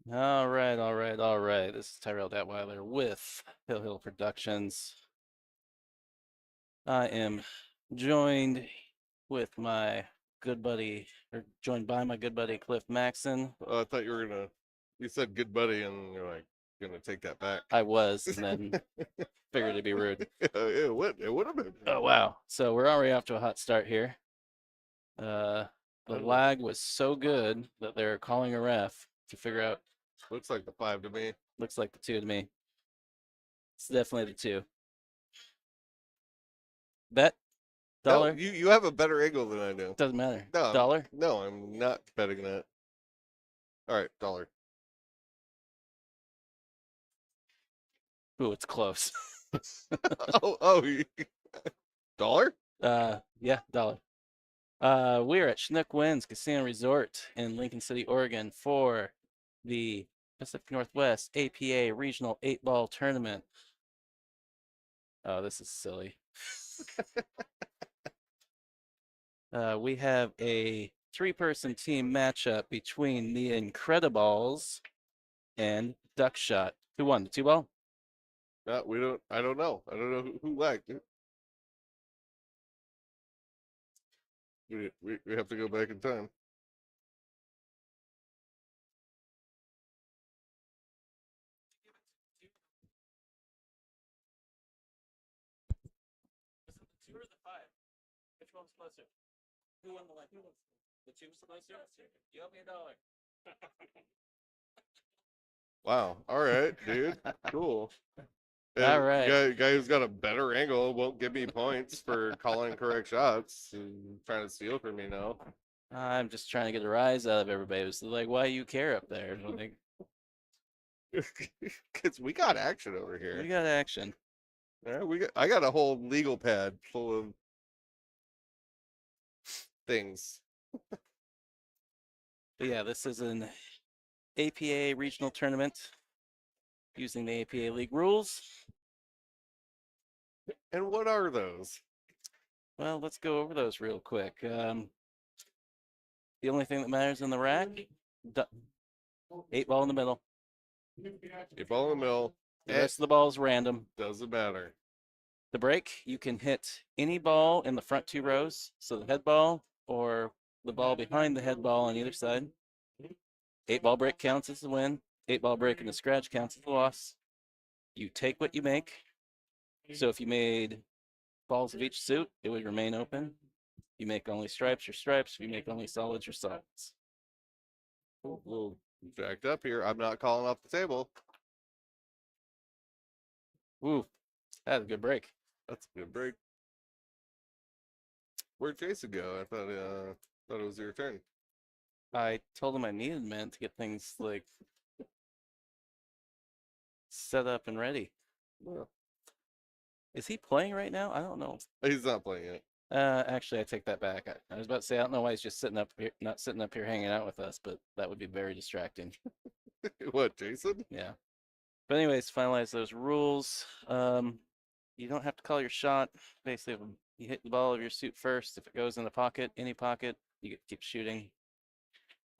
All right, all right, all right. This is Tyrell Datweiler with Hill Productions. I am joined with my good buddy, or joined by my good buddy Cliff Maxon. I thought you were gonna. You said good buddy, and you're like gonna take that back. I was, and then figured it'd be rude. It would. It would have been. Oh wow! So we're already off to a hot start here. Uh, the I don't know. lag was so good that they're calling a ref to figure out. Looks like the 5 to me. Looks like the two to me. It's definitely the two. Bet No, dollar you have a better angle than I do. doesn't matter. No, Dollar. no, I'm not betting that. All right, dollar. Ooh, it's close. Oh, dollar. Yeah, dollar. We're at Chinook Winds Casino Resort in Lincoln City, Oregon for the Pacific Northwest APA Regional 8-Ball Tournament. Oh, this is silly. We have a three-person team matchup between the Incrediballs and Duck Shot. Who won? The two ball? No, we don't. I don't know. I don't know who lagged. We have to go back in time. Was it the two or the five? Which one was closer? Who won the line? The two was closer? You owe me $1. Wow. All right, dude. Cool. All right. Guy who's got a better angle won't give me points for calling correct shots and trying to steal from me now. I'm just trying to get a rise out of everybody. It's like, why you care up there? Like, Because we got action over we here. got action. All right, I got a whole legal pad full of things. But yeah, this is an APA regional tournament using the APA league rules. And what are those? Well, let's go over those real quick. The only thing that matters in the rack, 8-ball in the middle. A ball in the middle. The rest of the ball is random. Doesn't matter. The break, you can hit any ball in the front two rows, so the head ball or the ball behind the head ball on either side. 8-ball break counts as the win. 8-ball break in the scratch counts as the loss. You take what you make. So if you made balls of each suit, it would remain open. You make only stripes or stripes. If you make only solids or solids. A little jacked up here. I'm not calling off the table. Ooh, that's a good break. That's a good break. Where'd Jason go? I thought it was your turn. I told him I needed men to get things like set up and ready. Well, Is he playing right now? I don't know. he's not playing it. Actually, I take that back. I was about to say I don't know why he's just sitting up here, not sitting up here hanging out with us, but that would be very distracting. What, Jason? Yeah. But anyways, finalize those rules. You don't have to call your shot. Basically, if you hit the ball of your suit first, if it goes in the pocket, any pocket, you get to keep shooting.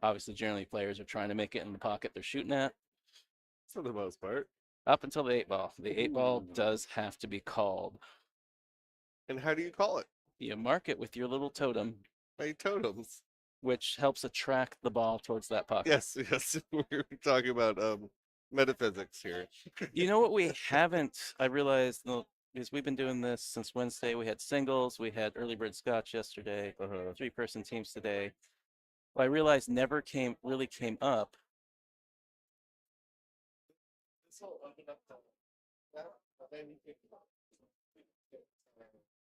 Obviously, generally players are trying to make it in the pocket they're shooting at. For the most part. Up until the 8-ball. The 8-ball does have to be called. And how do you call it? You mark it with your little totem, By totems. which helps attract the ball towards that pocket. Yes, yes. We're talking about metaphysics here. You know what we haven't, I realized, is we've been doing this since Wednesday. We had singles, we had early bird Scotch yesterday, Uh-huh. three-person teams today. What I realized never really came up.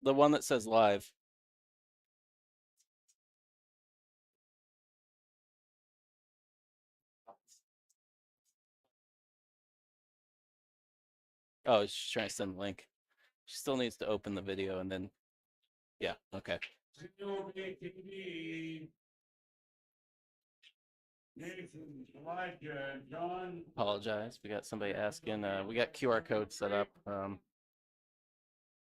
The one that says live. Oh, she's trying to send the link. She still needs to open the video and then, yeah, okay. Apologize. We got somebody asking. We got QR code set up. We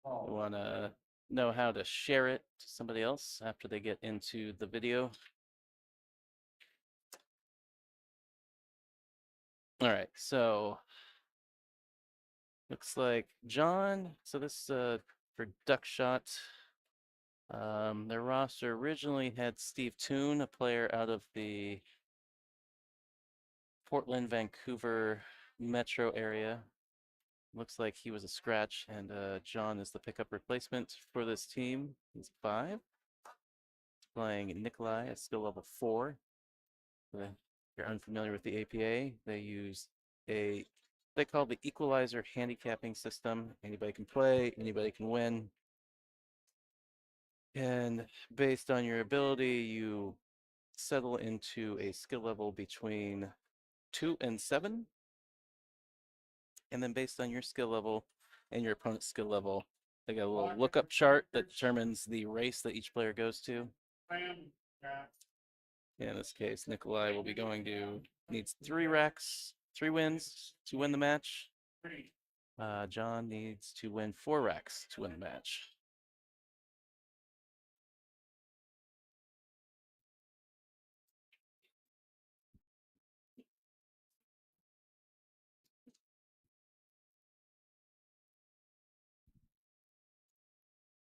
want to know how to share it to somebody else after they get into the video. All right, so looks like John. So this for Duck Shot. Their roster originally had Steve Toon, a player out of the Portland, Vancouver metro area. Looks like he was a scratch, and John is the pickup replacement for this team. He's 5. Playing Nikolai at skill level 4. If you're unfamiliar with the APA, they use a they call the equalizer handicapping system. Anybody can play, anybody can win. And based on your ability, you settle into a skill level between 2 and 7. And then based on your skill level and your opponent's skill level, they got a little lookup chart that determines the race that each player goes to. In this case, Nikolai will be going to needs 3 racks, 3 wins to win the match. John needs to win 4 racks to win the match.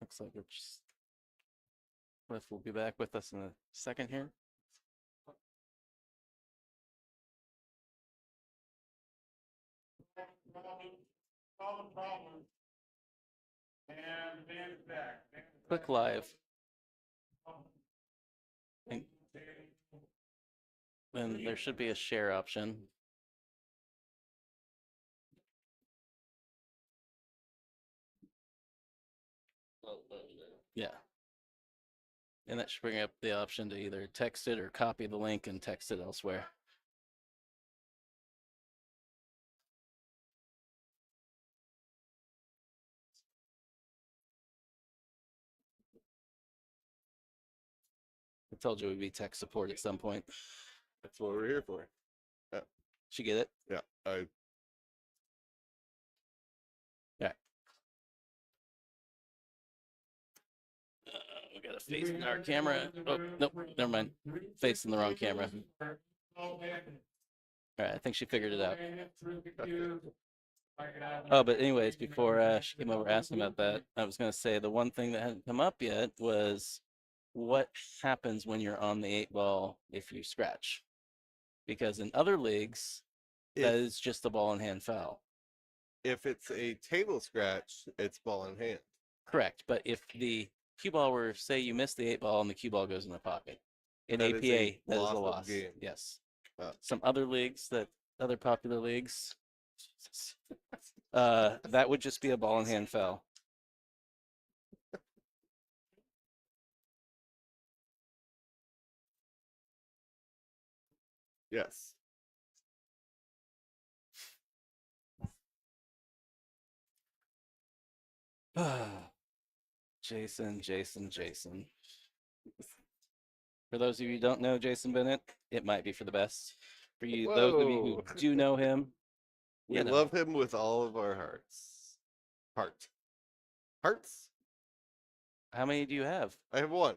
Looks like Cliff will be back with us in a second here. Click live. Then there should be a share option. Yeah. And that should bring up the option to either text it or copy the link and text it elsewhere. I told you we'd be tech support at some point. That's what we're here for. Yeah. Did you get it? Yeah. Yeah. We got to face in our camera. Oh, nope, never mind. Facing the wrong camera. All right, I think she figured it out. Oh, but anyways, before she came over asking about that, I was going to say the one thing that hadn't come up yet was what happens when you're on the 8-ball if you scratch. Because in other leagues, that is just a ball in hand foul. If it's a table scratch, it's ball in hand. Correct, but if the cue ball were, say you miss the 8-ball and the cue ball goes in the pocket, in That APA, that is a loss. Game. Yes. Oh. Some other leagues, other popular leagues, that would just be a ball in hand foul. Yes. Jason. For those of you who don't know Jason Bennett, it might be for the best. For you, those of you who do know him, we love him with all of our hearts. Hearts? How many do you have? I have 1.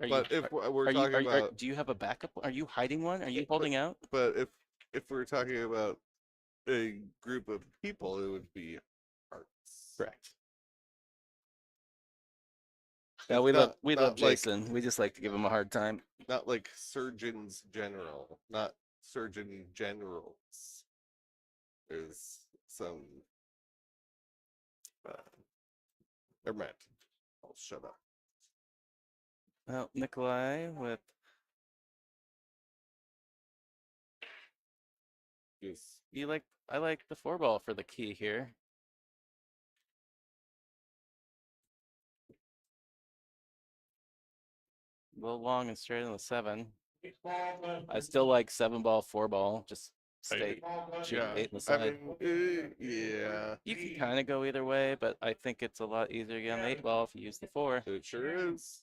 But if we're talking about, do you have a backup? Are you hiding one? Are you holding out? But if we're talking about a group of people, it would be hearts. Correct. No, we love Jason. We just like to give him a hard time. Not like surgeons general, not surgeon generals. There's some. Never mind. I'll shut up. Well, Nikolai with. Yes. I like the 4-ball for the key here. A little long and straight on the 7. I still like 7-ball, 4-ball. Just stay shoot 8 in the side. I mean, yeah. You can kind of go either way, but I think it's a lot easier to get on the 8-ball if you use the 4. It sure is.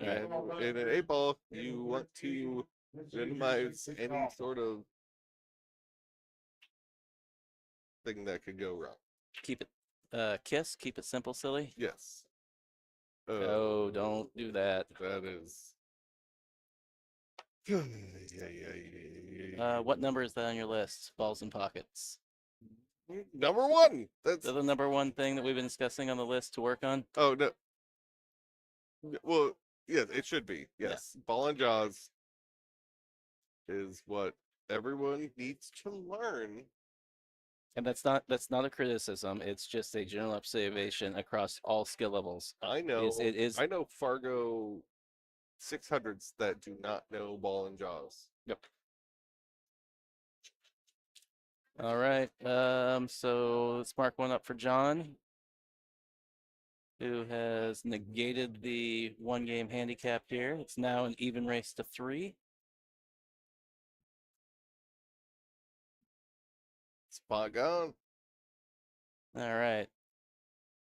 And in an 8-ball, you want to minimize any sort of thing that could go wrong. Keep it keep it simple, silly. Yes. Oh, don't do that. That is What number is that on your list? Balls and pockets. Number one. Is that the number one thing that we've been discussing on the list to work on? Oh no. Well, yeah, it should be. Yeah. Yes, ball and jaws is what everyone needs to learn. And that's not a criticism. It's just a general observation across all skill levels. I know. It is. I know Fargo 600s that do not know ball and jaws. Yep. All right. So let's mark one up for John, who has negated the one game handicap here. It's now an even race to 3. Spot on. All right.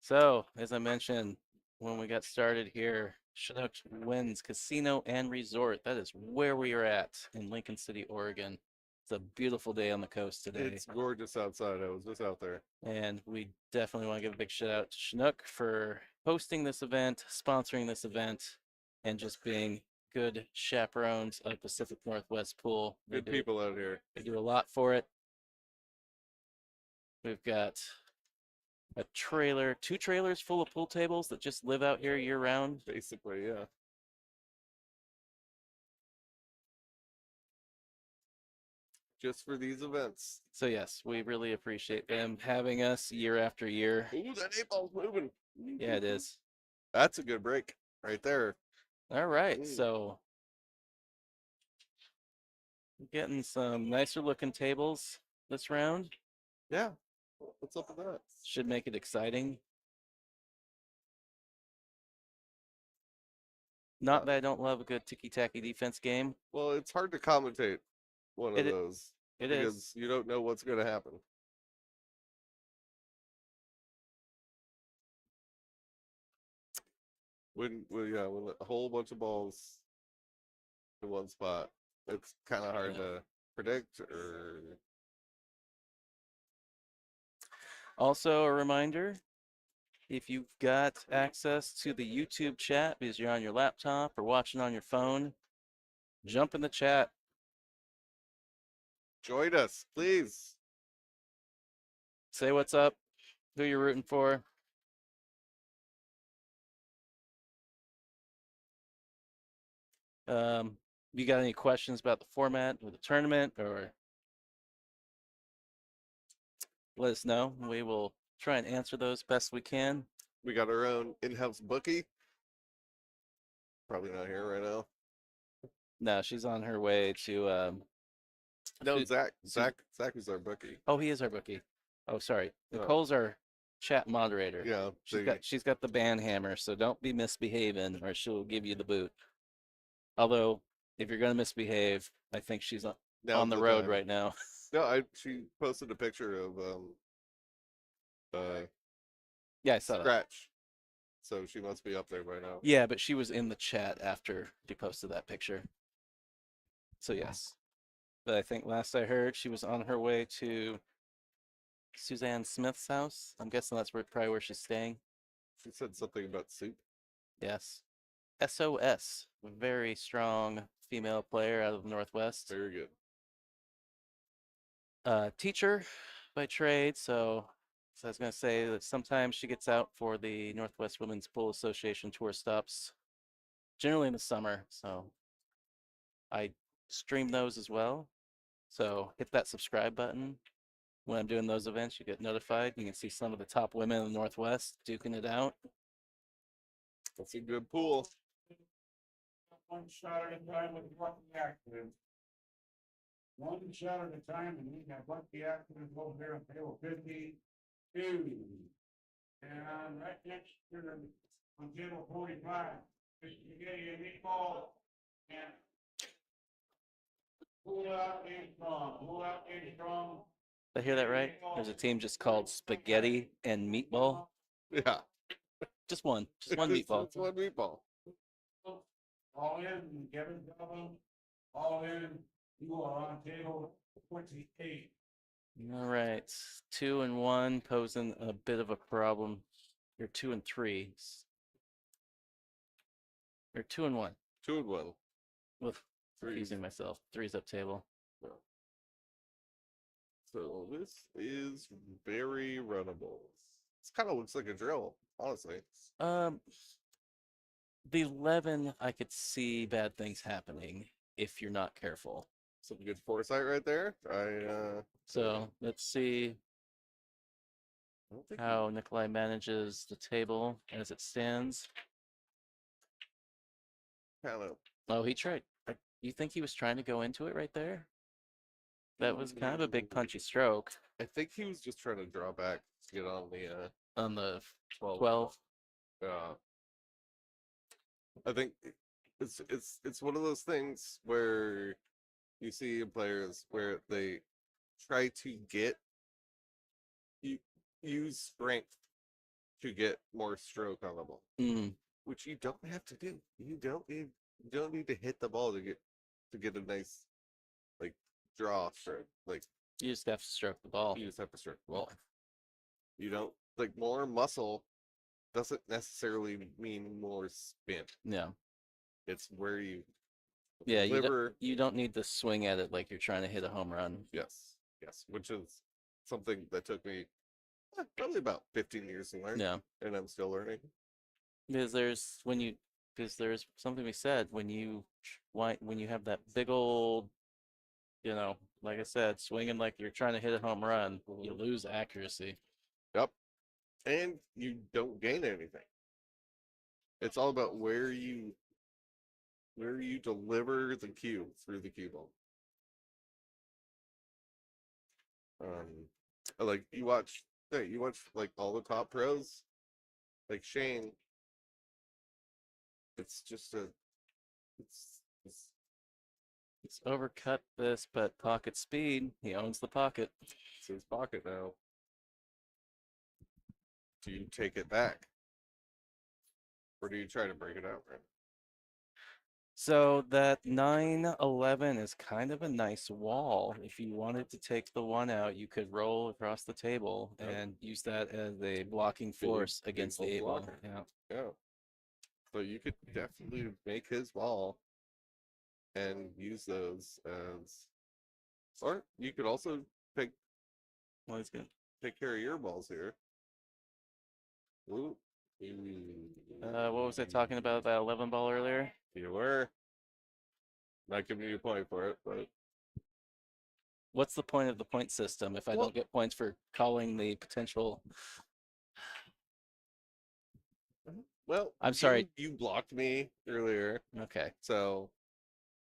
So, as I mentioned when we got started here, Chinook wins casino and resort. That is where we are at in Lincoln City, Oregon. It's a beautiful day on the coast today. It's gorgeous outside. I was just out there. And we definitely want to give a big shout out to Chinook for hosting this event, sponsoring this event, and just being good chaperones of Pacific Northwest Pool. Good people out here. They do a lot for it. We've got a trailer, 2 trailers full of pool tables that just live out here year round. Basically, yeah. Just for these events. So yes, we really appreciate them having us year after year. Ooh, that 8-ball's moving. Yeah, it is. That's a good break right there. All right, so getting some nicer looking tables this round. Yeah. What's up with that? Should make it exciting. Not that I don't love a good ticky-tacky defense game. Well, it's hard to commentate one of those. It because is. you don't know what's going to happen. When a whole bunch of balls in one spot, it's kind of hard to predict. Or also a reminder, if you've got access to the YouTube chat because you're on your laptop or watching on your phone, jump in the chat. Join us, please. Say what's up, who you're rooting for. You got any questions about the format or the tournament, or let us know. We will try and answer those best we can. We got our own in-house bookie. Probably not here right now. No, she's on her way to. No, Zach is our bookie. Oh, he is our bookie. Oh, sorry. Nicole's our chat moderator. Yeah, she's got the band hammer, so don't be misbehaving, or she'll give you the boot. Although, if you're gonna misbehave, I think she's on the road right now. No, she posted a picture of yeah, I saw Scratch. that. So she must be up there by now. Yeah, but she was in the chat after she posted that picture. So yes. But I think last I heard, she was on her way to Suzanne Smith's house. I'm guessing that's probably where she's staying. She said something about soup. Yes. SOS, very strong female player out of the Northwest. Very good. Teacher by trade, so I was going to say that sometimes she gets out for the Northwest Women's Pool Association tour stops, generally in the summer. So I stream those as well. So hit that subscribe button. When I'm doing those events, you get notified. You can see some of the top women in the Northwest duking it out. That's a good pool. One shot at a time with lucky accident. One shot at a time, and we have lucky accidents over there on table 52. And right next to them on table 45, Mr. Spaghetti and Meatball. And pull out and strong, pull out and strong. Did I hear that right? There's a team just called Spaghetti and Meatball. Yeah. Just one meatball. Just one meatball. All in, Kevin Calvin. All in. You are on table 28. All right, 2 and 1 posing a bit of a problem. You're 2 and 3. You're 2 and 1. 2 and 1. With confusing myself. Three's up table. So this is very runnable. This kind of looks like a drill, honestly. Um, the 11, I could see bad things happening if you're not careful. Some good foresight right there. So let's see I don't think how Nikolai manages the table as it stands. kind of. Oh, he tried. You think he was trying to go into it right there? That was kind of a big punchy stroke I think he was just trying to draw back to get on the 12. 12. I think it's one of those things where you see in players where they try to use strength to get more stroke on the ball, which you don't have to do. You don't need to hit the ball to get a nice like draw stroke. Like You just have to stroke the ball. you just have to stroke the ball. You don't like more muscle doesn't necessarily mean more spin. Yeah. It's where you Yeah, deliver. you don't need to swing at it like you're trying to hit a home run. Yes, which is something that took me probably about 15 years to learn. Yeah. And I'm still learning. Because there's something we said when you have that big old, like I said, swinging like you're trying to hit a home run, you lose accuracy. Yep. And you don't gain anything. It's all about where you deliver the cue through the cue ball. Like you watch like all the top pros, like Shane. It's just it's He's overcut this, but pocket speed, he owns the pocket. it's his pocket now. Do you take it back? Or do you try to break it out, right? So that 9-11 is kind of a nice wall. If you wanted to take the one out, you could roll across the table Yep. and use that as a blocking force against the big 8 ball. blocker. Yeah. Yeah. So you could definitely make his ball and use those as, or you could also take Well, he's good. take care of your balls here. Ooh. What was I talking about that 11 ball earlier? You were not giving you a point for it, but What's the point of the point system if I Well- don't get points for calling the potential? well, I'm sorry. You blocked me earlier, Okay. so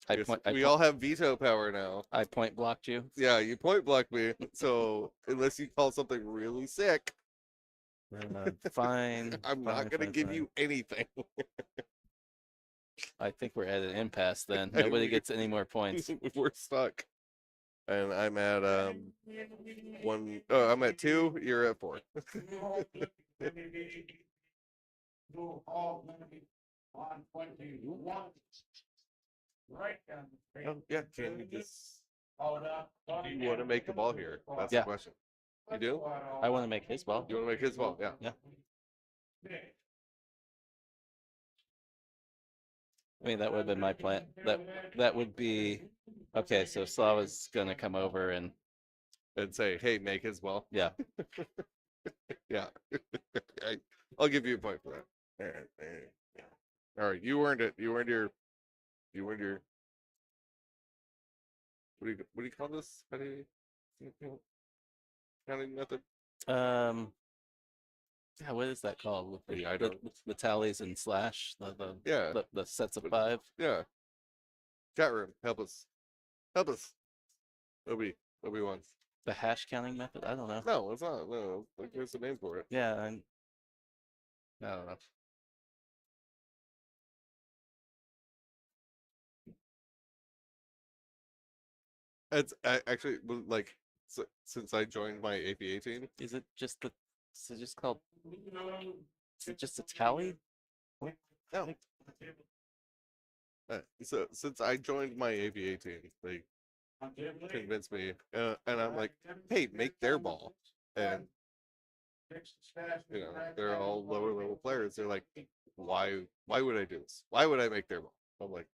I guess point, we all have veto power now. I point blocked you. Yeah, you point blocked me. So unless you call something really sick, Fine. I'm not gonna give you anything. I think we're at an impasse then. I Nobody mean- gets any more points. We're stuck. And I'm at one. Oh, I'm at 2. You're at 4. On 21. Right down the street. Oh, yeah, can you just? Hold up. Do you want to make the ball here? That's Yeah. the question. You do? I want to make his ball. You want to make his ball? Yeah. Yeah. I mean, that would have been my plan. That would be okay. So Slava's gonna come over and And say, hey, make his ball. yeah. Yeah. I'll give you a point for that. All right. You earned it. You earned your. What do you call this? How do you counting method? Yeah, what is that called? With Yeah, I don't. the tallies and slash Yeah. the sets of 5. Yeah. Chat room, help us. Help us. Obi wants. The hash counting method. I don't know. No, it's not. No, like, there's a name for it. Yeah, I don't know. It's actually like since I joined my APA team. Is it just called? Is it just a tally? No. So since I joined my APA team, they convinced me, and I'm like, hey, make their ball, and they're all lower level players. They're like, why would I do this? Why would I make their ball? I'm like,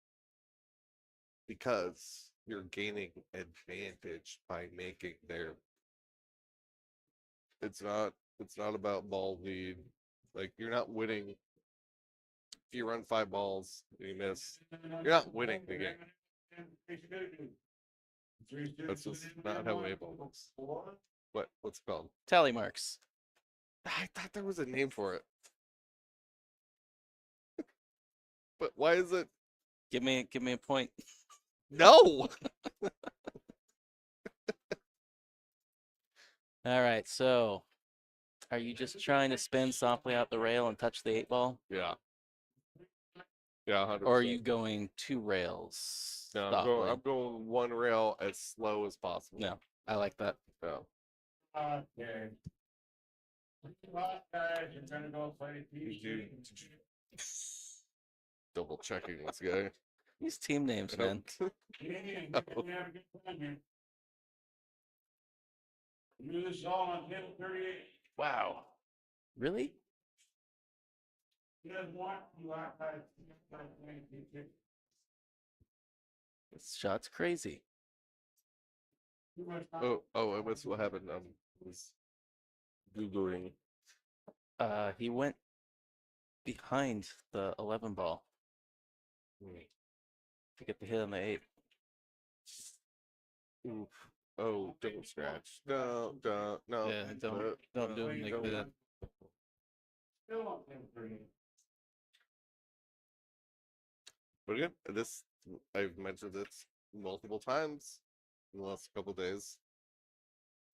because you're gaining advantage by making their. It's not about ball lead. Like you're not winning if you run 5 balls and you miss. You're not winning the game. That's just not how A-ball works. What's it called? Tally marks. I thought there was a name for it. But why is it Give me a point. no? All right, so are you just trying to spin softly out the rail and touch the 8-ball? Yeah. Yeah, 100%. Or are you going 2 rails No, softly? I'm going 1 rail as slow as possible. No, I like that. No. Okay. Guys, you're gonna go play PC. Double checking this guy. These team names, man. Do this all on table 38. Wow. Really? He doesn't want you outside. This shot's crazy. Oh, I missed what happened. Was Googling. He went behind the 11 ball to get the hit on the 8. Oof. Oh, don't scratch. No. Yeah, don't do it like that. Still on table 38. But again, I've mentioned this multiple times in the last couple days.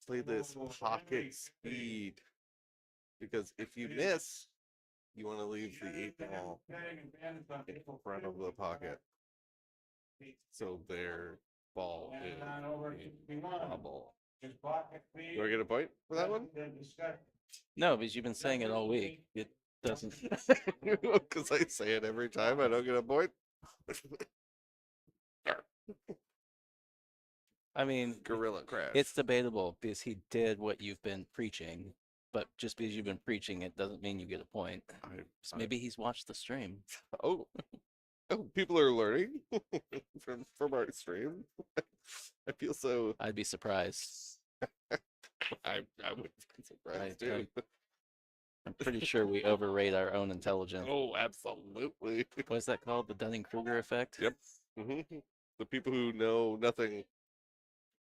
Play this pocket speed. Because if you miss, you want to leave the 8-ball in front of the pocket. So their ball is in bubble. Do I get a point for that one? No, because you've been saying it all week. It doesn't. Because I say it every time, I don't get a point. I mean, Gorilla Crash. it's debatable because he did what you've been preaching, but just because you've been preaching it doesn't mean you get a point. Maybe he's watched the stream. Oh, people are learning from our stream. I feel so. I'd be surprised. I would be surprised too. I'm pretty sure we overrate our own intelligence. Oh, absolutely. What is that called? The Dunning-Kruger effect? Yep. The people who know nothing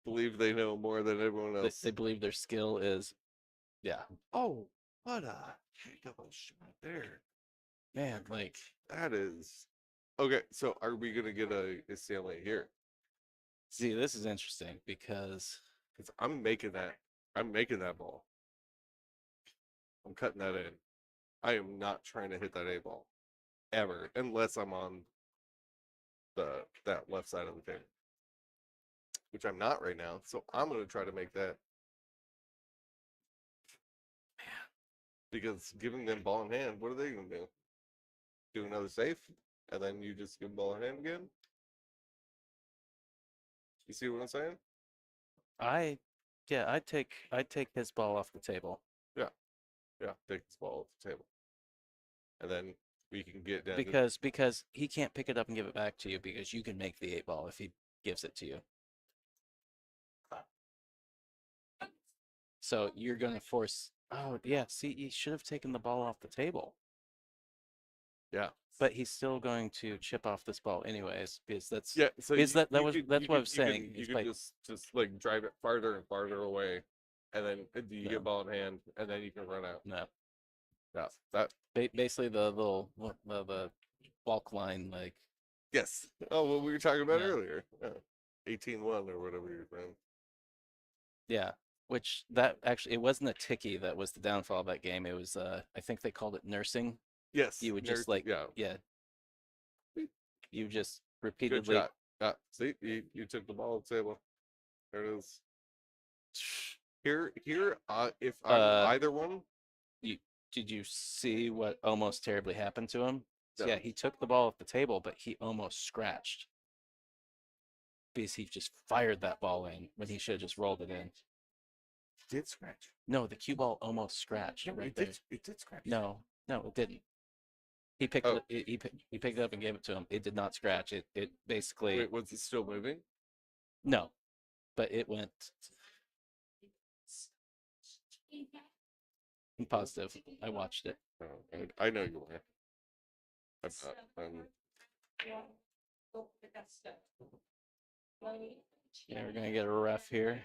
believe they know more than everyone else. They believe their skill is, yeah. Oh, what a heck of a shot there. Man, like. That is. Okay, so are we going to get a stalemate here? See, this is interesting because I'm making that ball. I'm cutting that in. I am not trying to hit that A ball ever, unless I'm on that left side of the table, which I'm not right now. So I'm going to try to make that. Man, because giving them ball in hand, what are they going to do? Do another safe, and then you just give ball in hand again. You see what I'm saying? I'd take his ball off the table. Yeah, take this ball off the table. And then we can get down because he can't pick it up and give it back to you because you can make the 8-ball if he gives it to you. So you're gonna force. Oh yeah, see, he should have taken the ball off the table. Yeah, but he's still going to chip off this ball anyways because that's So that's what I was saying. You can just like drive it farther and farther away, and then you get ball in hand, and then you can run out. No. Yeah, that basically the little the balk line, like. Yes. Oh, what we were talking about earlier. 18-1 or whatever you're saying. Yeah. Which that actually, it wasn't a ticky that was the downfall of that game. It was I think they called it nursing. Yes. You would just like you just repeatedly. Good shot. See, you took the ball off the table. There it is. Here. If I'm either one. Did you see what almost terribly happened to him? No. Yeah, he took the ball off the table, but he almost scratched because he just fired that ball in when he should have just rolled it in. Did scratch? No, the cue ball almost scratched right there. It did scratch. No, it didn't. He picked Oh. it. He picked it up and gave it to him. It did not scratch. It basically Wait, was it still moving? no, but it went. I'm positive. I watched it. Oh, I know you were. I'm not. Yeah, we're gonna get a ref here.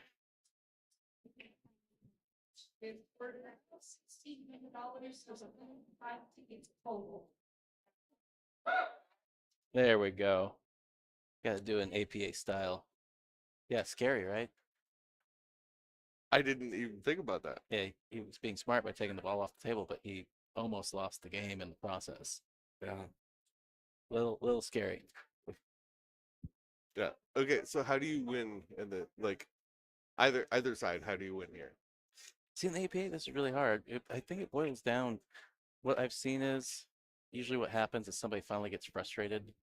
There we go. Got to do an APA style. Yeah, scary, right? I didn't even think about that. Yeah, he was being smart by taking the ball off the table, but he almost lost the game in the process. Yeah. Little scary. Yeah. Okay, so how do you win in the like either side, how do you win here? See, in the APA, this is really hard. I think it boils down. What I've seen is usually what happens is somebody finally gets frustrated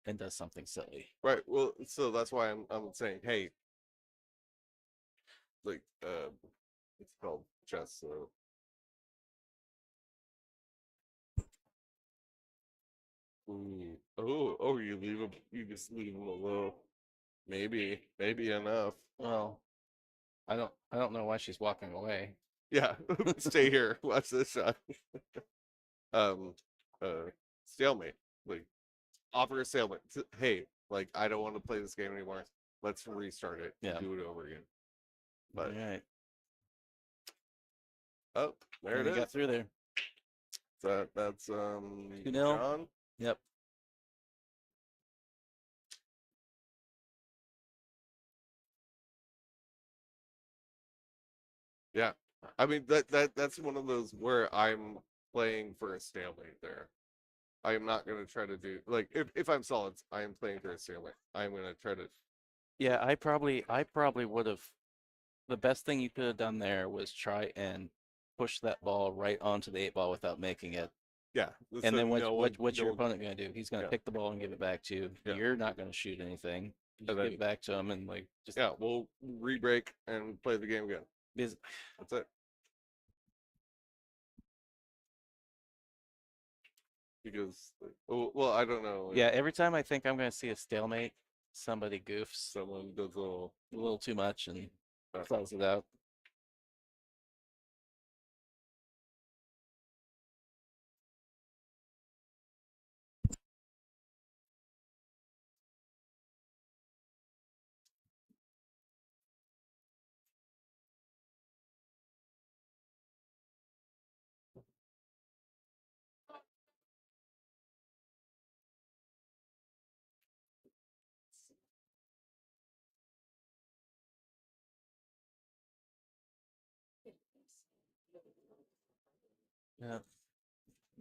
and does something silly. Right. Well, so that's why I'm saying, hey, like it's called chess, so ooh. Oh, you leave him, you just leave him alone. Maybe enough. Well, I don't know why she's walking away. Yeah, stay here. Watch this shot. um, stalemate. Like, offer a stalemate. Hey, like, I don't want to play this game anymore. Let's restart it. Yeah. Do it over again. But All right. oh, there And it he is. got through there. That's 2-0. John. Yep. Yeah. I mean that's one of those where I'm playing for a stalemate there. I am not gonna try to do like if I'm solid, I am playing for a stalemate. I'm gonna try to Yeah, I probably would have. The best thing you could have done there was try and push that ball right onto the 8 ball without making it. yeah. And so then what's no your one- opponent gonna do? He's gonna Yeah. pick the ball and give it back to you. Yeah. You're not gonna shoot anything. You just then- give it back to him and like just yeah, we'll re-break and play the game again. because That's it. Because well, I don't know. yeah, every time I think I'm gonna see a stalemate, somebody goofs Someone does a little too much and Uh, close it out. Yeah.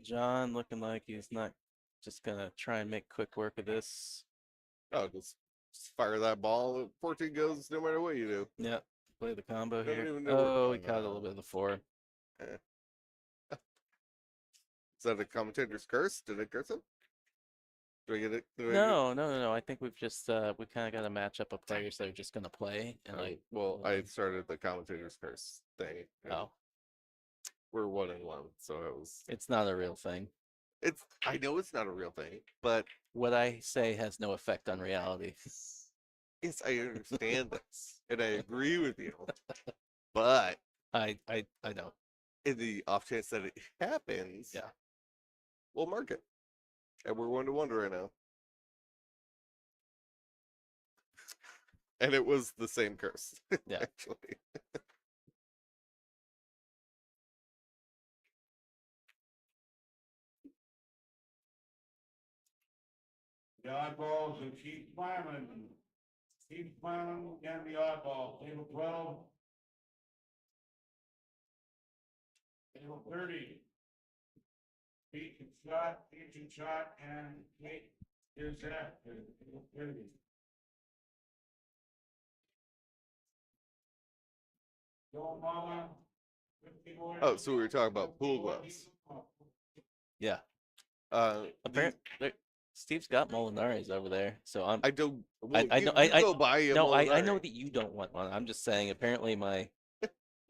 John looking like he's not just gonna try and make quick work of this. oh, just fire that ball. 14 goes no matter what you do. Yeah, play the combo Don't here. even know where- Oh, he caught a little bit of the 4. Is that a commentator's curse? Did it curse him? Do I get it? No. I think we've just we kind of got a matchup of players that are just gonna play and like. Well, I started the commentator's curse thing. and Oh, we're 1-1, so it was. it's not a real thing. It's. I know it's not a real thing, but What I say has no effect on reality. yes, I understand this, and I agree with you. But I don't. in the off chance that it happens, Yeah. we'll mark it, and we're 1-1 right now. And it was the same curse. Yeah. Actually. The oddballs and keep climbing. Keep climbing and the oddball. Table 12. Table 30. Beat and shot, and Kate is that. Table 30. Go mama. 50 more. Oh, so we were talking about pool gloves. Yeah. The- Apparently, Steve's got Molinaris over there, so I'm. I don't. Well, I you, know. you go buy a No, I know Molinari. that you don't want one. I'm just saying. Apparently, my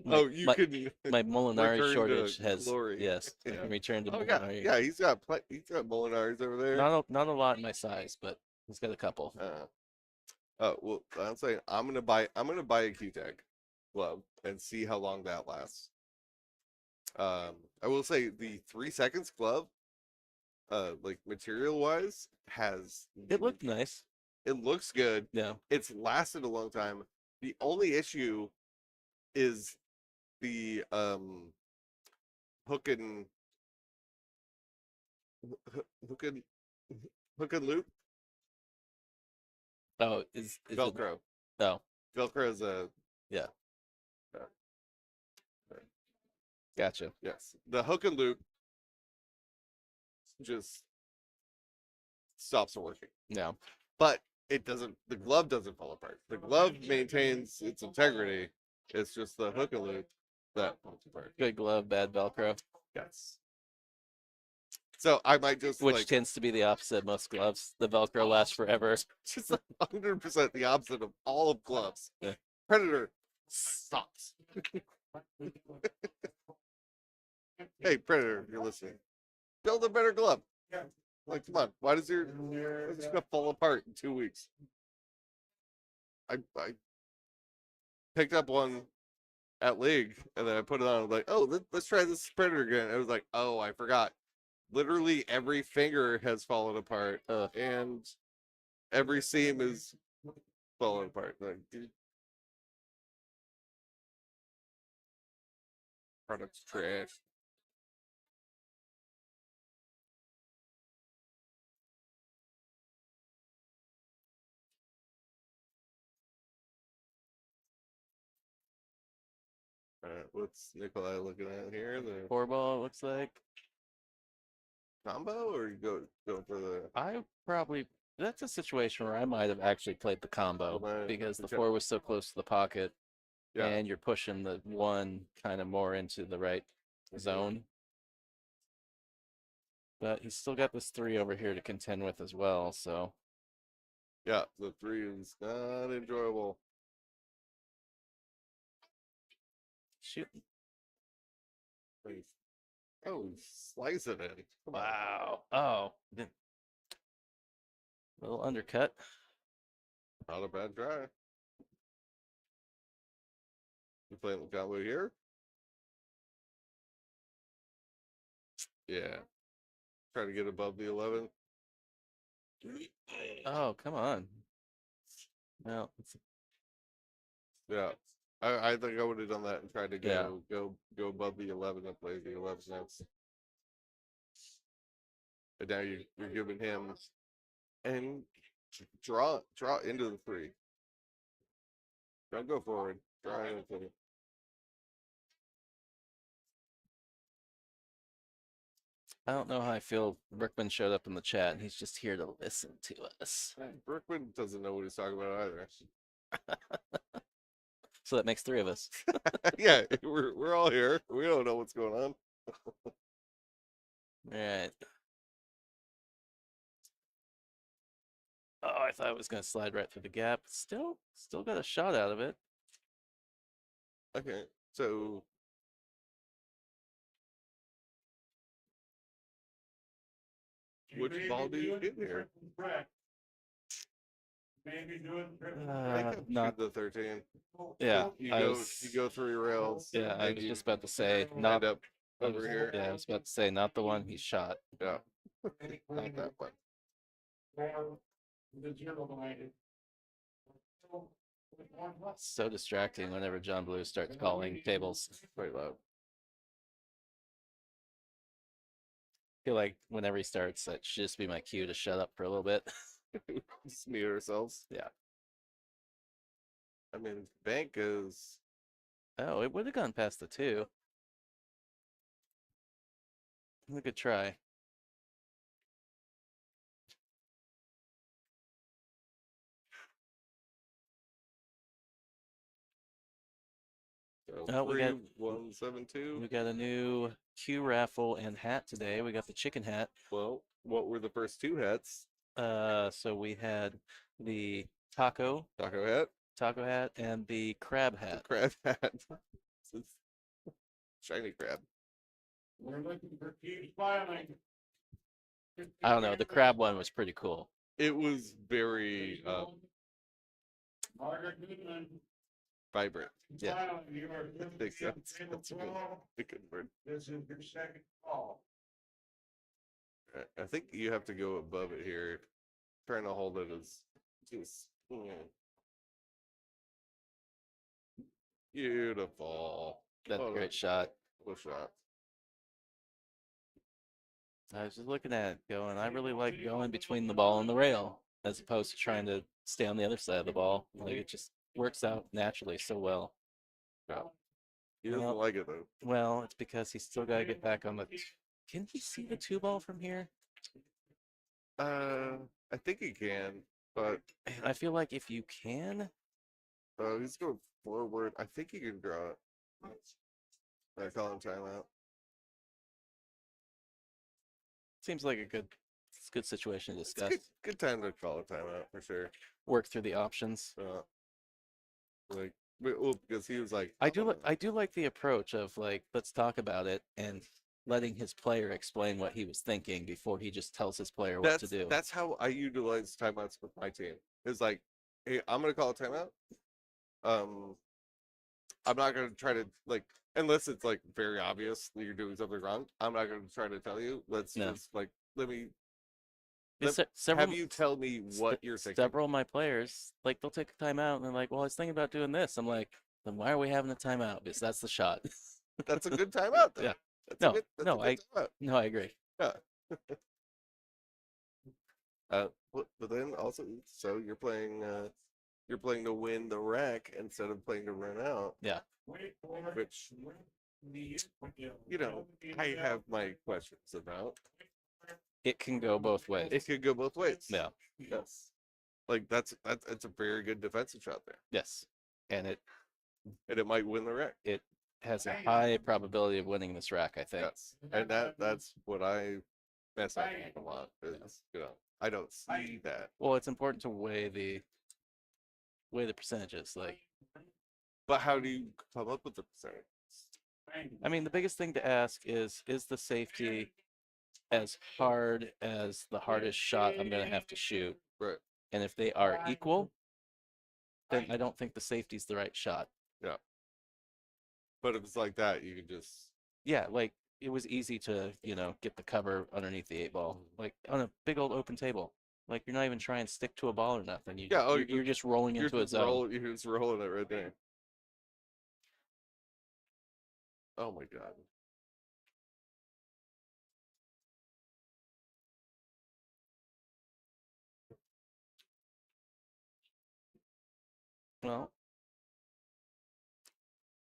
Oh, you my, can my Molinari return shortage to has glory. yes. I Yeah. can return to Oh yeah, Molinari. yeah. He's got Molinari's over there. Not a lot in my size, but he's got a couple. Well, I'm saying I'm gonna buy a Q-Tech glove and see how long that lasts. I will say the 3 seconds glove, like material wise, It looked nice. it looks good. Yeah. It's lasted a long time. The only issue is the hook and hook and hook and loop Oh, is it? Velcro. Oh, Velcro is a yeah. uh, Gotcha. yes. The hook and loop just stops working. Yeah. But it doesn't. The glove doesn't fall apart. The glove maintains its integrity. It's just the hook and loop that falls apart. Good glove, bad Velcro. Yes. So I might just Which tends to be the opposite of most gloves. The Velcro lasts forever. just 100% the opposite of all of gloves. Yeah. Predator sucks. Hey, Predator, if you're listening, build a better glove. Like, come on, why does your stuff fall apart in 2 weeks? I picked up one at League, and then I put it on. I was like, oh, let's try this Predator again. I was like, oh, I forgot. Literally every finger has fallen apart, and every seam is falling apart. Like, dude, product's trash. All right, what's Nikolai looking at here? The 4-ball, it looks like. combo, or you go for the? That's a situation where I might have actually played the combo because the 4 was so close to the pocket, and you're pushing the 1 kind of more into the right zone. But he's still got this 3 over here to contend with as well, so. Yeah, the 3 is not enjoyable. Shoot. Oh, slice it in. Wow. Oh. A little undercut. Not a bad try. You playing the combo here? Yeah. Try to get above the 11. Oh, come on. No. Yeah. I think I would have done that and tried to Yeah. go above the 11 and play the 11 next. And now you're giving him and draw into the 3. Don't go forward. Draw into the 3. I don't know how I feel. Brickman showed up in the chat, and he's just here to listen to us. Brickman doesn't know what he's talking about either. So that makes 3 of us. Yeah, we're all here. We don't know what's going on. All right. Oh, I thought it was going to slide right through the gap. Still got a shot out of it. Okay, so which ball do you do here? Maybe do it. Not the 13. Yeah, You go 3 rails. Yeah, I was just about to say not up over here. Yeah, I was about to say not the one he shot. Yeah, not that one. So distracting whenever John Blue starts calling tables. Quite loud. I feel like whenever he starts, that should just be my cue to shut up for a little bit. Just mute ourselves. Yeah. I mean, bank is. Oh, it would have gone past the 2. A good try. So we got 172. We got a new Q raffle and hat today. We got the chicken hat. Well, what were the first 2 hats? So we had the taco hat, and the crab hat. crab hat. It's shiny crab. We're looking for keep smiling. I don't know. The crab one was pretty cool. It was very Margaret Goodman. vibrant. Yeah. Smiling, you are I good think to that's table a 12. good word. This is your second call. I think you have to go above it here. Trying to hold it as just beautiful. That's a What great shot. Cool shot. I was just looking at it going, I really like going between the ball and the rail as opposed to trying to stay on the other side of the ball. Like it just works out naturally so well. Yeah. He doesn't Well- like it though. Well, it's because he's still got to get back on the. Can he see the two ball from here? I think he can, but I feel like if you can, he's going forward. I think he can draw it. I call him timeout. seems like a good situation to It's discuss. good time to call a timeout for sure. Work through the options. Like, well, because he was like, I do like the approach of like, let's talk about it and letting his player explain what he was thinking before he just tells his player what to do. That's how I utilize timeouts with my team. It's like, hey, I'm gonna call a timeout. I'm not gonna try to like, unless it's like very obvious that you're doing something wrong. I'm not gonna try to tell you. Let's No. just like let me Several, have you tell me what you're thinking. Several of my players, like they'll take a timeout and they're like, well, I was thinking about doing this. I'm like, then why are we having a timeout? Because that's the shot. That's a good timeout, though. Yeah. That's No, a good, that's no, a good timeout. No, I agree. Yeah. But then also, so you're playing to win the rack instead of playing to run out. Yeah. Which, you know, I have my questions about. It can go both ways. It could go both ways. Yeah. Yes. Like that's a very good defensive shot there, Yes. And it might win the rack. it has a high probability of winning this rack, I think. Yes, and that's what I mess up a lot. Is, you know, I don't see that. Well, it's important to weigh the percentages. Like, But how do you come up with the percentage? I mean, the biggest thing to ask is the safety as hard as the hardest shot I'm going to have to shoot? Right. And if they are equal, then I don't think the safety's the right shot. Yeah. But if it's like that, you can just. Yeah, like it was easy to, get the cover underneath the 8-ball, like on a big old open table. Like you're not even trying to stick to a ball or nothing. You're just rolling into a zone. You're just rolling it right there. Oh my god. Well,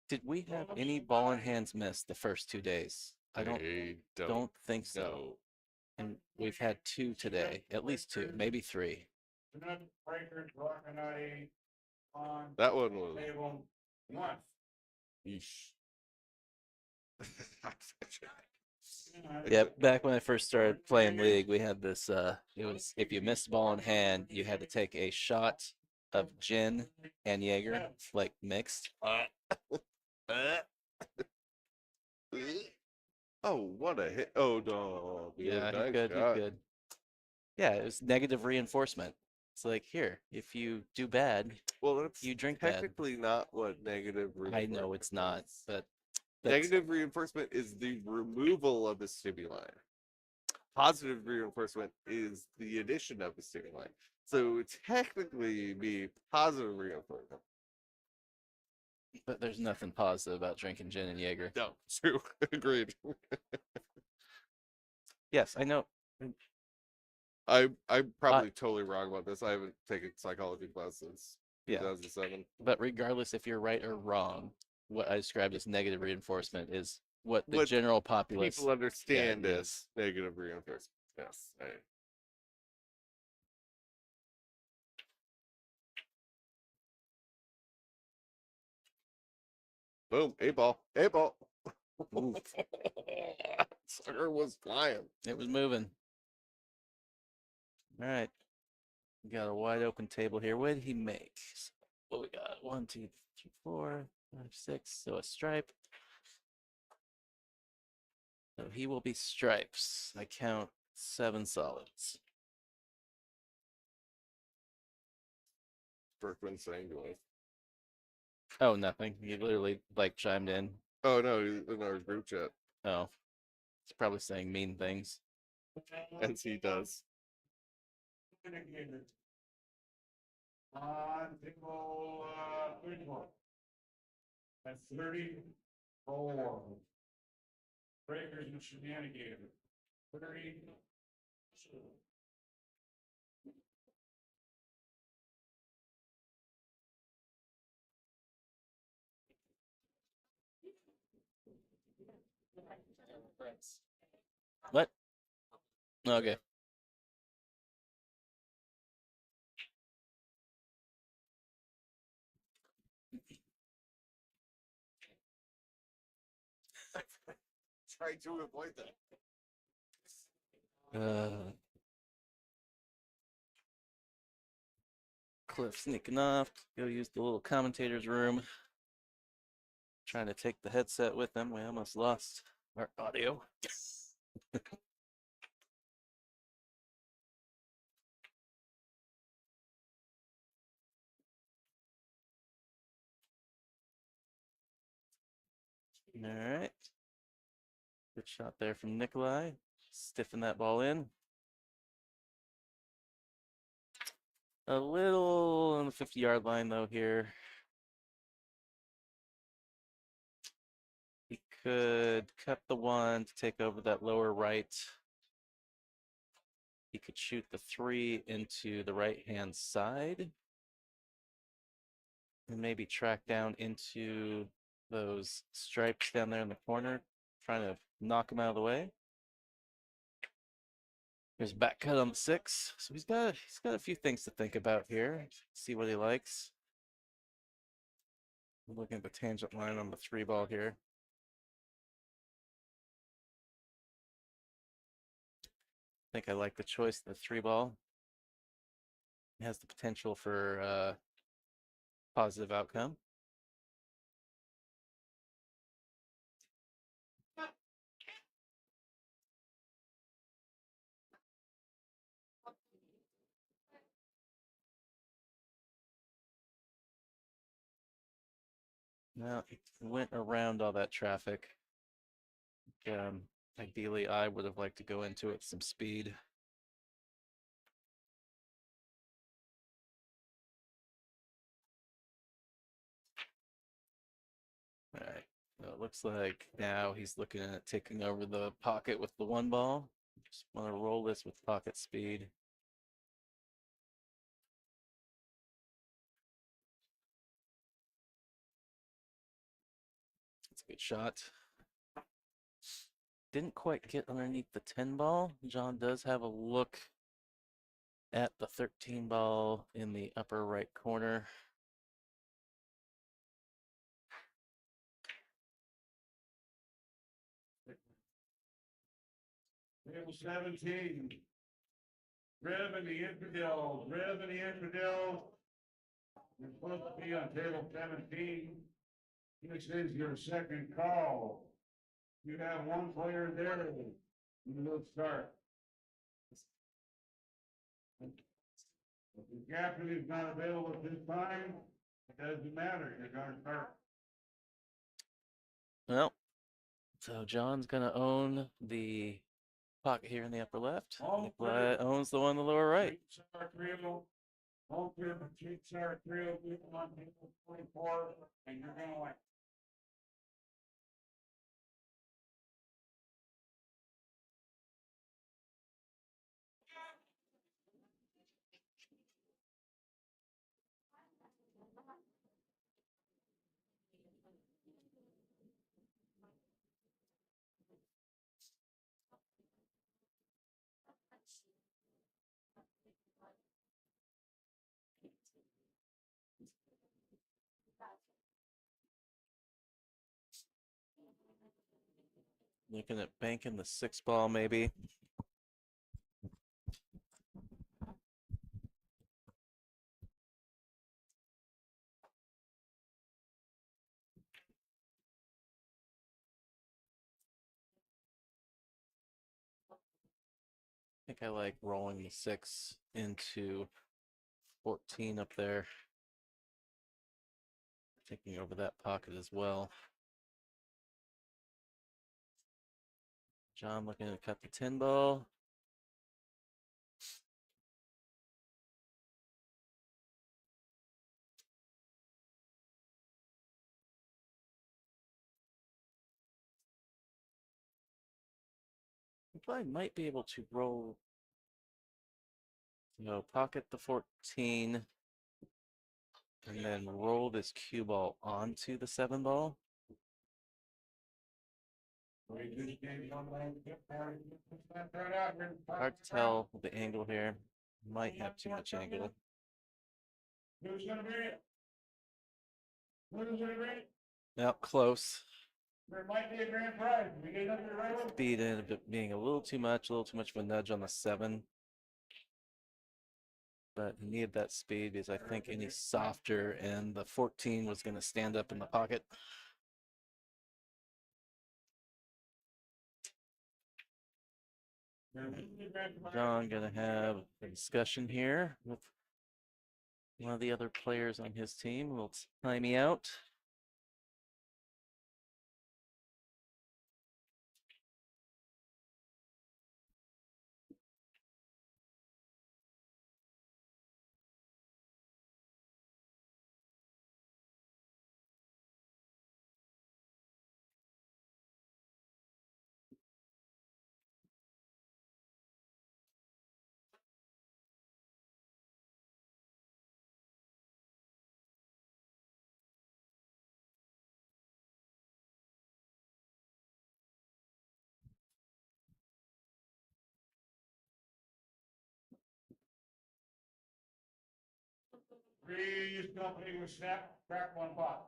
did we have any ball in hands missed the first 2 days? I don't think so. No. And we've had 2 today, at least 2, maybe 3. That one was. Yeesh. Yeah, back when I first started playing League, we had this, it was, if you missed ball in hand, you had to take a shot of gin and Jaeger, like mixed. Oh, what a hit. Oh, no. Yeah, nice he could. shot. Yeah, it was negative reinforcement. It's like, here, if you do bad, Well, that's you drink bad. technically not what negative I reinforcement know it's not, is. but Negative reinforcement is the removal of a stimuli. Positive reinforcement is the addition of a stimuli. So technically be positive reinforcement. But there's nothing positive about drinking gin and Jaeger. No, true. Agreed. Yes, I know. I'm probably totally wrong about this. I haven't taken psychology class since 2007. But regardless if you're right or wrong, what I described as negative reinforcement is what the general populace people understand as negative reinforcement. Yes. Boom, 8-ball. 8-ball. Sucker was flying. It was moving. All right. We got a wide open table here. What did he make? What we got? 1, 2, 3, 4, 5, 6. So a stripe. So he will be stripes. I count 7 solids. Berkman saying to us. Oh, nothing. He literally like chimed in. Oh no, in our group chat. Oh, he's probably saying mean things. And he does. On table 34. That's 34. Breakers and shenanigans. 30. What? Okay. Try to avoid that. Cliff sneaking off. Go use the little commentator's room. Trying to take the headset with him. We almost lost our audio. All right. Good shot there from Nikolai. Stiffen that ball in. A little on the 50-yard line, though, here. He could cut the one to take over that lower right. He could shoot the 3 into the right-hand side. And maybe track down into those stripes down there in the corner, trying to knock him out of the way. There's a back cut on the 6, so he's got a few things to think about here. See what he likes. I'm looking at the tangent line on the 3 ball here. I think I like the choice of the 3 ball. It has the potential for positive outcome. Now it went around all that traffic. Ideally, I would have liked to go into it some speed. All right. So it looks like now he's looking at taking over the pocket with the 1 ball. Just want to roll this with pocket speed. That's a good shot. Didn't quite get underneath the 10 ball. John does have a look at the 13 ball in the upper right corner. Table 17. Rib and the Incrediballs. Rib and the Incrediballs. You're supposed to be on table 17. This is your second call. You have 1 player there. You will start. If the captain is not available at this time, it doesn't matter. You're going to start. Well, so John's gonna own the pocket here in the upper left. Nikolai owns the one in the lower right. Home field for Chief Sarah Trio, on table 24, and you're going to win. Looking at banking the 6 ball maybe. think I like rolling the 6 into 14 up there. Taking over that pocket as well. John looking to cut the 10 ball. I might be able to roll, pocket the 14 and then roll this cue ball onto the 7 ball. Hard to tell with the angle here. Might have too much angle. Who's gonna be it? Who's gonna be it? Now close. There might be a grand prize. We get another right. Speed ended up being a little too much of a nudge on the 7. But he needed that speed because I think any softer and the 14 was going to stand up in the pocket. John gonna have a discussion here with one of the other players on his team. We'll time me out. Three's company with snap, crack one pot.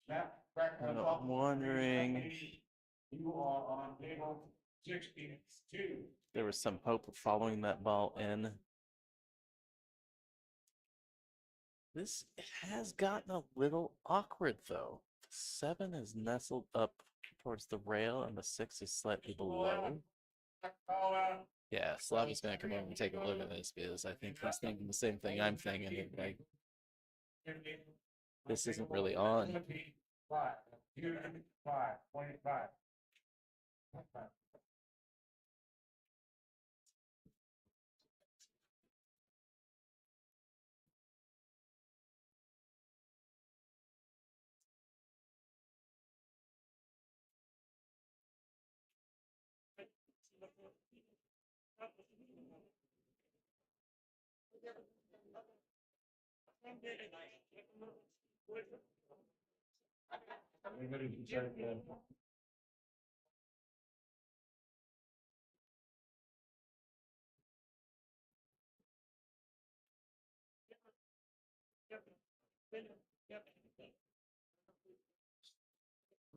Snap, crack one pot. I'm wondering. You are on table 62. There was some hope of following that ball in. This has gotten a little awkward though. The 7 is nestled up towards the rail and the 6 is slightly below. Yeah, Slavi's gonna come over and take a look at this because I think he's thinking the same thing I'm thinking. Like, this isn't really on. 5, 25.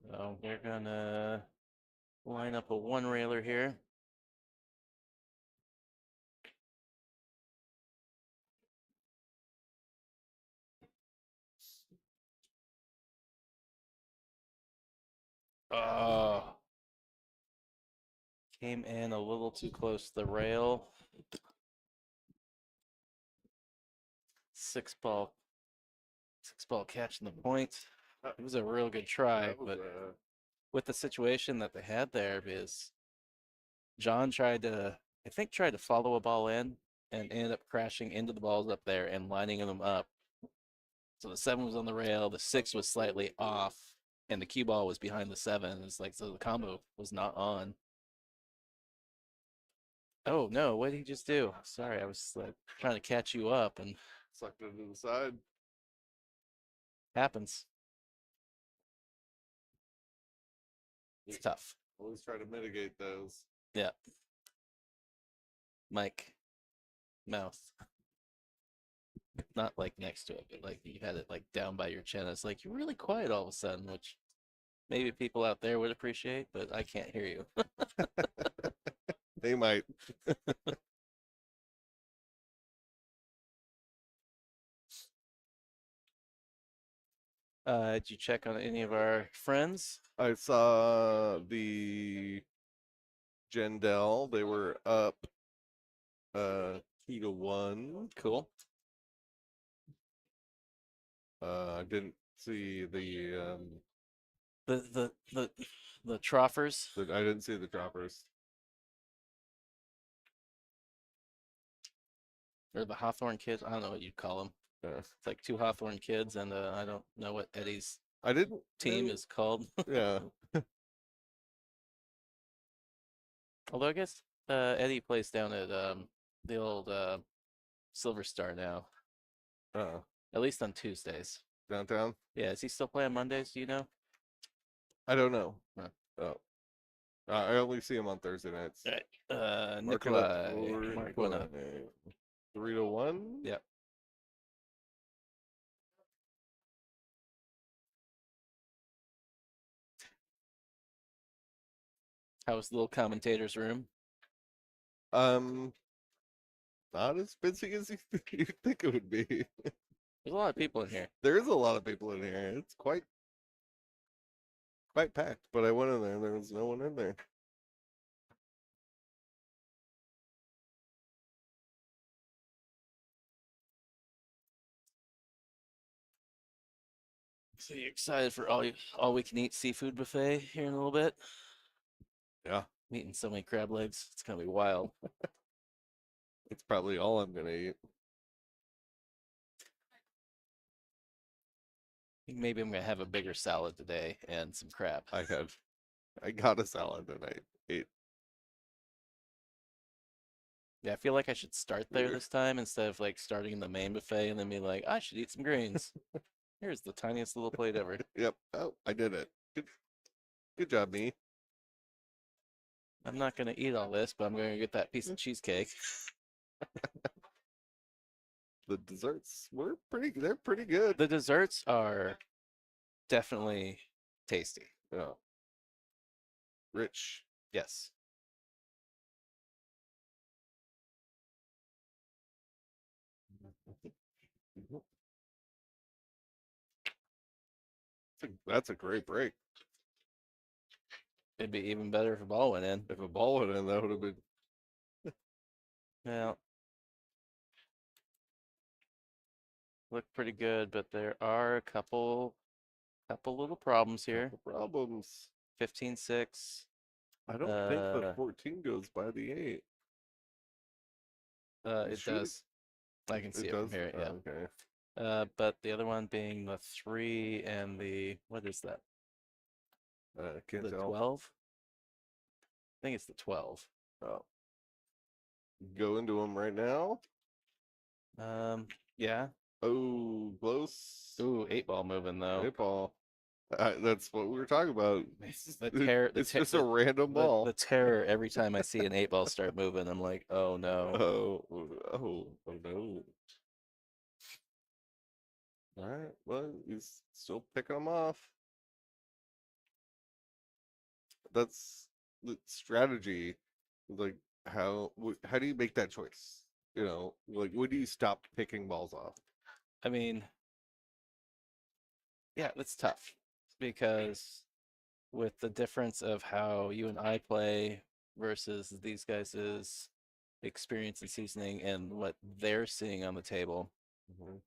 So we're gonna line up a 1 railer here. Oh, came in a little too close to the rail. 6 ball catching the point. It was a real good try, but with the situation that they had there, because John tried to follow a ball in and ended up crashing into the balls up there and lining them up. So the 7 was on the rail, the 6 was slightly off, and the cue ball was behind the 7. It's like, so the combo was not on. Oh no, what did he just do? Sorry, I was like trying to catch you up and Sucked it to the side. happens. It's tough. Always try to mitigate those. Yeah. Mic. Mouth. Not like next to it, but like you had it like down by your chin. It's like you're really quiet all of a sudden, which maybe people out there would appreciate, but I can't hear you. They might. Did you check on any of our friends? I saw the Gendel. They were up 2 to 1. Cool. I didn't see The troffers. I didn't see the droppers. Or the Hawthorne kids. I don't know what you'd call them. Yeah. It's like 2 Hawthorne kids, and I don't know what Eddie's I didn't team is called. Yeah. Although I guess Eddie plays down at the old Silver Star now, at least on Tuesdays. Downtown. Yeah, is he still playing Mondays? Do you know? I don't know. Huh. Oh. I only see him on Thursday nights. All right. Mark it up Nikolai. for Mark one up. 3 to 1. Yep. How was the little commentator's room? Not as busy as you think it would be. There's a lot of people in here. There is a lot of people in here. It's quite packed. But I went in there and there was no one in there. So you excited for all we can eat seafood buffet here in a little bit? Yeah. I'm eating so many crab legs. It's gonna be wild. It's probably all I'm gonna eat. Maybe I'm gonna have a bigger salad today and some crab. I got a salad and I ate. Yeah, I feel like I should start there this time instead of like starting in the main buffet and then be like, I should eat some greens. Here's the tiniest little plate ever. Yep. Oh, I did it. Good job, me. I'm not gonna eat all this, but I'm gonna get that piece of cheesecake. The desserts they're pretty good. The desserts are definitely tasty. Yeah. Rich. Yes. That's a great break. It'd be even better if a ball went in. If a ball went in, that would have been. Yeah. Look pretty good, but there are a couple little problems here. Problems. 15-6. I don't think the 14 goes by the 8. It does. I can see it from here. Yeah. Okay. But the other one being the 3 and the what is that? Can't The tell. 12. I think it's the 12. Oh. Go into them right now. Yeah. Oh, close. Ooh, 8-ball moving though. 8-ball. That's what we were talking about. It's just a random ball. The terror every time I see an 8-ball start moving, I'm like, oh no. Oh no. All right. Well, he's still picking them off. That's the strategy. Like, how do you make that choice? You know, like, when do you stop picking balls off? I mean, yeah, that's tough because with the difference of how you and I play versus these guys' experience and seasoning and what they're seeing on the table. Mm-hmm.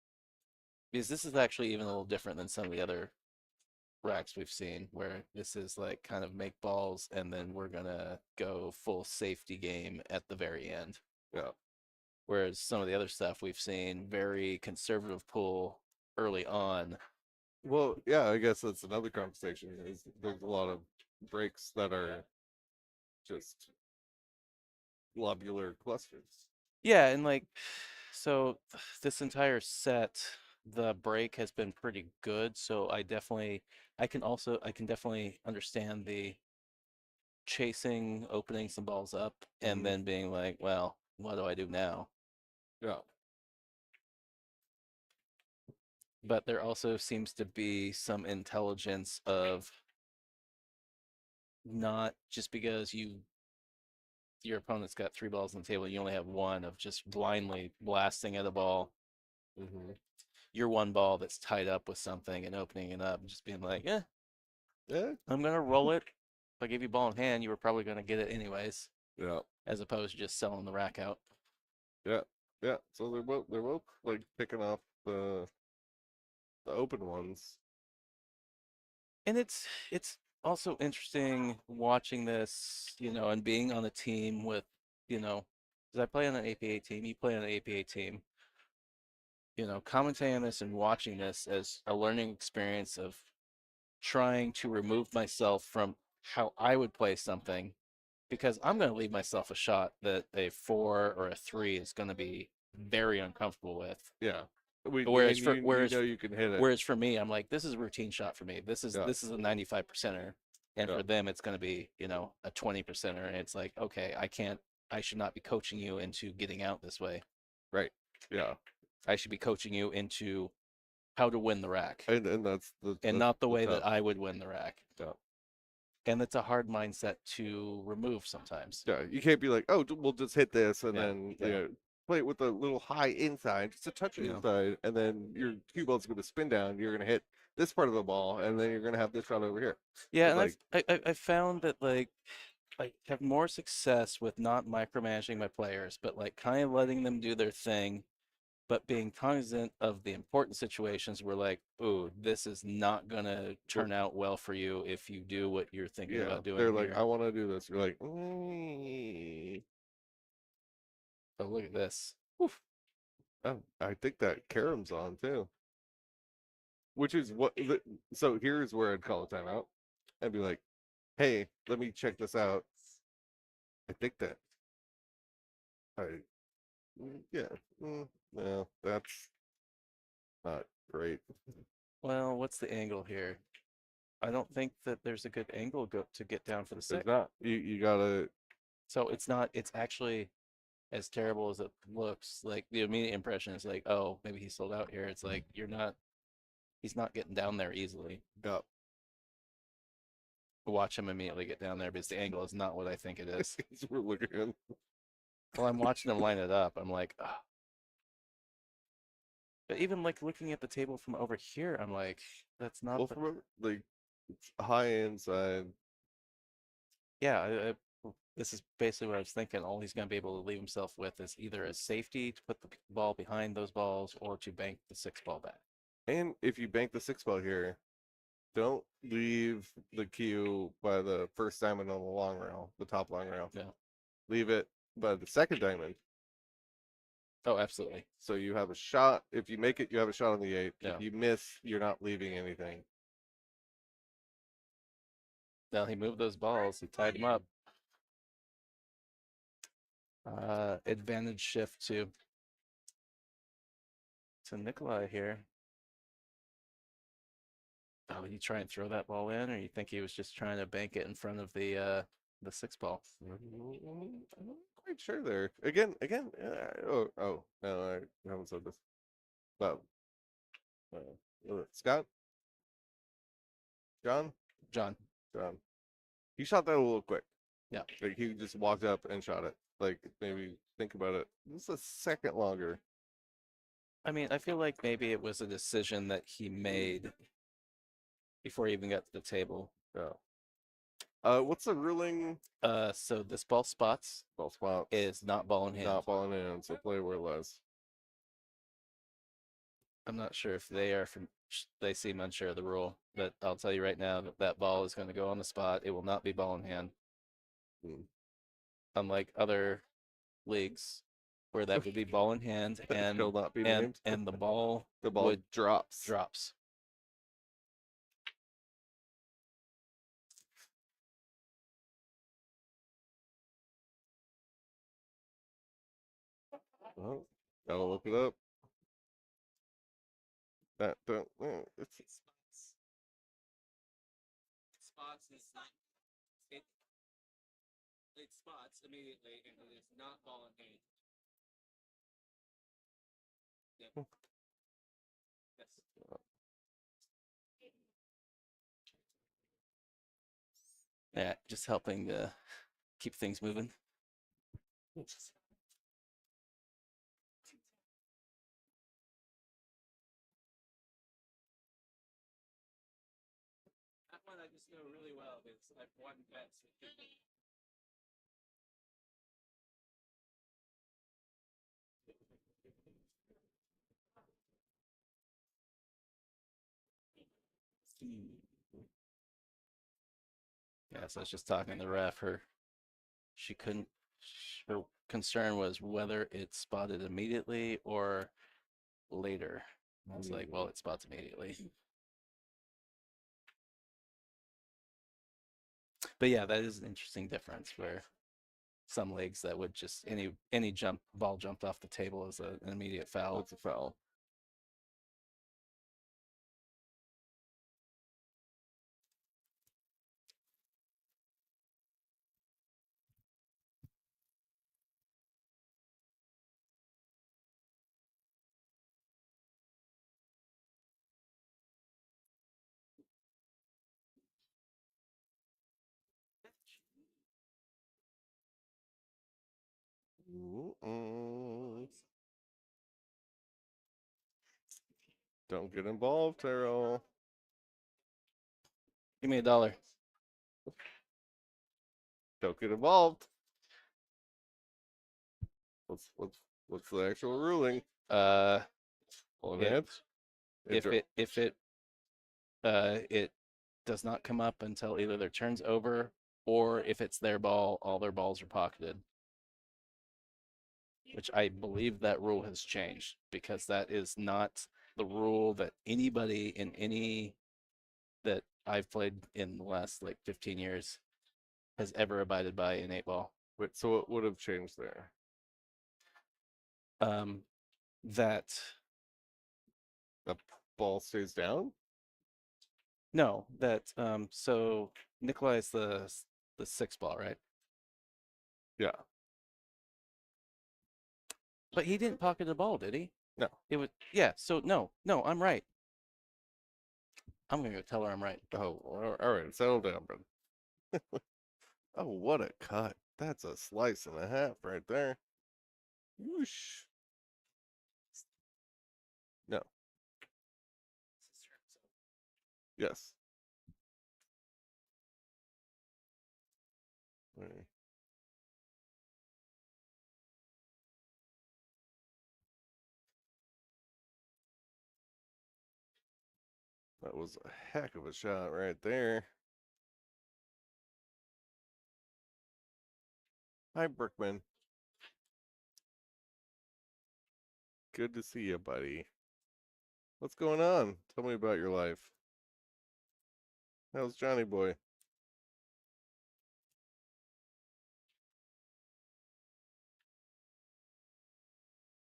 Because this is actually even a little different than some of the other racks we've seen, where this is like kind of make balls and then we're gonna go full safety game at the very end. Yeah. Whereas some of the other stuff we've seen, very conservative pull early on. Well, yeah, I guess that's another conversation. There's a lot of breaks that are just globular clusters. Yeah, and like, so this entire set, the break has been pretty good. So I can definitely understand the chasing, opening some balls up, and then being like, well, what do I do now? Yeah. But there also seems to be some intelligence of not just because your opponent's got 3 balls on the table, you only have one, of just blindly blasting at a ball. Mm-hmm. Your one ball that's tied up with something and opening it up and just being like, yeah, I'm gonna roll it. If I give you ball in hand, you were probably gonna get it anyways. Yeah. As opposed to just selling the rack out. Yeah, yeah. So they're both like picking off the open ones. And it's also interesting watching this, and being on a team with, because I play on an APA team, you play on an APA team, commentating on this and watching this as a learning experience of trying to remove myself from how I would play something, because I'm going to leave myself a shot that a 4 or a 3 is going to be very uncomfortable with. Yeah. Whereas And for you know you can hit it. whereas for me, I'm like, this is a routine shot for me. This is Yeah. a 95 percenter, and Yeah. for them, it's going to be a 20 percenter. And it's like, okay, I should not be coaching you into getting out this way. Right. Yeah. I should be coaching you into how to win the rack, And that's not the way tough. that I would win the rack. Yeah. And it's a hard mindset to remove sometimes. Yeah. You can't be like, oh, we'll just hit this and Yeah, then yeah. play it with a little high inside, just a touch Yeah. inside, and then your cue ball's going to spin down. You're going to hit this part of the ball, and then you're going to have this shot over here. Yeah, But, and I found that like I have more success with not micromanaging my players, but like kind of letting them do their thing, but being cognizant of the important situations where like, ooh, this is not gonna turn out well for you if you do what you're thinking about doing they're here. like, I want to do this. You're like, mm. Oh, look at this. Oof. Oh, I think that Karem's on too. Which is so here's where I'd call a timeout and be like, hey, let me check this out. I think that I, yeah, no, that's not great. Well, what's the angle here? I don't think that there's a good angle to get down for the It's 6. not. You gotta. So it's not. It's actually as terrible as it looks. Like the immediate impression is like, oh, maybe he sold out here. It's like you're not. He's not getting down there easily. Yeah. Watch him immediately get down there because the angle is not what I think it is. We're looking. Well, I'm watching him line it up. I'm like, oh. But even like looking at the table from over here, I'm like, that's not. Well, from like it's high inside. Yeah, this is basically what I was thinking. All he's going to be able to leave himself with is either a safety to put the ball behind those balls or to bank the 6 ball back. And if you bank the 6 ball here, don't leave the cue by the first diamond on the long rail, the top long rail. Yeah. Leave it by the second diamond. Oh, absolutely. So you have a shot. If you make it, you have a shot on the 8. Yeah. If you miss, you're not leaving anything. Now he moved those balls. He tied them up. Advantage shift to Nikolai here. Oh, you try and throw that ball in, or you think he was just trying to bank it in front of the 6 ball? I'm not quite sure there. Again. No, I haven't said this. But Scott, John. He shot that a little quick. Yeah. Like he just walked up and shot it. Like maybe think about it. Just a second longer. I mean, I feel like maybe it was a decision that he made before he even got to the table. Yeah. What's the ruling? So this ball spots is not ball in hand. Not ball in hand, so play where it lies. I'm not sure if they seem unsure of the rule, but I'll tell you right now that ball is going to go on the spot. It will not be ball in hand. Unlike other leagues where that would be ball in hand and not be named. and the ball drops. Well, gotta look it up. It's spots is not it spots immediately and it is not ball in hand. Yep. Yes. Yeah, just helping to keep things moving. That one I just know really well because I've won bets with people. Yeah, so I was just talking to the ref. She couldn't. Her concern was whether it spotted immediately or later. I was like, well, it spots immediately. But yeah, that is an interesting difference where some leagues that would just any jump ball jumped off the table is an immediate foul. It's a foul. Don't get involved, Tyrell. Give me $1. Don't get involved. What's the actual ruling? On It does not come up until either their turn's over or if it's their ball, all their balls are pocketed. Which I believe that rule has changed because that is not the rule that anybody in any that I've played in the last like 15 years has ever abided by in 8-ball. Wait, so what would have changed there? That The ball stays down? no, that so Nikolai's the 6-ball, right? Yeah. But he didn't pocket the ball, did he? No. It was yeah. So no, I'm right. I'm gonna go tell her I'm right. Oh, all right. Settle down, bro. Oh, what a cut. That's a slice and a half right there. Whoosh. No. Yes. Okay. That was a heck of a shot right there. Hi, Brookman. Good to see you, buddy. What's going on? Tell me about your life. How's Johnny boy?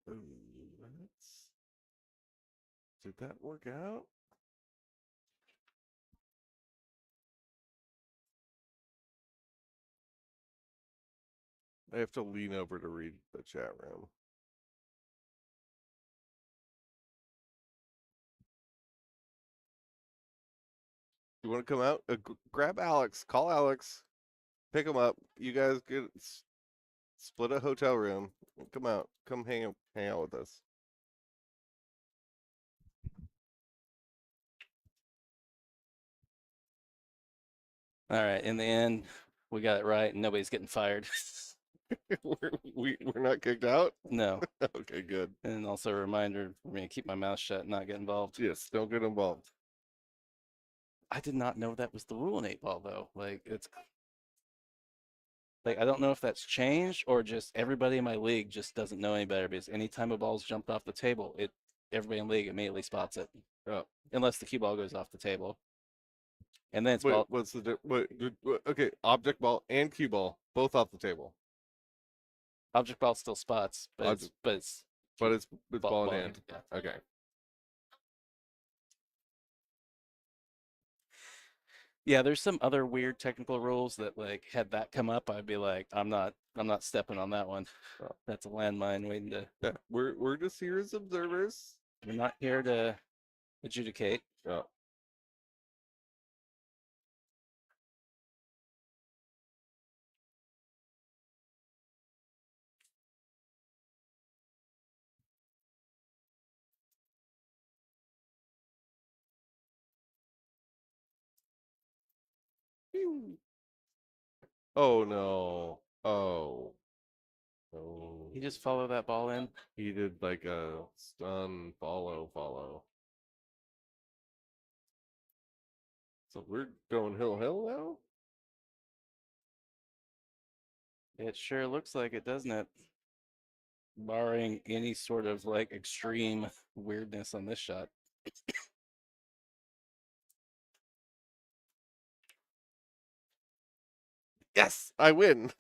Ooh, did that work out? I have to lean over to read the chat room. You want to come out? Grab Alex. Call Alex. Pick him up. You guys get split a hotel room. Come out. Come hang out with us. All right. In the end, we got it right, and nobody's getting fired. we're not kicked out? No. Okay, good. And also a reminder for me to keep my mouth shut and not get involved. Yes, don't get involved. I did not know that was the rule in 8-ball though. Like it's like I don't know if that's changed or just everybody in my league just doesn't know any better because anytime a ball's jumped off the table, everybody in the league immediately spots it. Oh. Unless the cue ball goes off the table. And then it's Wait, what's the okay, object ball and cue ball both off the table. Object ball still spots, but it's ball in hand. Yeah. Okay. Yeah, there's some other weird technical rules that like had that come up, I'd be like, I'm not stepping on that one. Oh. That's a landmine waiting to. Yeah, we're just here as observers. We're not here to adjudicate. Oh. Oh no. Oh. Oh. He just followed that ball in. He did like a stun follow. So we're going hill now? It sure looks like it, doesn't it? Barring any sort of like extreme weirdness on this shot. Yes, I win.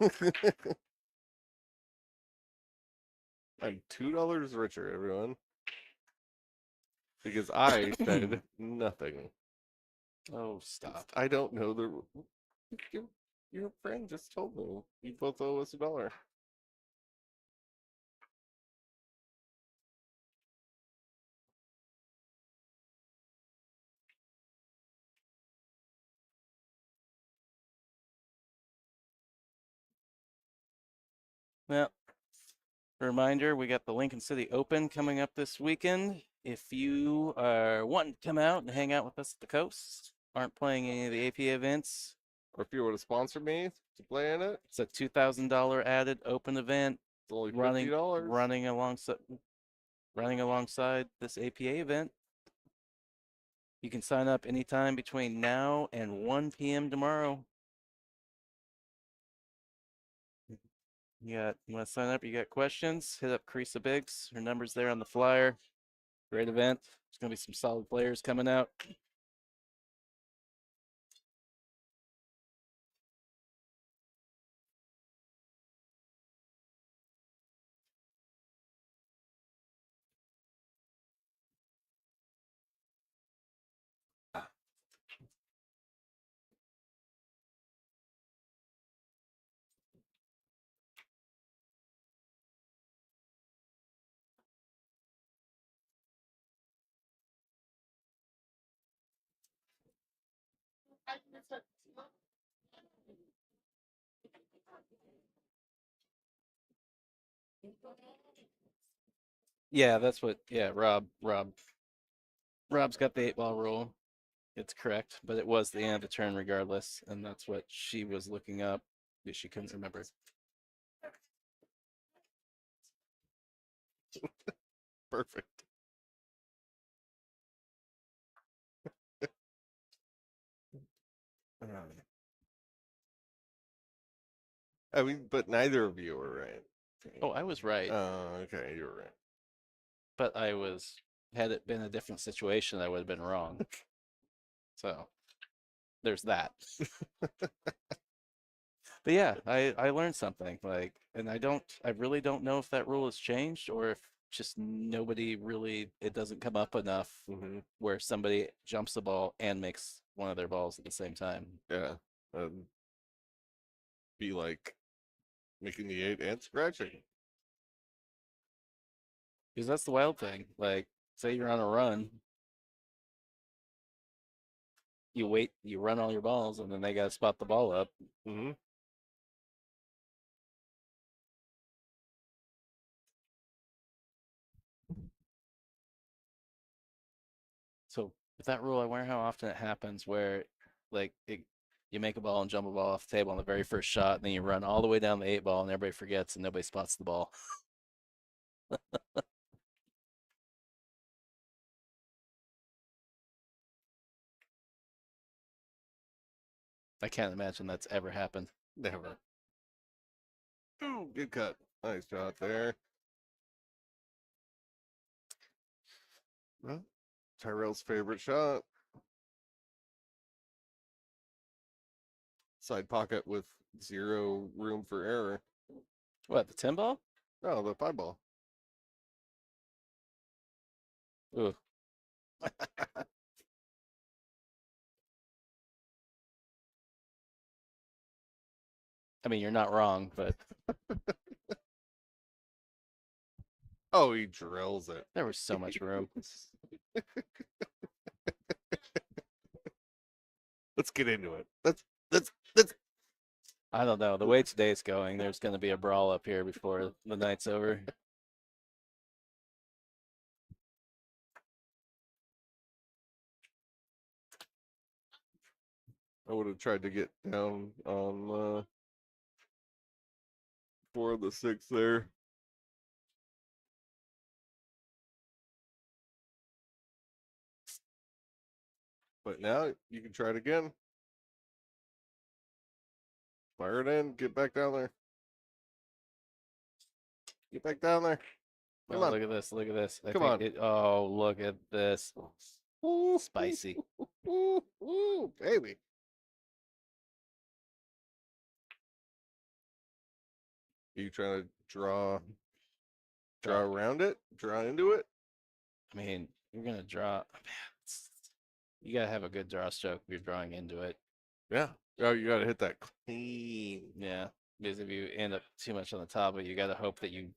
I'm $2 richer, everyone. Because I said nothing. Oh, stop. I don't know the. Your friend just told me. You both owe us $1. Well, reminder, we got the Lincoln City Open coming up this weekend. If you are wanting to come out and hang out with us at the coast, aren't playing any of the AP events, Or if you want to sponsor me to play in it, it's a $2,000 added open event it's only running $50. running alongside this APA event. You can sign up anytime between now and 1 p.m. tomorrow. You want to sign up? You got questions? Hit up Carissa Biggs. Her number's there on the flyer. Great event. There's going to be some solid players coming out. Yeah, that's what. Yeah, Rob's got the 8-ball rule. It's correct, but it was the end of the turn regardless, and that's what she was looking up. That she couldn't remember. Perfect. I mean, but neither of you were right. Oh, I was right. Oh, okay, you were right. But had it been a different situation, I would have been wrong. So there's that. But yeah, I learned something. And I really don't know if that rule has changed or if just nobody really, it doesn't come up enough where somebody jumps the ball and makes one of their balls at the same time. Yeah. Be like making the 8 and scratching. Because that's the wild thing. Like, say you're on a run, you wait, you run all your balls, and then they got to spot the ball up. So with that rule, I wonder how often it happens where, you make a ball and jump a ball off the table on the very first shot, and then you run all the way down the 8-ball, and everybody forgets, and nobody spots the ball. I can't imagine that's ever happened. Never. Ooh, good cut. Nice shot there. Well, Tyrell's favorite shot. Side pocket with 0 room for error. What, the 10-ball? No, the 5-ball. Ooh. I mean, you're not wrong, but Oh, he drills it. there was so much room. Let's get into it. Let's. I don't know. The way today's going, there's going to be a brawl up here before the night's over. I would have tried to get down on 4 of the 6 there. But now you can try it again. Fire it in. Get back down there. Get back down there. Come on. Look at this. Look at this. Come on. Oh, look at this. Spicy. Ooh, baby. Are you trying to draw around it? Draw into it? I mean, you're gonna draw. You gotta have a good draw stroke if you're drawing into it. Yeah. Oh, you gotta hit that clean. Yeah, because if you end up too much on the top, you gotta hope that you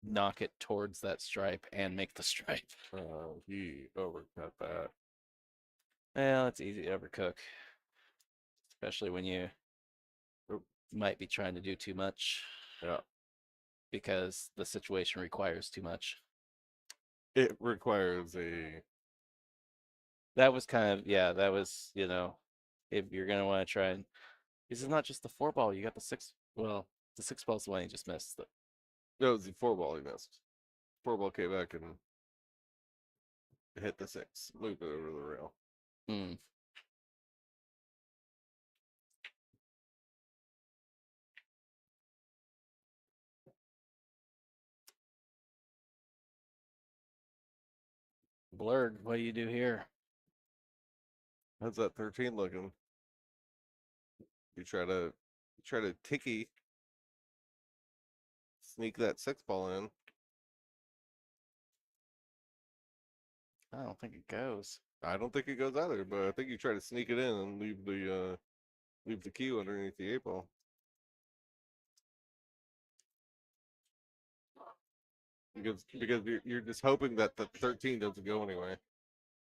knock it towards that stripe and make the stripe. Oh, he overcut that. Well, it's easy to overcook, especially when you might be trying to do too much. Yeah. Because the situation requires too much. It requires a. That was kind of, yeah, that was, if you're going to want to try and. This is not just the 4-ball, you got the 6. Well, the 6-ball's the one you just missed. No, it was the 4-ball he missed. 4-ball came back and hit the 6. Moved it over the rail. Hmm. Blurred, what do you do here? How's that 13 looking? You try to ticky sneak that 6-ball in. I don't think it goes. I don't think it goes either, but I think you try to sneak it in and leave the cue underneath the 8-ball. Because you're just hoping that the 13 doesn't go anyway.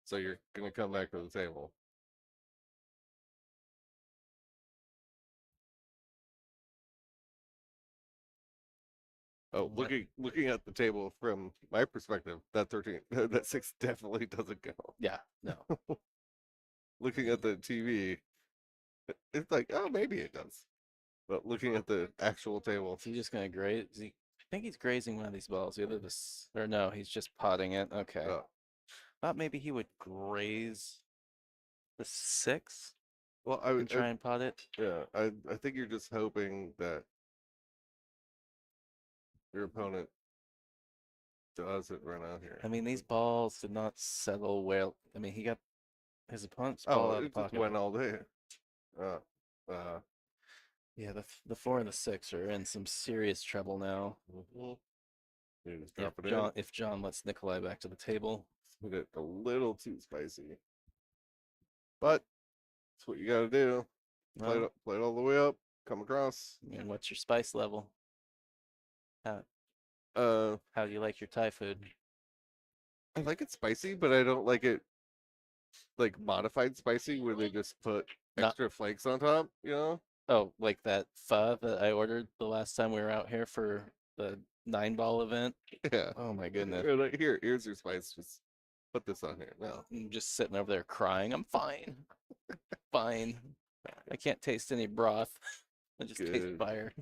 So you're gonna come back to the table. Oh, looking at the table from my perspective, that 13 that 6 definitely doesn't go. Yeah, no. Looking at the TV, it's like, oh, maybe it does. But looking at the actual table, Is he just gonna graze? I think he's grazing one of these balls. Either this or no, he's just potting it. Okay. Thought maybe he would graze the 6 well, and try and pot it. Yeah, I think you're just hoping that your opponent doesn't run out here. I mean, these balls did not settle well. I mean, he got his opponent's ball out of the it pocket. just went all day. Yeah, the 4 and the 6 are in some serious trouble now. You just drop it in. If John lets Nikolai back to the table. Hit it a little too spicy. But that's what you got to do. Play it all the way up. Come across. And what's your spice level? How do you like your Thai food? I like it spicy, but I don't like it like modified spicy where they just put extra flakes on top, you know? Oh, like that pho that I ordered the last time we were out here for the 9-ball event? Yeah. Oh my goodness. Like, here's your spice. Just put this on here. No. I'm just sitting over there crying. I'm fine. Fine. I can't taste any broth. I just taste fire.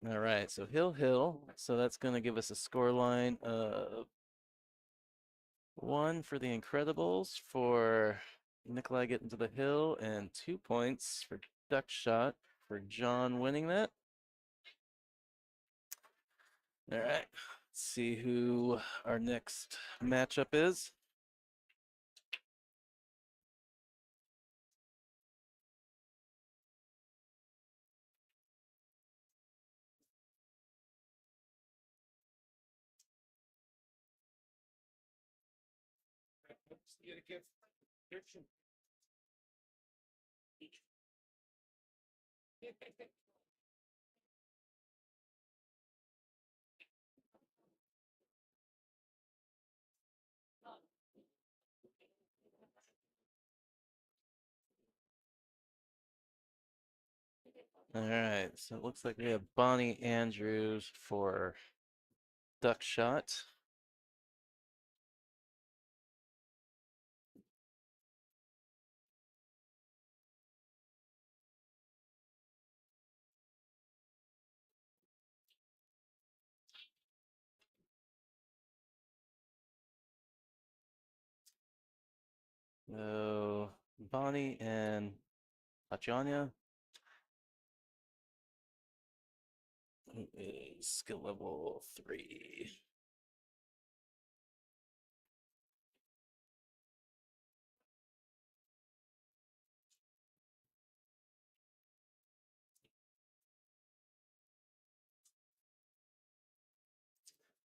All right, so Hill. So that's going to give us a score line of 1 for the Incrediballs for Nikolai getting to the hill, and 2 points for Duck Shot for John winning that. All right, let's see who our next matchup is. All right, so it looks like we have Bonnie Andrews for Duck Shot. Bonnie and Tatiana. Who is skill level 3.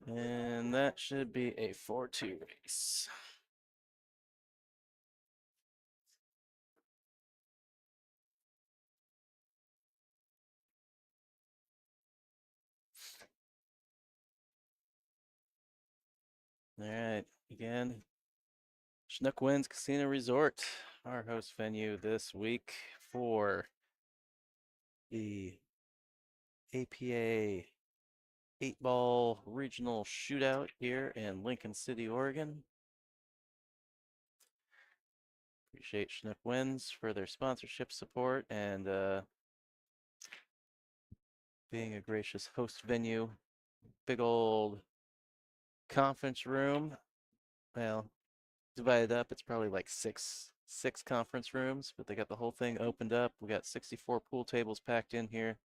And that should be a 4-2 race. All right, again, Chinook Winds Casino Resort, our host venue this week for the APA 8-ball regional shootout here in Lincoln City, Oregon. Appreciate Chinook Winds for their sponsorship support and being a gracious host venue. Big old conference room. Well, divided up, it's probably like six conference rooms, but they got the whole thing opened up. We got 64 pool tables packed in here.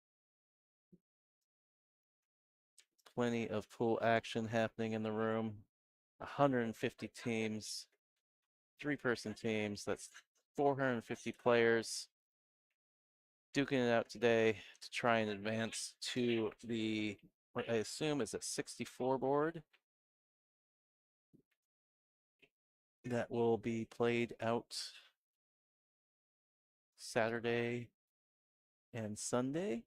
Plenty of pool action happening in the room. 150 teams, 3-person teams. That's 450 players duking it out today to try and advance to the, what I assume is a 64 board that will be played out Saturday and Sunday.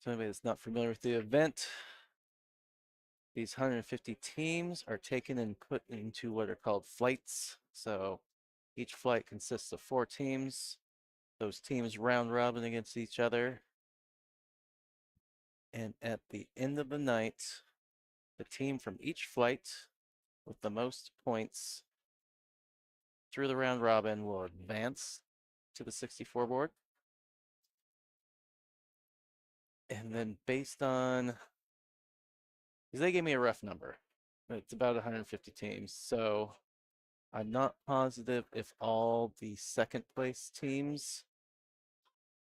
So anybody that's not familiar with the event, these 150 teams are taken and put into what are called flights. So each flight consists of 4 teams. Those teams round robin against each other. And at the end of the night, the team from each flight with the most points through the round robin will advance to the 64 board. And then based on, because they gave me a rough number, it's about 150 teams. So I'm not positive if all the second place teams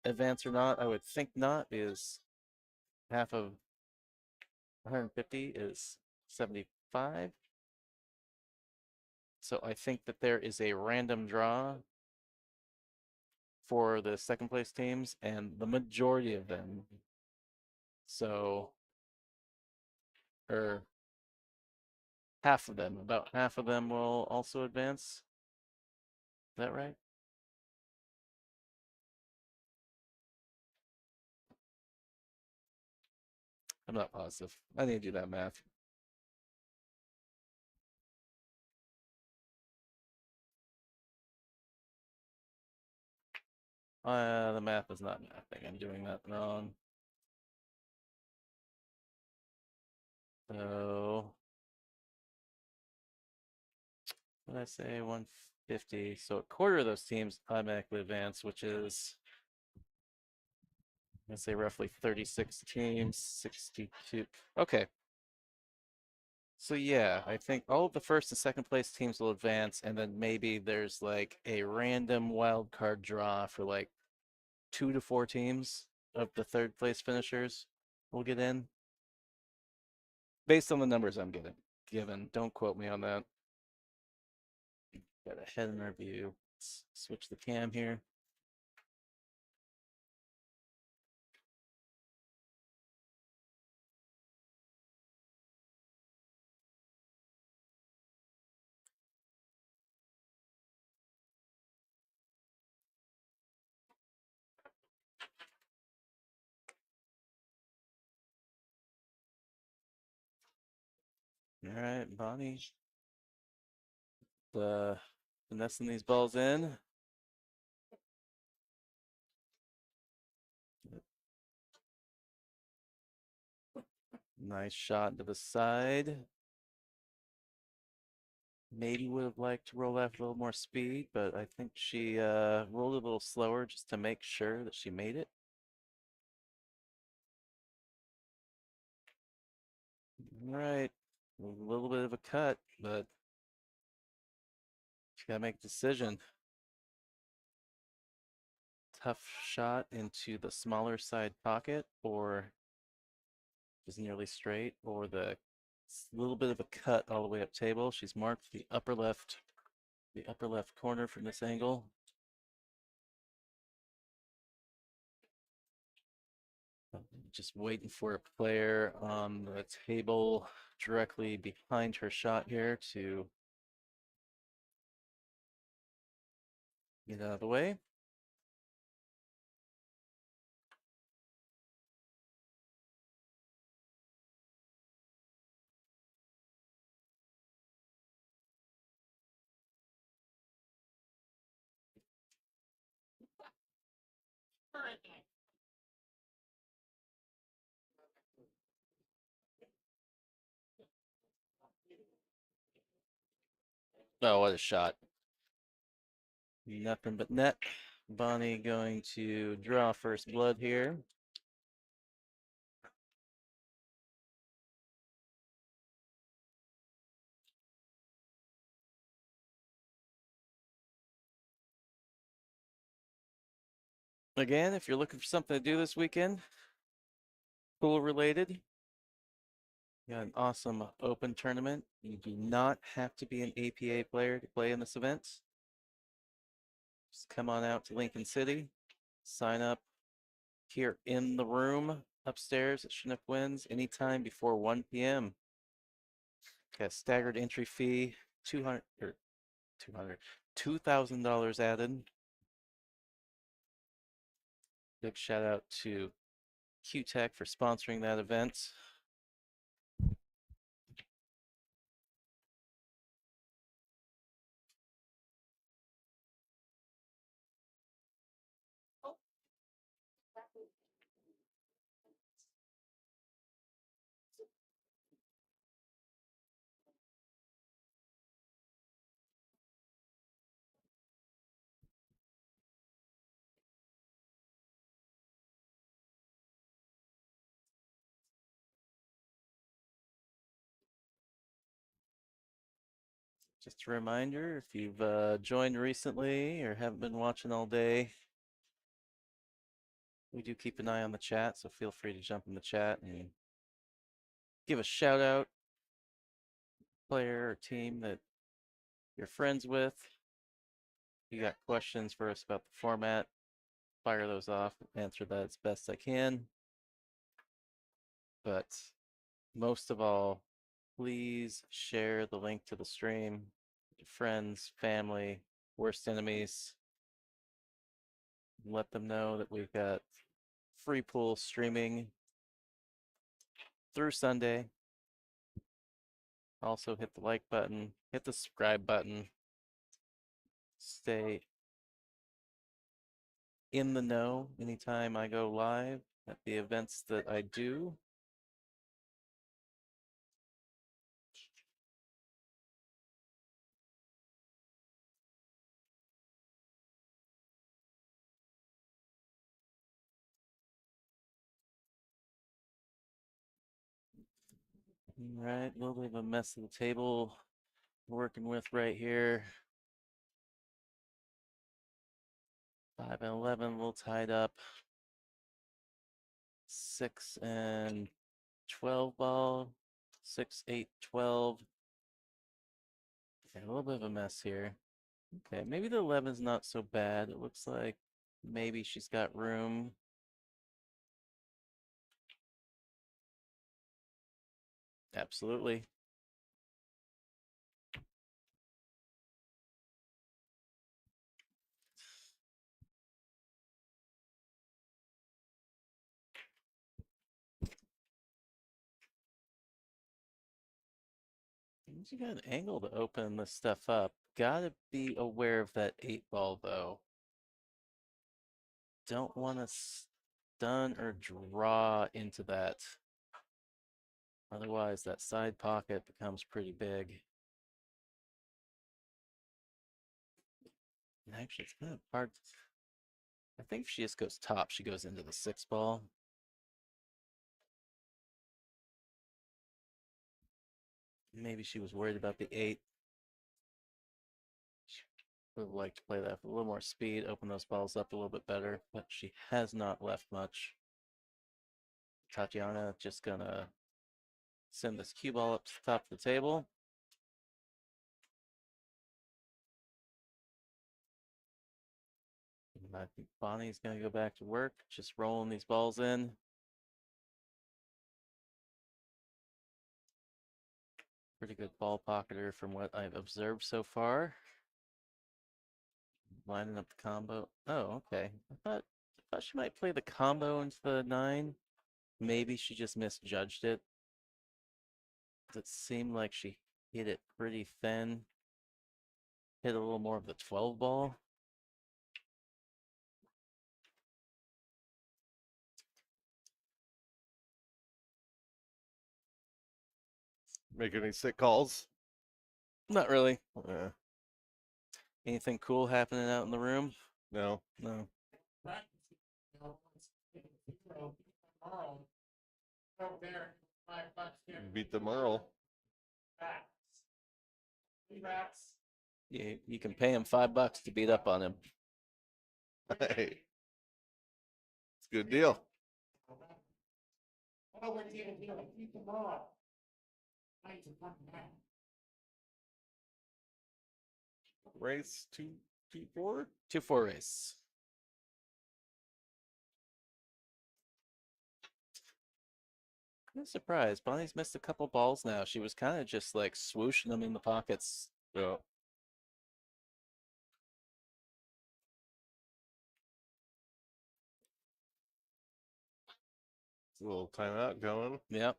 advance or not. I would think not, because half of 150 is 75. So I think that there is a random draw for the second place teams, and the majority of them, so, or half of them, about half of them will also advance. Is that right? I'm not positive. I need to do that math. The math is not mathing. I'm doing that wrong. So, what did I say? 150. So a quarter of those teams automatically advance, which is, let's say, roughly 36 teams, 62. Okay. So yeah, I think all of the first and second place teams will advance, and then maybe there's like a random wild card draw for like 2 to 4 teams of the third place finishers will get in. Based on the numbers I'm given. Don't quote me on that. Got a head in our view. Let's switch the cam here. All right, Bonnie. Finessing these balls in. Nice shot to the side. maybe would have liked to roll that with a little more speed, but I think she rolled a little slower just to make sure that she made it. All right, a little bit of a cut, but she gotta make a decision. Tough shot into the smaller side pocket, or just nearly straight, or the little bit of a cut all the way up table. She's marked the upper left corner from this angle. Just waiting for a player on the table directly behind her shot here to get out of the way. Oh, what a shot. Nothing but net. Bonnie going to draw first blood here. Again, if you're looking for something to do this weekend, pool related, you got an awesome open tournament. You do not have to be an APA player to play in this event. Just come on out to Lincoln City, sign up here in the room upstairs at Chinook Wins anytime before 1 p.m. Got a staggered entry fee, $2,000 added. Big shout out to Q-Tech for sponsoring that event. Just a reminder, if you've joined recently or haven't been watching all day, we do keep an eye on the chat, so feel free to jump in the chat and give a shout out, player or team that you're friends with. If you got questions for us about the format, fire those off, answer that as best I can. But most of all, please share the link to the stream with your friends, family, worst enemies. Let them know that we've got free pool streaming through Sunday. Also hit the like button, hit the subscribe button. Stay in the know anytime I go live at the events that I do. All right, a little bit of a mess of the table working with right here. 5 and 11, a little tied up. 6 and 12 ball. 6, 8, 12. Yeah, a little bit of a mess here. Okay, maybe the 11 is not so bad. It looks like maybe she's got room. Absolutely. You got an angle to open this stuff up. Gotta be aware of that 8 ball though. Don't want to stun or draw into that. Otherwise, that side pocket becomes pretty big. Actually, it's kind of hard. I think if she just goes top, she goes into the 6 ball. Maybe she was worried about the 8. She would have liked to play that with a little more speed, open those balls up a little bit better, but she has not left much. Tatiana just gonna send this cue ball up to the top of the table. And I think Bonnie's gonna go back to work, just rolling these balls in. Pretty good ball pocketer from what I've observed so far. Lining up the combo. Oh, okay. I thought she might play the combo into the 9. Maybe she just misjudged it. It seemed like she hit it pretty thin. Hit a little more of the 12 ball. Make any sick calls? Not really. Yeah. Anything cool happening out in the room? No. No. Beat the Merle. You can pay him $5 to beat up on him. Hey. It's a good deal. Race 2-4? 2-4 race. I'm surprised. Bonnie's missed a couple balls now. She was kind of just like swooshing them in the pockets. Yeah. It's a little timeout going. Yep.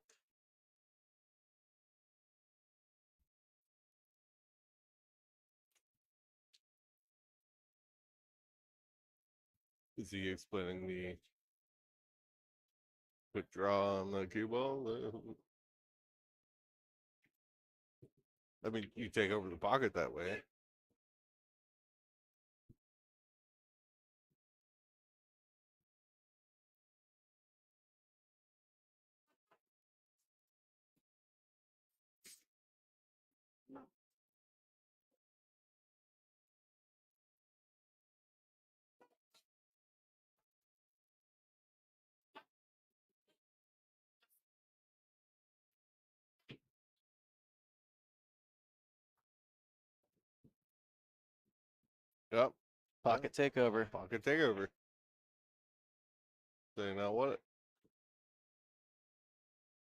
Is he explaining the quick draw on the cue ball? I mean, you take over the pocket that way. Yep. Pocket takeover. Pocket takeover. So you know what?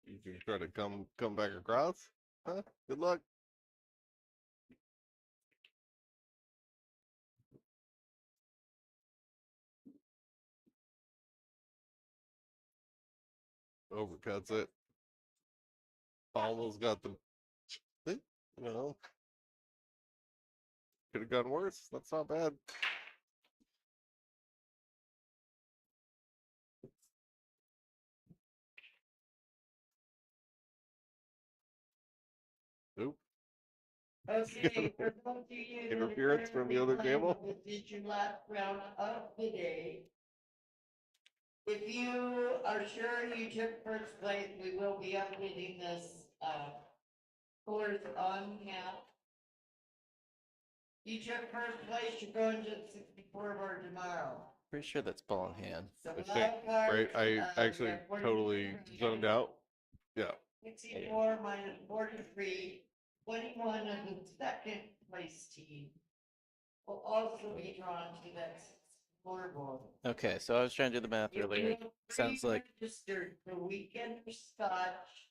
You can try to come back across. Huh? Good luck. Overcuts it. Almost got the. You know. Could have gone worse. That's not bad. Oop. Okay, for those of you who Interference from the other currently camel? playing, This is your last round of the day. If you are sure you took first place, we will be updating this, scores on hand. You took first place, you're going to the 64 board tomorrow. Pretty sure that's ball in hand. So I think, right? I actually totally zoned out. Yeah. 64 minus 43, 21 of the second place team will also be drawn to that scoreboard. Okay, so I was trying to do the math earlier. Sounds like Registered for weekend for Scotch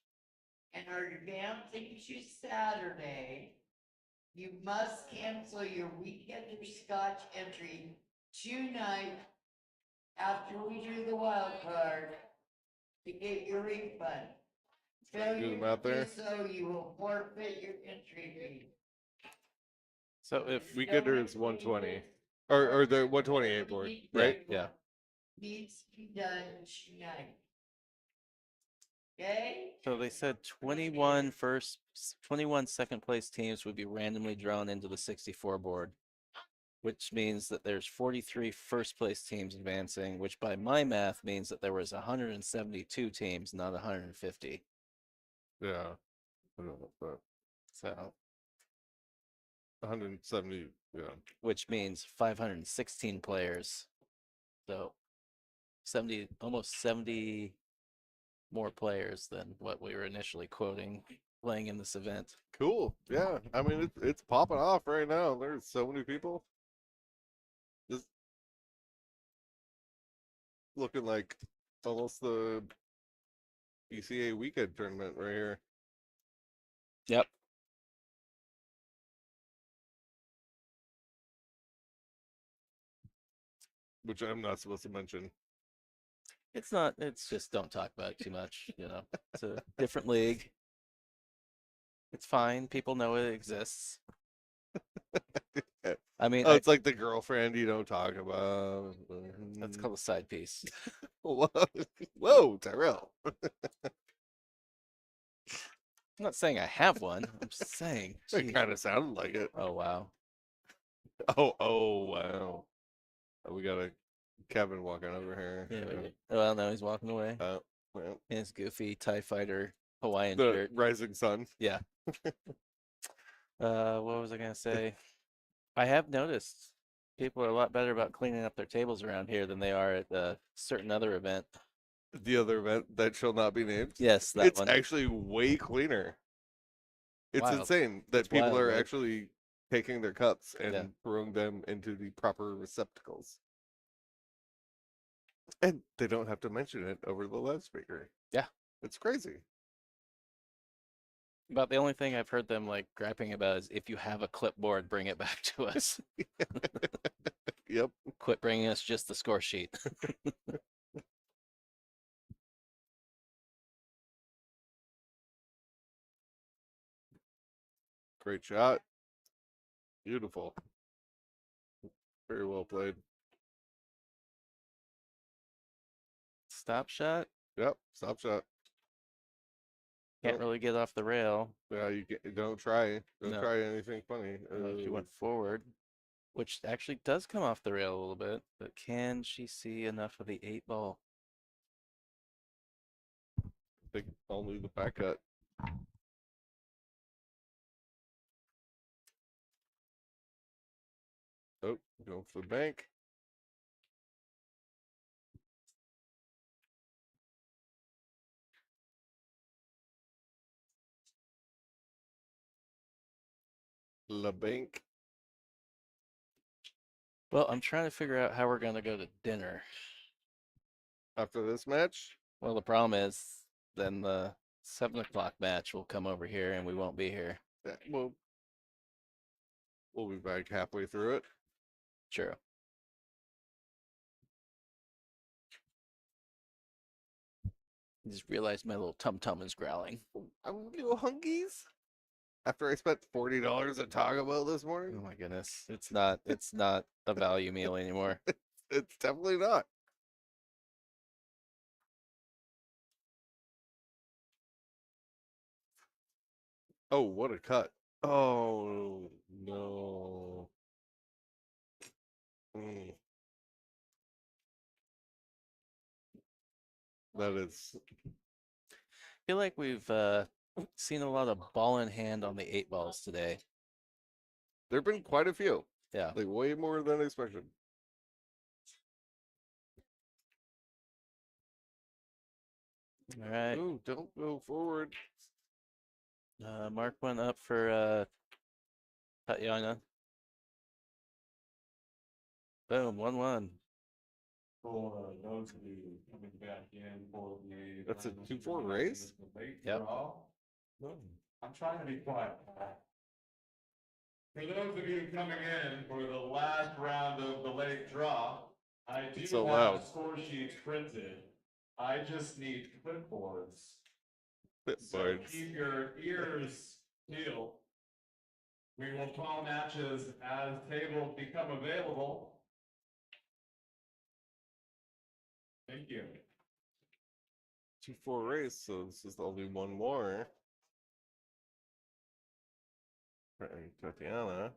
and are advancing to Saturday. You must cancel your weekend for Scotch entry tonight after we do the wild card to get your refund. Do the math there. So you will forfeit your entry fee. so if Weekender is 120. Or the 128 board, right? Yeah. Needs to be done tonight. Okay? So they said 21 second place teams would be randomly drawn into the 64 board. which means that there's 43 first place teams advancing, which by my math means that there was 172 teams, not 150. Yeah. I don't know that. So, 170. Yeah. which means 516 players. So, 70, almost 70 more players than what we were initially quoting playing in this event. Cool. Yeah. I mean, it's popping off right now. There's so many people. Just looking like almost the BCA weekend tournament right here. Yep. Which I'm not supposed to mention. It's not, it's just don't talk about it too much. You know, it's a different league. It's fine. People know it exists. I mean, Oh, it's like the girlfriend you don't talk about. that's called a side piece. Whoa, whoa, Tyrell. I'm not saying I have one. I'm just saying. It Geez. kind of sounded like it. Oh, wow. Oh, wow. We got a Kevin walking over here. Yeah, well, now he's walking away Well, in his goofy TIE Fighter Hawaiian the shirt. rising sun. Yeah. What was I going to say? I have noticed people are a lot better about cleaning up their tables around here than they are at a certain other event. The other event that shall not be named. Yes, that It's one. actually way cleaner. It's Wild. insane that It's people wild, are right? actually taking their cups and Yeah. throwing them into the proper receptacles. And they don't have to mention it over the loudspeaker. Yeah. It's crazy. About the only thing I've heard them like griping about is if you have a clipboard, bring it back to us. Yep. Quit bringing us just the score sheet. Great shot. Beautiful. Very well played. Stop shot. Yep. Stop shot. Can't really get off the rail. Yeah, you don't try. Don't No. try anything funny. She went forward, which actually does come off the rail a little bit, but can she see enough of the 8-ball? I think only the back cut. Oh, going for the bank. La bank. Well, I'm trying to figure out how we're going to go to dinner. After this match? Well, the problem is then the 7 o'clock match will come over here and we won't be here. Yeah, we'll be back halfway through it. True. I just realized my little tum-tum is growling. I'm gonna do hungies. After I spent $40 at Taco Bell this morning? Oh my goodness. It's not a value meal anymore. It's definitely not. Oh, what a cut. Oh, no. Mm. That is. I feel like we've seen a lot of ball in hand on the 8-balls today. There have been quite a few. Yeah. Like way more than expected. All right. Ooh, don't go forward. Mark went up for Tatiana. Boom, 1-1. For those of you coming back in for the. That's a 2-4 race? Yep. I'm trying to be quiet. For those of you coming in for the last round of the late draw, I do It's so have loud. score sheets printed. I just need clipboards. So Clipboards. keep your ears peeled. We will call matches as tables become available. Thank you. 2-4 race, so this is only one more. Right, Tatiana.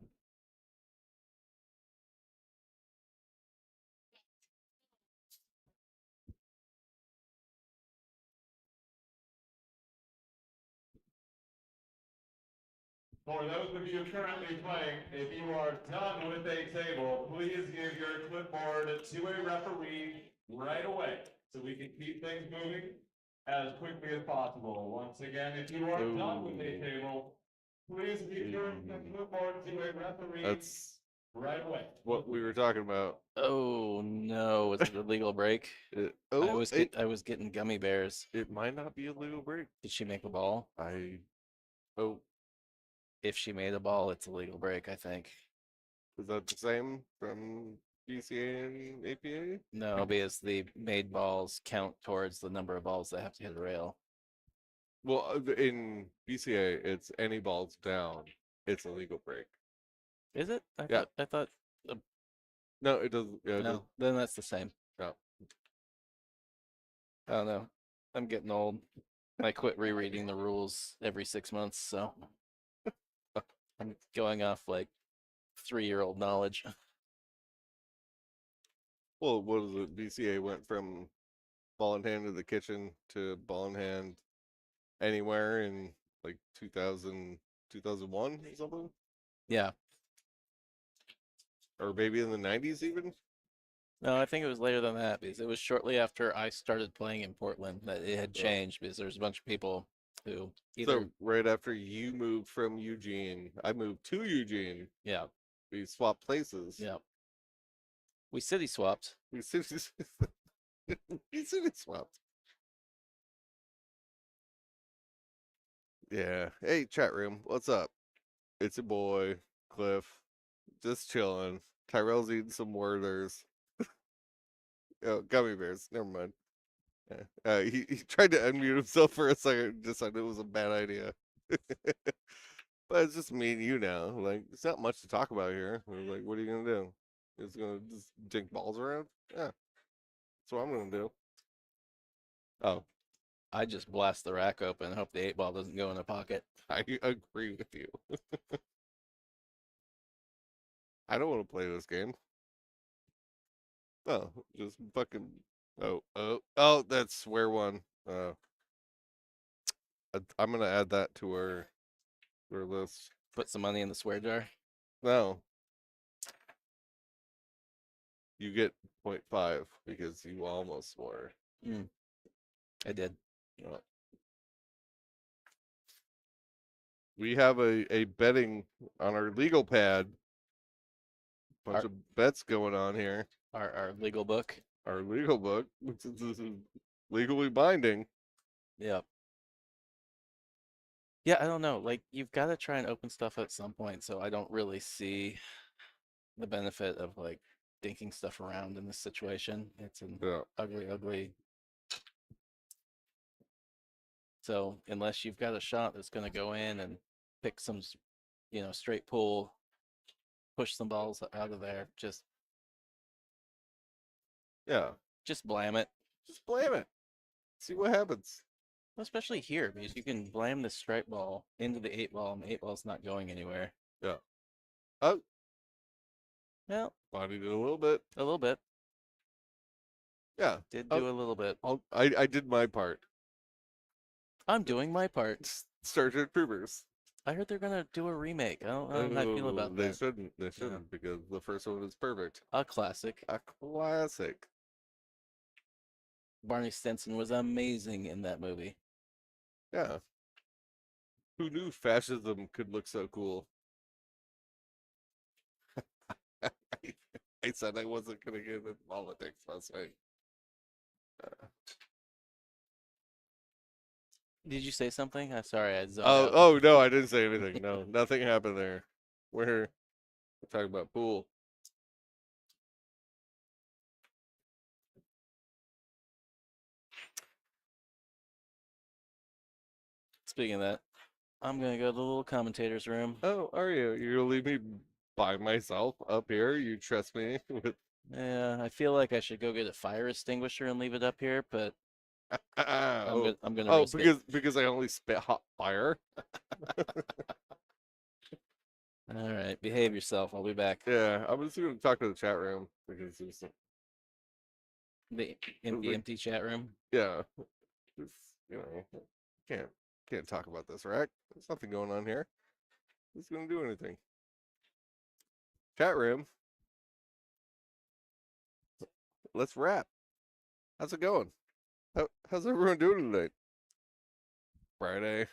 For those of you currently playing, if you are done with a table, please give your clipboard to a referee right away so we can keep things moving as quickly as possible. Once again, if you are done with a table, please give your clipboard to a referee That's right away. what we were talking about. Oh no, was it a legal break? I was getting gummy bears. It might not be a legal break. Did she make a ball? Oh, If she made a ball, it's a legal break, I think. is that the same from BCA and APA? No, because the made balls count towards the number of balls that have to hit a rail. Well, in BCA, it's any balls down. It's a legal break. Is it? Yeah. I thought No, it doesn't. Yeah, it no, doesn't. then that's the same. No. I don't know. I'm getting old. I quit rereading the rules every 6 months, so I'm going off like 3-year-old knowledge. Well, what is it? BCA went from ball in hand to the kitchen to ball in hand anywhere in like 2000, 2001 or something? Yeah. Or maybe in the 90s even? No, I think it was later than that because it was shortly after I started playing in Portland that it had changed because there's a bunch of people who either. So right after you moved from Eugene, I moved to Eugene. Yeah. We swapped places. Yeah. We city swapped. We city swapped. Yeah. Hey, chat room. What's up? It's your boy, Cliff. Just chilling. Tyrell's eating some Werther's. Oh, gummy bears. Never mind. Yeah. He tried to unmute himself for a second. Decided it was a bad idea. But it's just me and you now. Like, it's not much to talk about here. We're like, what are you gonna do? Just gonna just dink balls around? Yeah. That's what I'm gonna do. Oh, I just blast the rack open and hope the 8-ball doesn't go in a pocket. I agree with you. I don't want to play this game. Oh, just fucking. Oh, that's swear one. I'm gonna add that to our list. Put some money in the swear jar. No, you get 0.5 because you almost swore. I did. Oh. We have a betting on our legal pad. Bunch of bets going on here. Our legal book. Our legal book, which is legally binding. Yeah. Yeah, I don't know. Like, you've got to try and open stuff at some point, so I don't really see the benefit of like dinking stuff around in this situation. It's an ugly. So unless you've got a shot that's going to go in and pick some, straight pull, push some balls out of there, just blam it. Just blam it. See what happens. Especially here, because you can blam the straight ball into the 8-ball, and the 8-ball's not going anywhere. Yeah. Oh. Well, bodied it a little bit. A little bit. Yeah. Did do a little bit. I did my part. I'm doing my part. Starship Troopers. I heard they're gonna do a remake. I don't know how I feel about they that. Shouldn't. They shouldn't because the first one is perfect. A classic. A classic. Barney Stinson was amazing in that movie. Yeah. Who knew fascism could look so cool? I said I wasn't gonna get into politics last night. Did you say something? I'm sorry, I zoned Oh, out. oh no, I didn't say anything. No, nothing happened there. We're talking about pool. Speaking of that, I'm gonna go to the little commentator's room. Oh, are you? You're gonna leave me by myself up here? You trust me with? Yeah, I feel like I should go get a fire extinguisher and leave it up here, but I'm gonna. Oh, risk because I only spit hot fire. All right, behave yourself. I'll be back. Yeah, I'm just gonna talk to the chat room because there's The empty chat room. Yeah, just, can't talk about this, right? There's nothing going on here. Who's gonna do anything? Chat room. Let's wrap. How's it going? How's everyone doing tonight? Friday.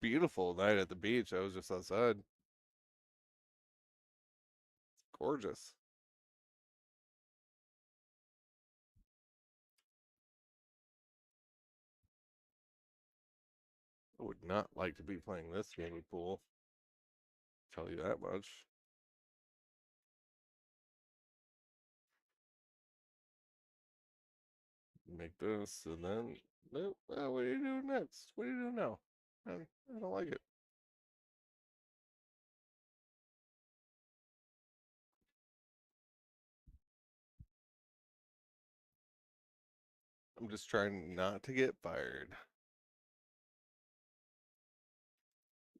Beautiful night at the beach. I was just outside. Gorgeous. I would not like to be playing this game of pool. Tell you that much. Make this and then no. What are you doing next? What are you doing now? I don't like it. I'm just trying not to get fired.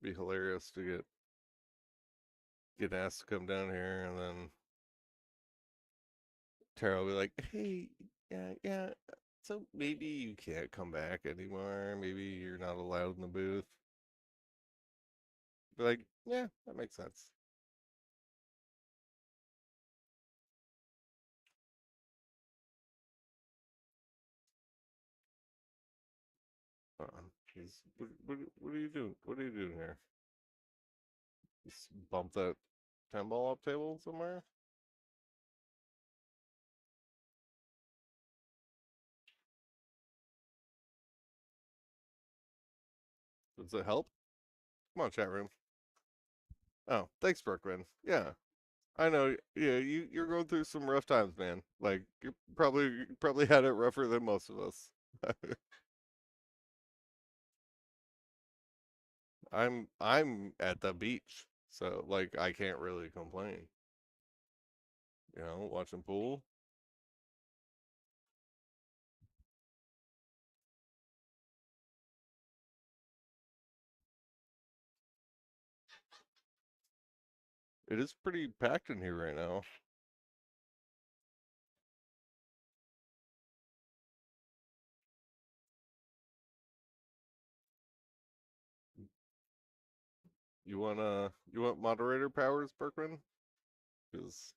Be hilarious to get asked to come down here, and then Tara will be like, "Hey, yeah. So maybe you can't come back anymore. Maybe you're not allowed in the booth." Be like, "Yeah, that makes sense." What are you doing? What are you doing here? Just bump that 10 ball up table somewhere? Does it help? Come on, chat room. Oh, thanks, Brooklyn. Yeah, I know. Yeah, you're going through some rough times, man. Like you probably had it rougher than most of us. I'm at the beach, so like I can't really complain. You know, watching pool. It is pretty packed in here right now. You want moderator powers, Berkman? Because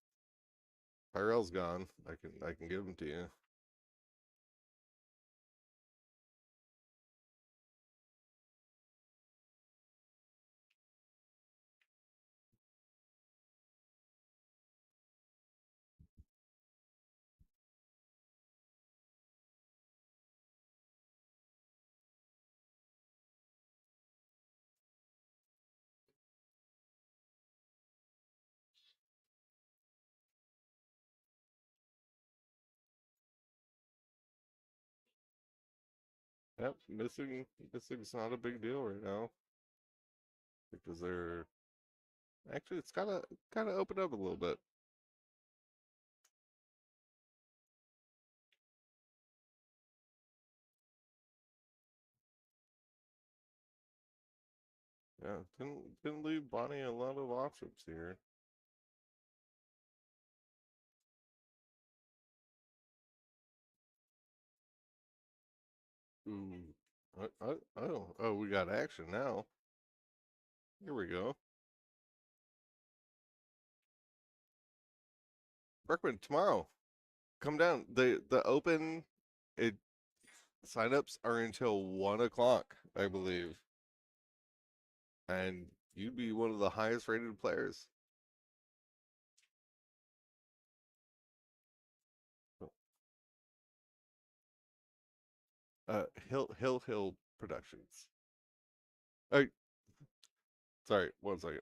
Tyrell's gone. I can give them to you. Yep, missing's not a big deal right now because they're actually it's kind of opened up a little bit. Yeah, didn't leave Bonnie a lot of options here. Ooh, oh, we got action now. Here we go. Berkman, tomorrow, come down. The open it signups are until 1 o'clock, I believe, and you'd be one of the highest rated players. Hill Productions. Oh, sorry, 1 second.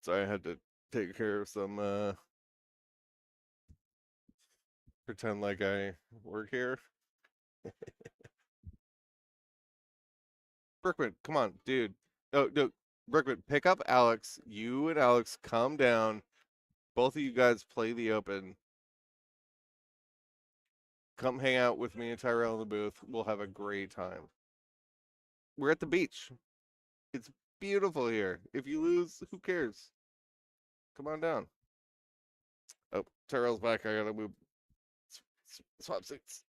Sorry, I had to take care of some pretend like I work here. Brookman, come on, dude. No, Brookman, pick up Alex. You and Alex come down. Both of you guys play the open. come hang out with me and Tyrell in the booth. We'll have a great time. We're at the beach. It's beautiful here. If you lose, who cares? Come on down. Oh, Tyrell's back. I gotta move. Swap seats.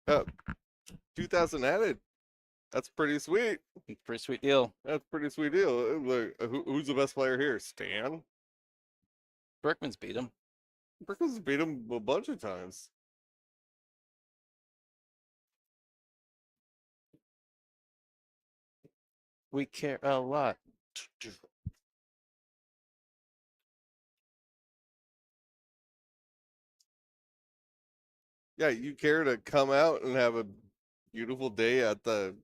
Oh, 2,000 added. That's pretty sweet. Pretty sweet deal. That's a pretty sweet deal. Like, who's the best player here? Stan? Berkman's beat him. Brickles beat him a bunch of times. We care a lot. Yeah, you care to come out and have a beautiful day at the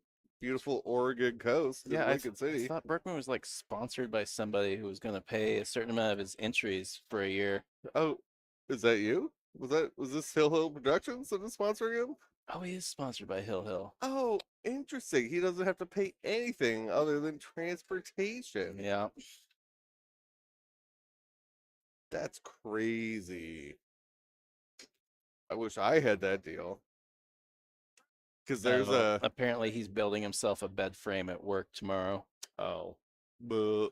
beautiful Oregon coast in Lincoln I City. thought Berkman was like sponsored by somebody who was going to pay a certain amount of his entries for a year. Oh, is that you? Was this Hill Productions that is sponsoring him? Oh, he is sponsored by Hill Hill. Oh, interesting. He doesn't have to pay anything other than transportation. Yeah. That's crazy. I wish I had that deal. Because there's a apparently he's building himself a bed frame at work tomorrow. oh, but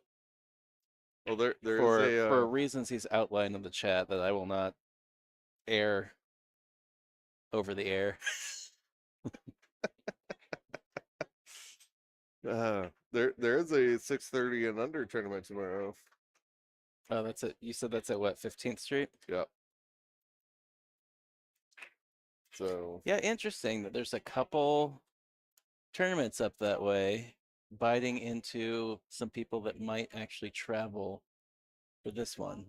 well, there's for reasons he's outlined in the chat that I will not air over the air. There's a 6:30 and under tournament tomorrow. Oh, that's it. You said that's at what, 15th Street? Yep. So yeah, interesting that there's a couple tournaments up that way, biting into some people that might actually travel for this one,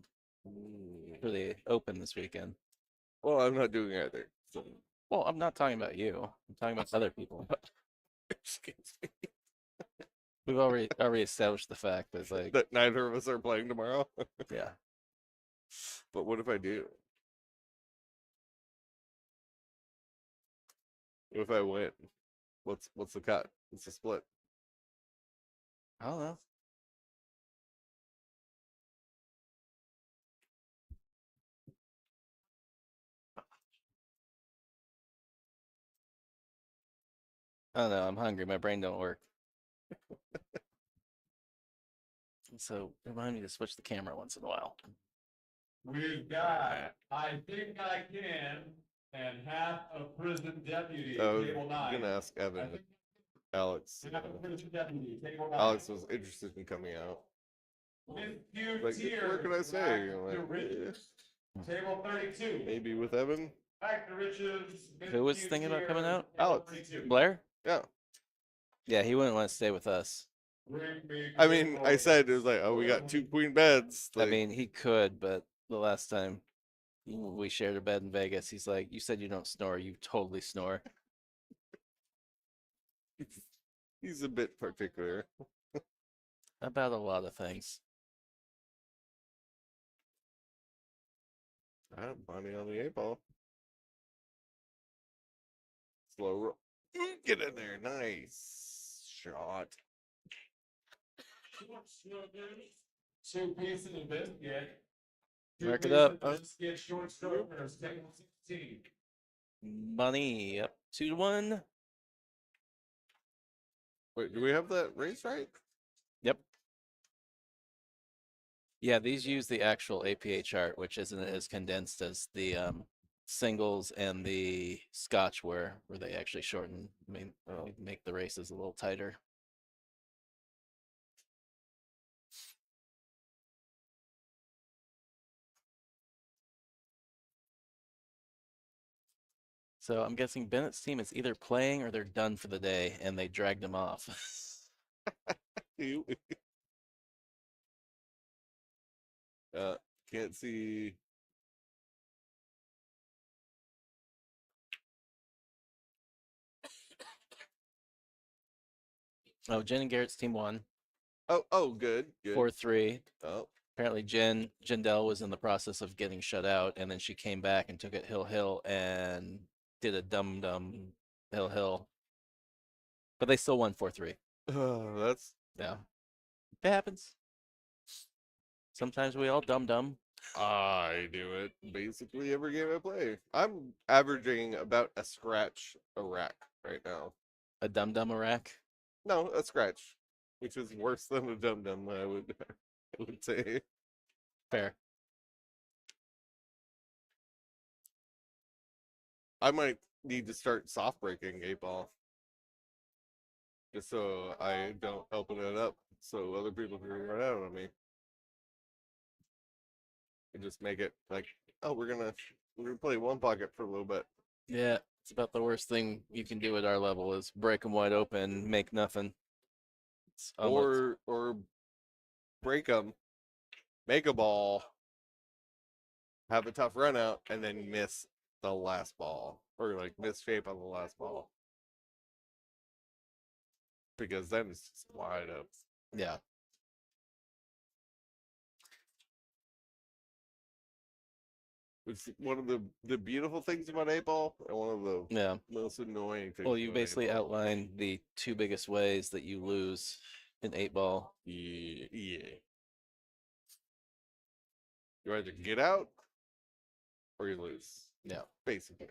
for the Open this weekend. Well, I'm not doing either. So. Well, I'm not talking about you. I'm talking about other people. Excuse me. We've already established the fact that like that neither of us are playing tomorrow. Yeah. But what if I do? What if I win? What's the cut? What's the split? I don't know. I don't know. I'm hungry. My brain don't work. So remind me to switch the camera once in a while. We've got I Think I Can and half a prison deputy, table 9. I'm gonna ask Evan. Alex. Half a prison deputy, table 9. Alex was interested in coming out. With few Like, tears, what can I say? back You're to like, riches. Table 32. Maybe with Evan. Back to riches. Who was thinking about coming out? Alex. 32. Blair? Yeah. Yeah, he wouldn't want to stay with us. I mean, I said it was like, oh, we got 2 queen beds. Like, I mean, he could, but the last time we shared a bed in Vegas, he's like, "You said you don't snore. You totally snore." he's a bit particular about a lot of things. Money on the 8-ball. Slow roll. Get in there. Nice shot. 2 pieces of biscuit. Mark it up. Biscuit short strokers, table 16. Money up 2-1. Wait, do we have that race right? Yep. Yeah, these use the actual APA chart, which isn't as condensed as the singles and the Scotch where they actually shorten, make the races a little tighter. So I'm guessing Bennett's team is either playing or they're done for the day, and they dragged him off. Can't see. Oh, Jen and Garrett's team won. Oh, good. 4-3. Oh, Apparently, Jindal was in the process of getting shut out, and then she came back and took it hill and did a dum hill. But they still won 4-3. That's Yeah, it happens. Sometimes we all dumb. I do it basically every game I play. I'm averaging about a scratch a rack right now. A dum Iraq. No, a scratch, which is worse than a dum dum. I would say. Fair. I might need to start soft breaking 8-ball. Just so I don't open it up so other people can run out on me. And just make it like, oh, we're gonna play one pocket for a little bit. Yeah, it's about the worst thing you can do at our level is break them wide open, make nothing. It's almost... Or break them, make a ball, have a tough run out, and then miss the last ball. Or like miss shape on the last ball. Because then it's just wide up. Yeah. It's one of the beautiful things about 8-ball and one of the most annoying things. Well, you basically outlined the two biggest ways that you lose in 8-ball. Yeah. You either get out or you lose. Yeah. Basically.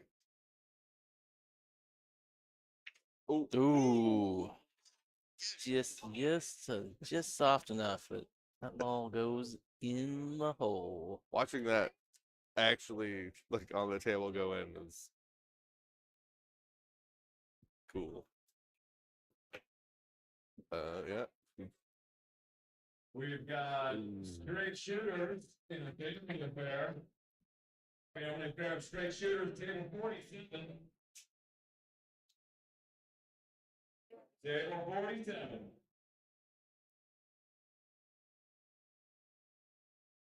Ooh. Just soft enough that that ball goes in the hole. Watching that actually like on the table go in is cool. Yeah. We've got straight shooters in the family affair. Family affair of straight shooters, table 47. Table 47.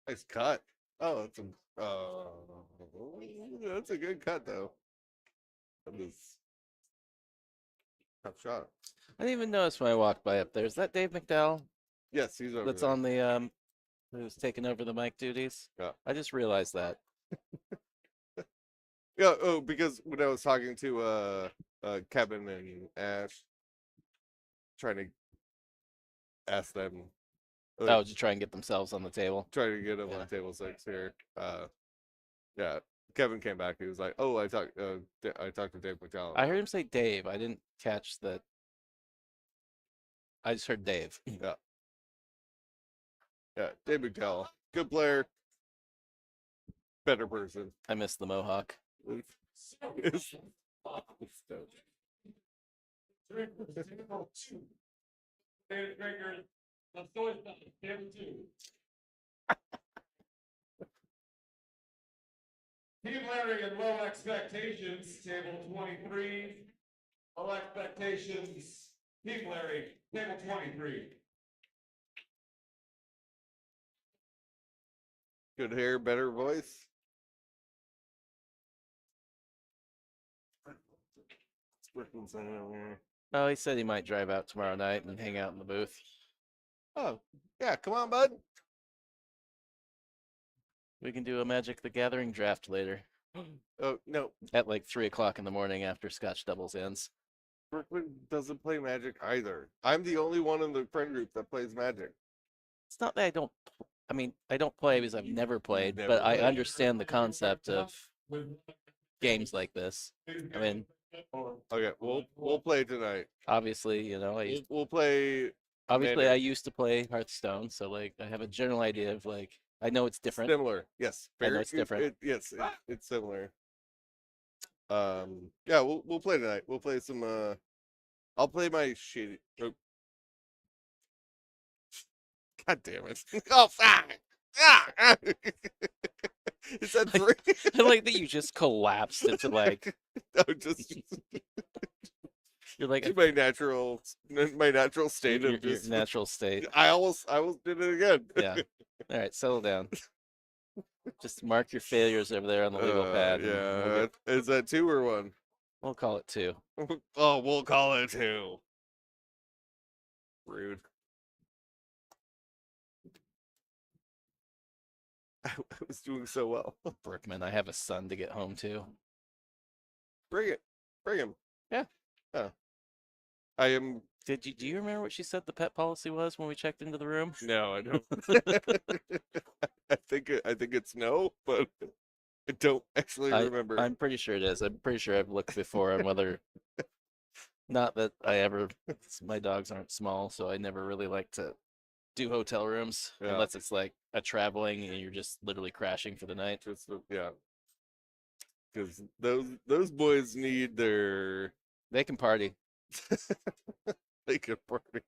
Nice cut. Oh, that's a good cut though. That was tough shot. I didn't even notice when I walked by up there. Is that Dave McDowell? Yes, he's over That's there. on the who's taking over the mic duties? Yeah. I just realized that. Yeah, because when I was talking to Kevin and Ash, trying to ask them To try and get themselves on the table. Trying to get them on table 6 here. Yeah. Kevin came back. He was like, "Oh, I talked to Dave McDowell." I heard him say Dave. I didn't catch that. I just heard Dave. Yeah. Yeah, Dave McDowell. Good player. Better person. I missed the mohawk. Team Larry and low expectations, table 23. Low expectations, Team Larry, table 23. Good hair, better voice. Oh, he said he might drive out tomorrow night and hang out in the booth. Oh, yeah, come on, bud. We can do a Magic the Gathering draft later. Oh, no. At like 3 o'clock in the morning after Scotch doubles ends. Brooklyn doesn't play Magic either. I'm the only one in the friend group that plays Magic. It's not that I don't. I mean, I don't play because I've never played, but I understand the concept of games like this. I mean, okay, we'll play tonight. Obviously, you know, we'll play. Obviously, I used to play Hearthstone, so like I have a general idea of like I know it's different. Similar, yes. I know it's different. Yes, it's similar. Yeah, we'll play tonight. We'll play some. I'll play my shitty. Oh. God damn it! Oh fuck! Ah! Is that 3? I like that you just collapsed into like. No, just. You're like my natural state of your natural state. I almost did it again. Yeah. All right, settle down. Just mark your failures over there on the legal pad. Yeah. Is that 2 or 1? We'll call it 2. Oh, we'll call it 2. Rude. I was doing so well. Brookman, I have a son to get home to. Bring it. Bring him. Yeah. Oh. I am. Do you remember what she said the pet policy was when we checked into the room? No, I don't. I think it's no, but I don't actually remember. I'm pretty sure it is. I'm pretty sure I've looked before on whether. Not that I ever. My dogs aren't small, so I never really like to do hotel rooms unless it's like a traveling and you're just literally crashing for the night. Yeah. Because those boys need their. They can party. They can party.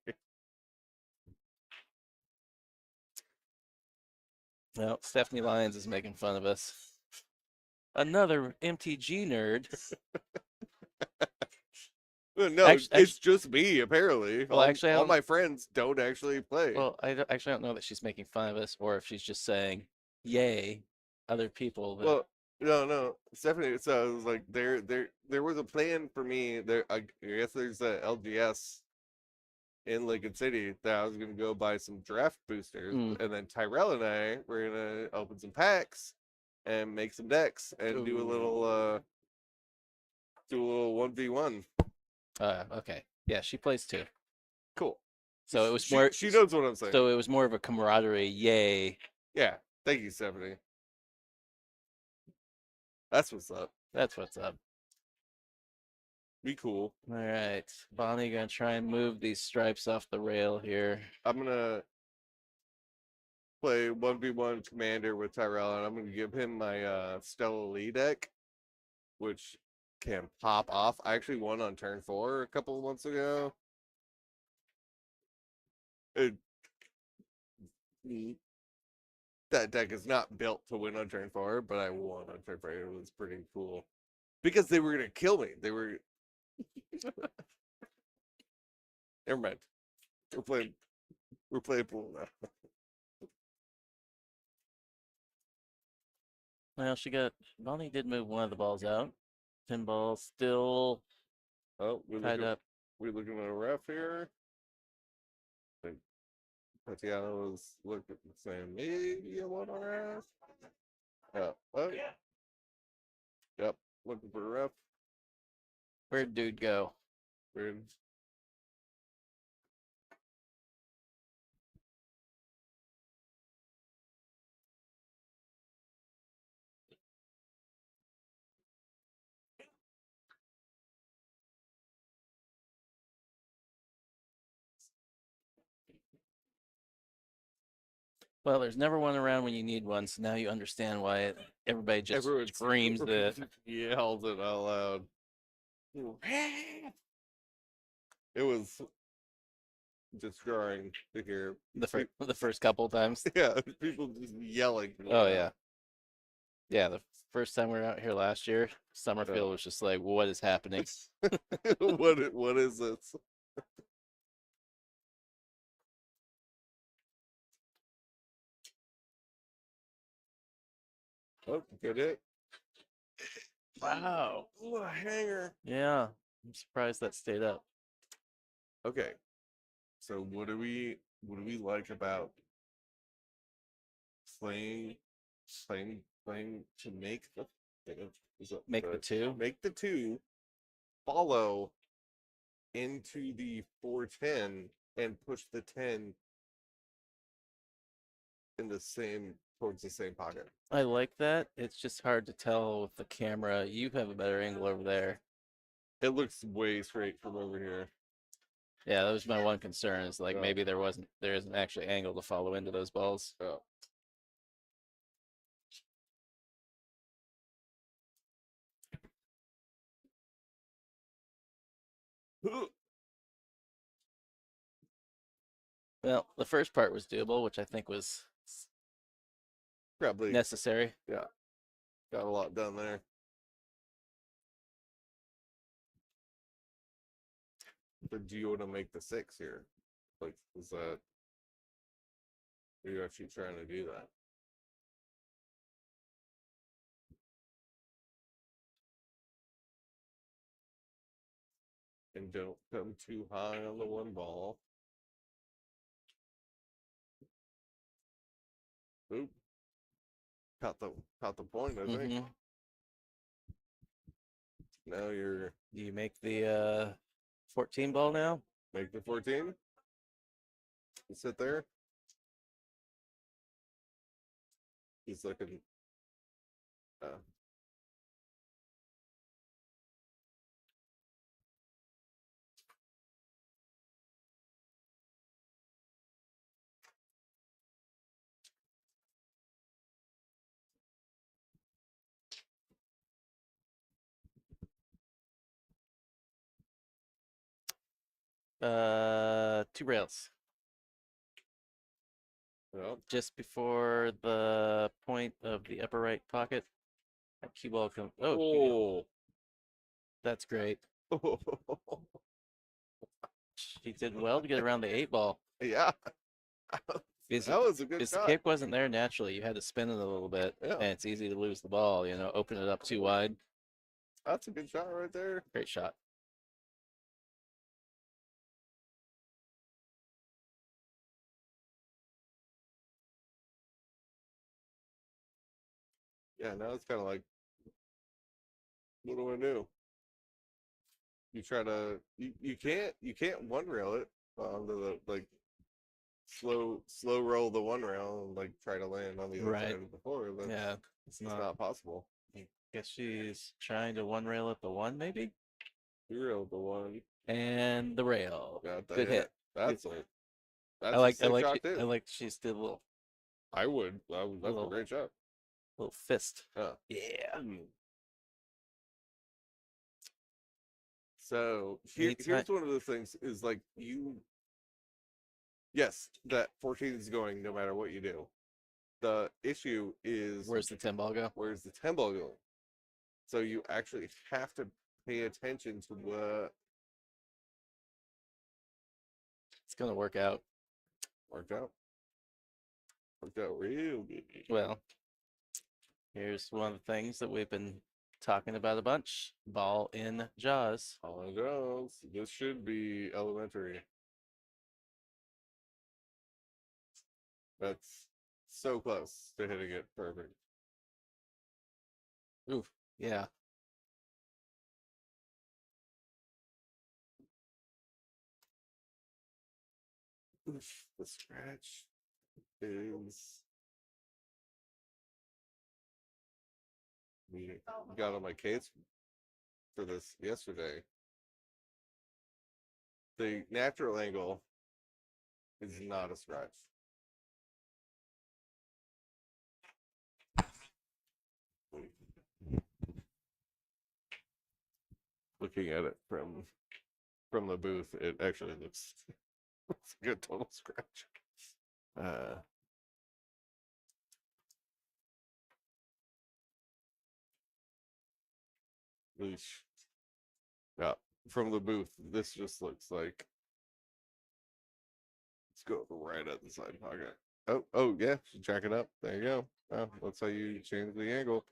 Well, Stephanie Lyons is making fun of us. Another MTG nerd. Well, no, it's just me apparently. Well, actually, all my friends don't actually play. Well, I don't know that she's making fun of us, or if she's just saying, "Yay, other people." That... Well, no, Stephanie. So it was like there was a plan for me. There, I guess there's a LGS in Lincoln City that I was gonna go buy some draft boosters, and then Tyrell and I were gonna open some packs and make some decks and do a little 1v1. Okay. Yeah, she plays too. Cool. So it was more. She knows what I'm saying. So it was more of a camaraderie. Yay. Yeah. Thank you, Stephanie. That's what's up. That's what's up. Be cool. All right, Bonnie, gonna try and move these stripes off the rail here. I'm gonna play 1v1 commander with Tyrell, and I'm gonna give him my Stella Lee deck, which can pop off. I actually won on turn 4 a couple of months ago. That deck is not built to win on turn 4, but I won on turn 4. It was pretty cool because they were gonna kill me. They were. Never mind. We're playing pool now. Well, Bonnie did move one of the balls out. Pinball still tied up. We're looking at a ref here. I think Tatiana was looking saying maybe a one on ref. Yep. Looking for a ref. Where'd dude go? Weird. Well, there's never one around when you need one, so now you understand why everybody just screams the yells it out loud. It was destroying to hear the first couple times. Yeah, people just yelling. Oh yeah, yeah. The first time we were out here last year, Summerfield was just like, "What is happening? What is this?" Oh, get it? Wow. Ooh, a hanger. Yeah, I'm surprised that stayed up. Okay. So what do we like about playing to make the make the 2 follow into the 410 and push the 10 in towards the same pocket. I like that. It's just hard to tell with the camera. You have a better angle over there. It looks way straight from over here. Yeah, that was my one concern. Is like maybe there isn't actually angle to follow into those balls. Oh. Well, the first part was doable, which I think was probably necessary. Yeah, got a lot done there. But do you want to make the 6 here? Like, is that? Are you actually trying to do that? And don't come too high on the one ball. Oop. caught the point, I think. Mhm. Now you're Do you make the 14 ball now? make the 14. You sit there. He's looking. Uh, Two rails. well, Just before the point of the upper right pocket. That cue ball comes. Oh, that's great. She did well to get around the 8 ball. Yeah. Because That was a good the shot. kick wasn't there naturally. You had to spin it a little bit, Yeah. and it's easy to lose the ball. Open it up too wide. That's a good shot right there. Great shot. Yeah, now it's kind of like, what do I do? You try to, you can't one rail it onto the like slow roll the one rail and like try to land on the other Right. side of the floor. That's, Yeah, it's not possible. I guess she's trying to one rail at the one, maybe. You railed the one. And the rail. Got that. Good hit. That's Good. it. That's I like. a sick shot too. I like. She's did a little I would. That's Little- a great shot. fist. Huh. Yeah. So Anytime- here's one of the things is like yes, that 14 is going no matter what you do. The issue is Where's the 10 ball go? where's the 10 ball going? So you actually have to pay attention to what It's gonna work out. worked out. Worked out real good. Well, here's one of the things that we've been talking about a bunch. Ball in jaws. All it goes. This should be elementary. That's so close to hitting it perfect. Oof. Yeah. Oof, the scratch is. We got on my case for this yesterday. The natural angle is not a scratch. Looking at it from the booth, it actually looks it's a good total scratch. Eesh. Yeah, from the booth, this just looks like let's go right at the side pocket. Oh yeah, jack it up. There you go. Oh, that's how you change the angle.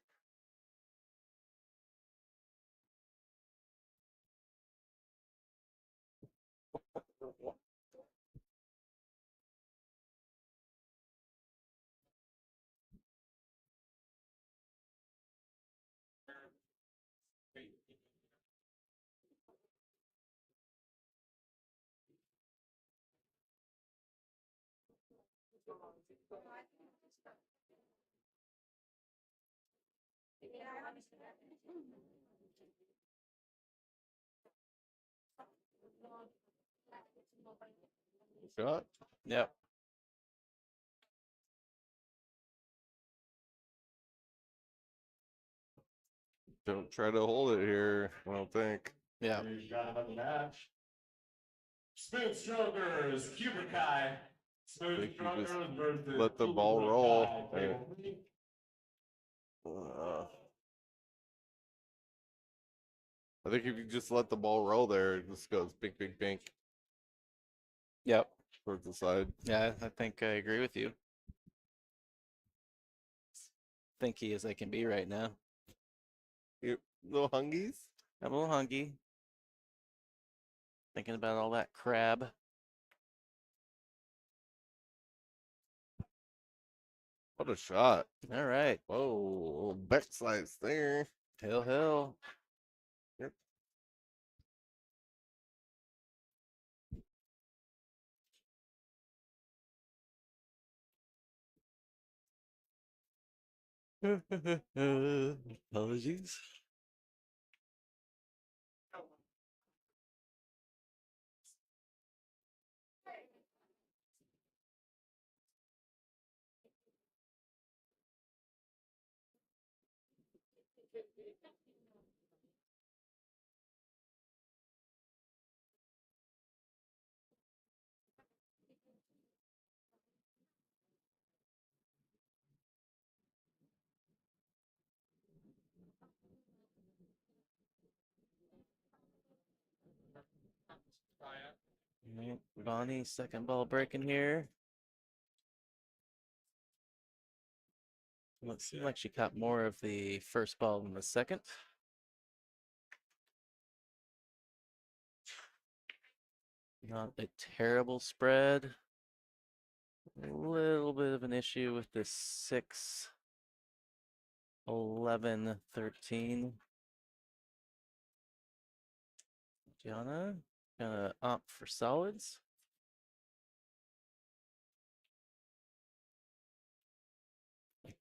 Shot. Yep. Don't try to hold it here. I don't think. Yeah. We've got another match. Smooth Strokers, Kubrikai. Smooth think you just Strokers versus let the ball roll. Kubrikai. Table three. I think if you just let the ball roll there, it just goes bink, bink, bink Yep. towards the side. Yeah, I think I agree with you. Thinky as I can be right now. You little hungies. I'm a little hungry. Thinking about all that crab. What a shot. All right. Whoa, little back slice there. Hill, hill. Yep. Apologies. All right, Bonnie, second ball breaking here. Well, it seemed like she caught more of the first ball than the second. Not a terrible spread. A little bit of an issue with this 6, 11, 13. Gianna gonna opt for solids. I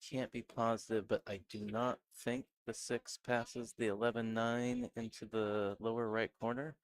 can't be positive, but I do not think the 6 passes the 11-9 into the lower right corner.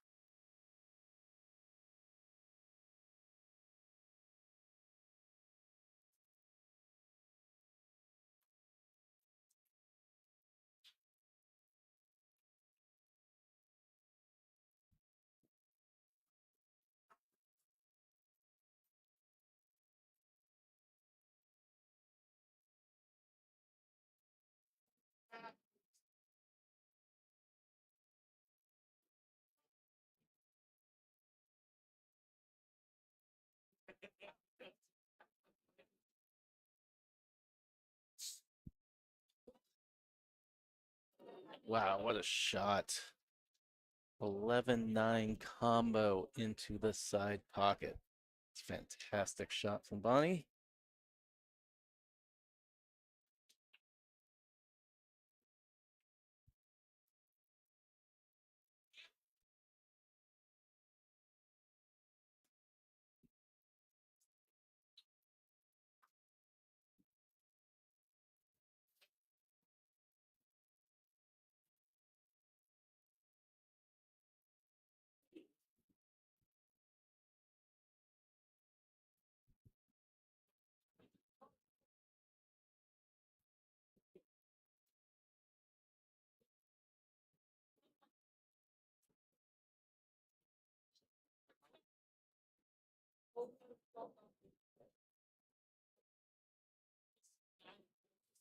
Wow, what a shot. 11-9 combo into the side pocket. It's a fantastic shot from Bonnie.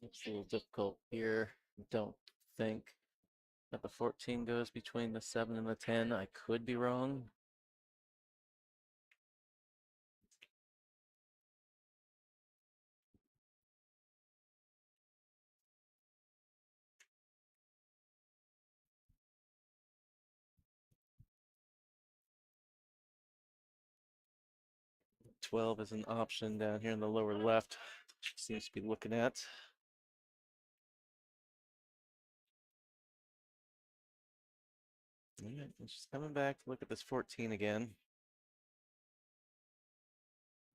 It's a little difficult here. Don't think that the 14 goes between the 7 and the 10. I could be wrong. .12 is an option down here in the lower left. She seems to be looking at. All right, and she's coming back to look at this 14 again.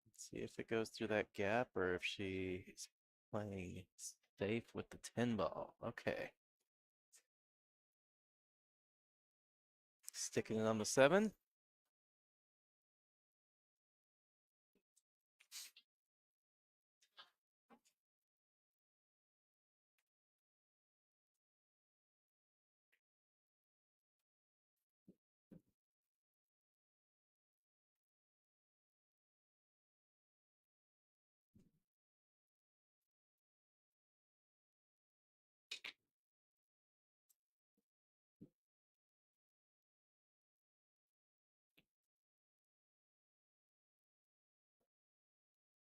Let's see if it goes through that gap or if she's playing safe with the 10 ball. Okay. Sticking it on the 7.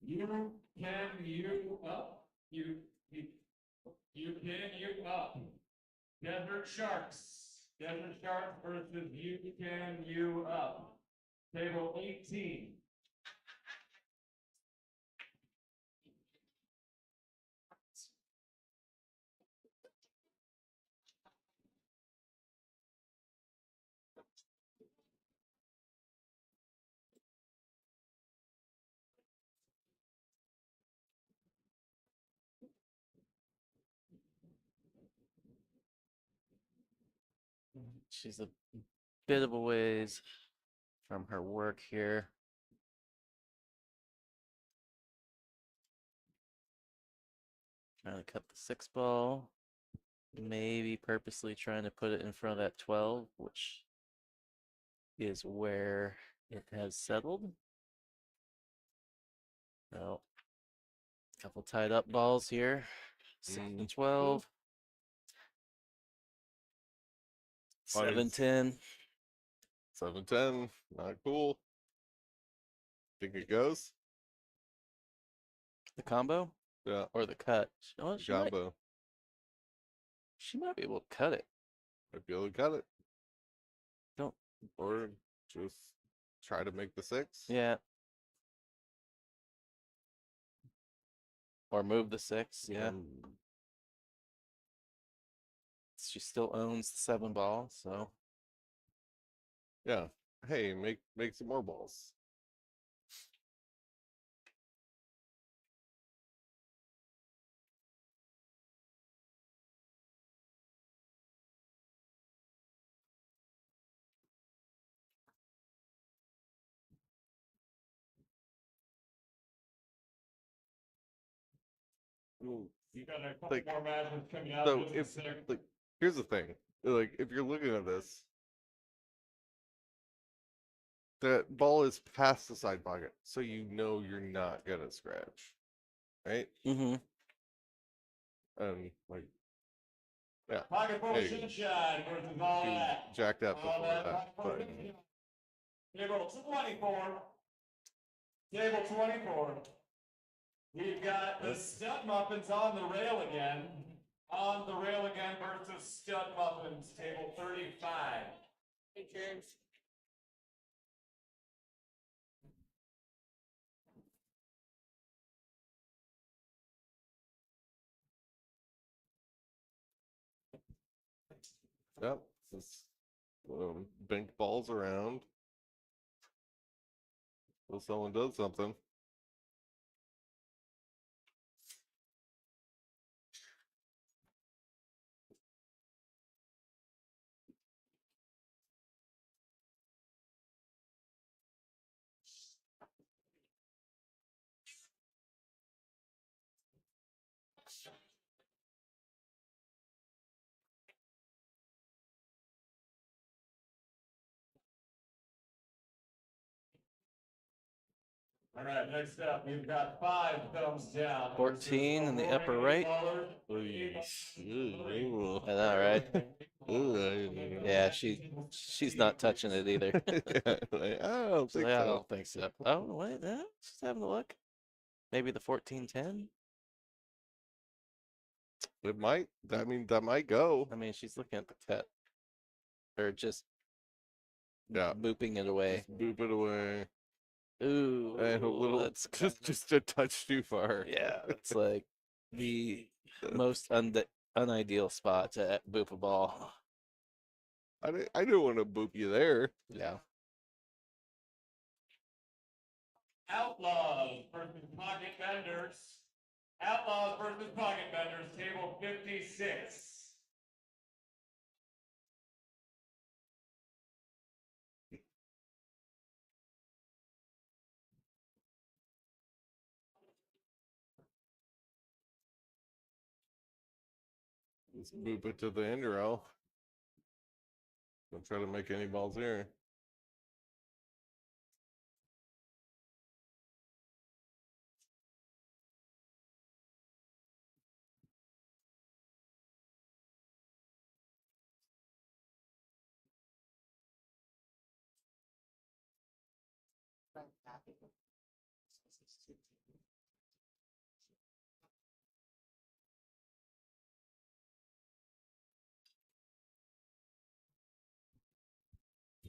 You can you up. You can you up. Desert Sharks. Desert Sharks versus you can you up. Table 18. She's a bit of a ways from her work here. Trying to cut the 6 ball. Maybe purposely trying to put it in front of that 12, which is where it has settled. So, a couple tied up balls here. 6 and 12. 7-10. 7-10. Not cool. Think it goes? The combo? Yeah. Or the cut? Oh, Combo. She might be able to cut it. Might be able to cut it. Don't. Or just try to make the 6. Yeah. Or move the 6. Yeah. She still owns the 7 ball, so. Yeah. Hey, make some more balls. You got a couple Like, more matches coming out. So if like, here's the thing, like if you're looking at this, that ball is past the side pocket, so you know you're not gonna scratch, right? Mm-hmm. And like, yeah, Pocket full hey, sunshine versus all she that. jacked up All before that, but Table 24. Table 24. We've got the Stud Muffins on the rail again. On the rail again versus Stud Muffins, table 35. Hey, James. yep, just bink balls around till someone does something. All right, next up, we've got 5 thumbs down. 14 in the upper right. I know, right? Yeah, she's not touching it either. Yeah, like, I don't think I so. don't think so. Oh, wait, she's having a look. Maybe the 14-10? It might. I mean, that might go. I mean, she's looking at the cut. Or just Yeah, booping it away. just boop it away. Ooh, And a little, that's just a touch too far. yeah, it's like the most unideal spot to boop a ball. I don't want to boop you there. Yeah. Outlaws versus Pocket Benders. Outlaws versus Pocket Benders, table 56. Just boop it to the end row. Don't try to make any balls here.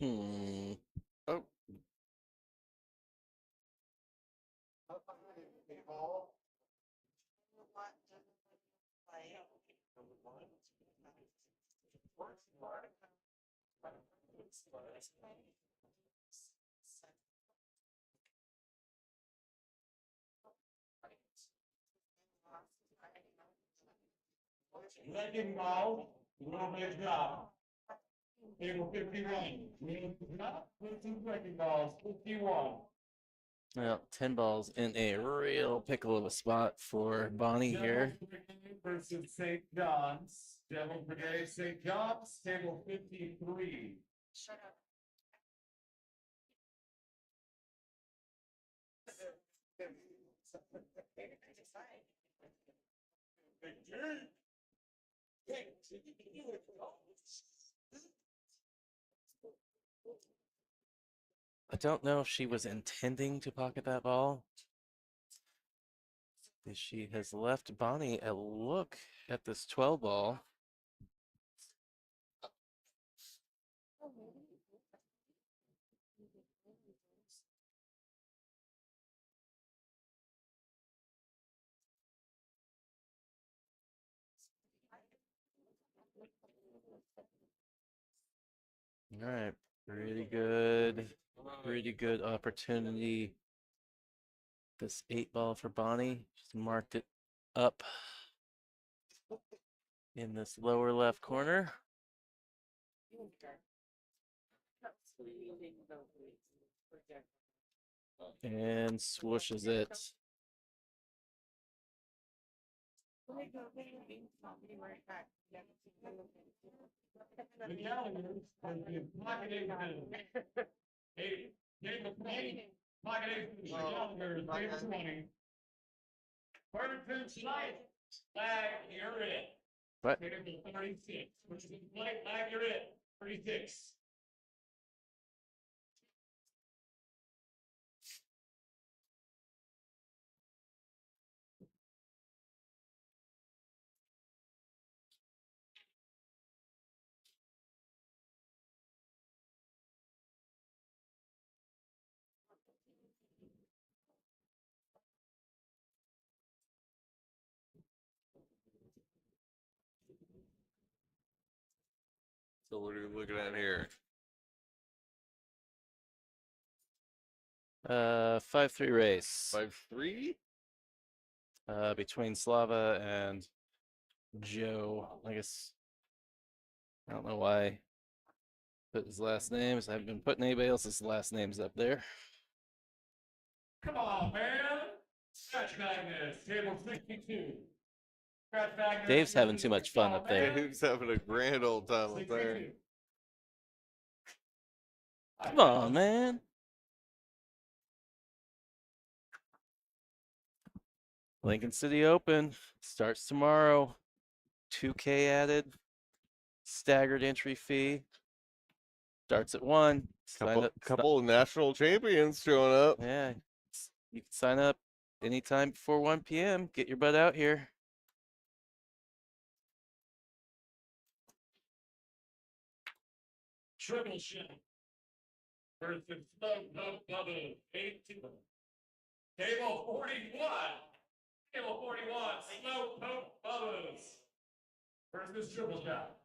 Hmm. Oh, Second ball, little bit drop. Table 51. Not 15 breaking balls. 51. Well, 10 balls in a real pickle of a spot for Bonnie here. Versus St. John's. Devil Brigade St. John's. Table 53. Shut up. I don't know if she was intending to pocket that ball. She has left Bonnie a look at this 12 ball. All right, pretty good opportunity. This 8 ball for Bonnie. She's marked it up in this lower left corner. And swooshes it. The Gallagher's have been pocketing the table 20. Pocketing the Gallagher's table 20. Burton Schleich. Flag, you're it. What? Table 36. Which is Schleich, flag, you're it. 36. So what are you looking at here? 5-3 race. 5-3? Between Slava and Joe. I guess I don't know why I put his last names. I haven't been putting anybody else's last names up there. Come on, man. Scratch Magnus, table 62. Scratch Magnus. Dave's having too much fun up there. Dave's having a grand old time up there. 62. Come on, man. Lincoln City Open starts tomorrow. 2K added. Staggered entry fee. Starts at 1. Couple of national champions showing up. Yeah. You can sign up anytime before 1 p.m. Get your butt out here. Triple shot. Versus Slow Bubba, 8-2. Table 41. Table 41, Slow Poke Bubba's. Versus triple shot.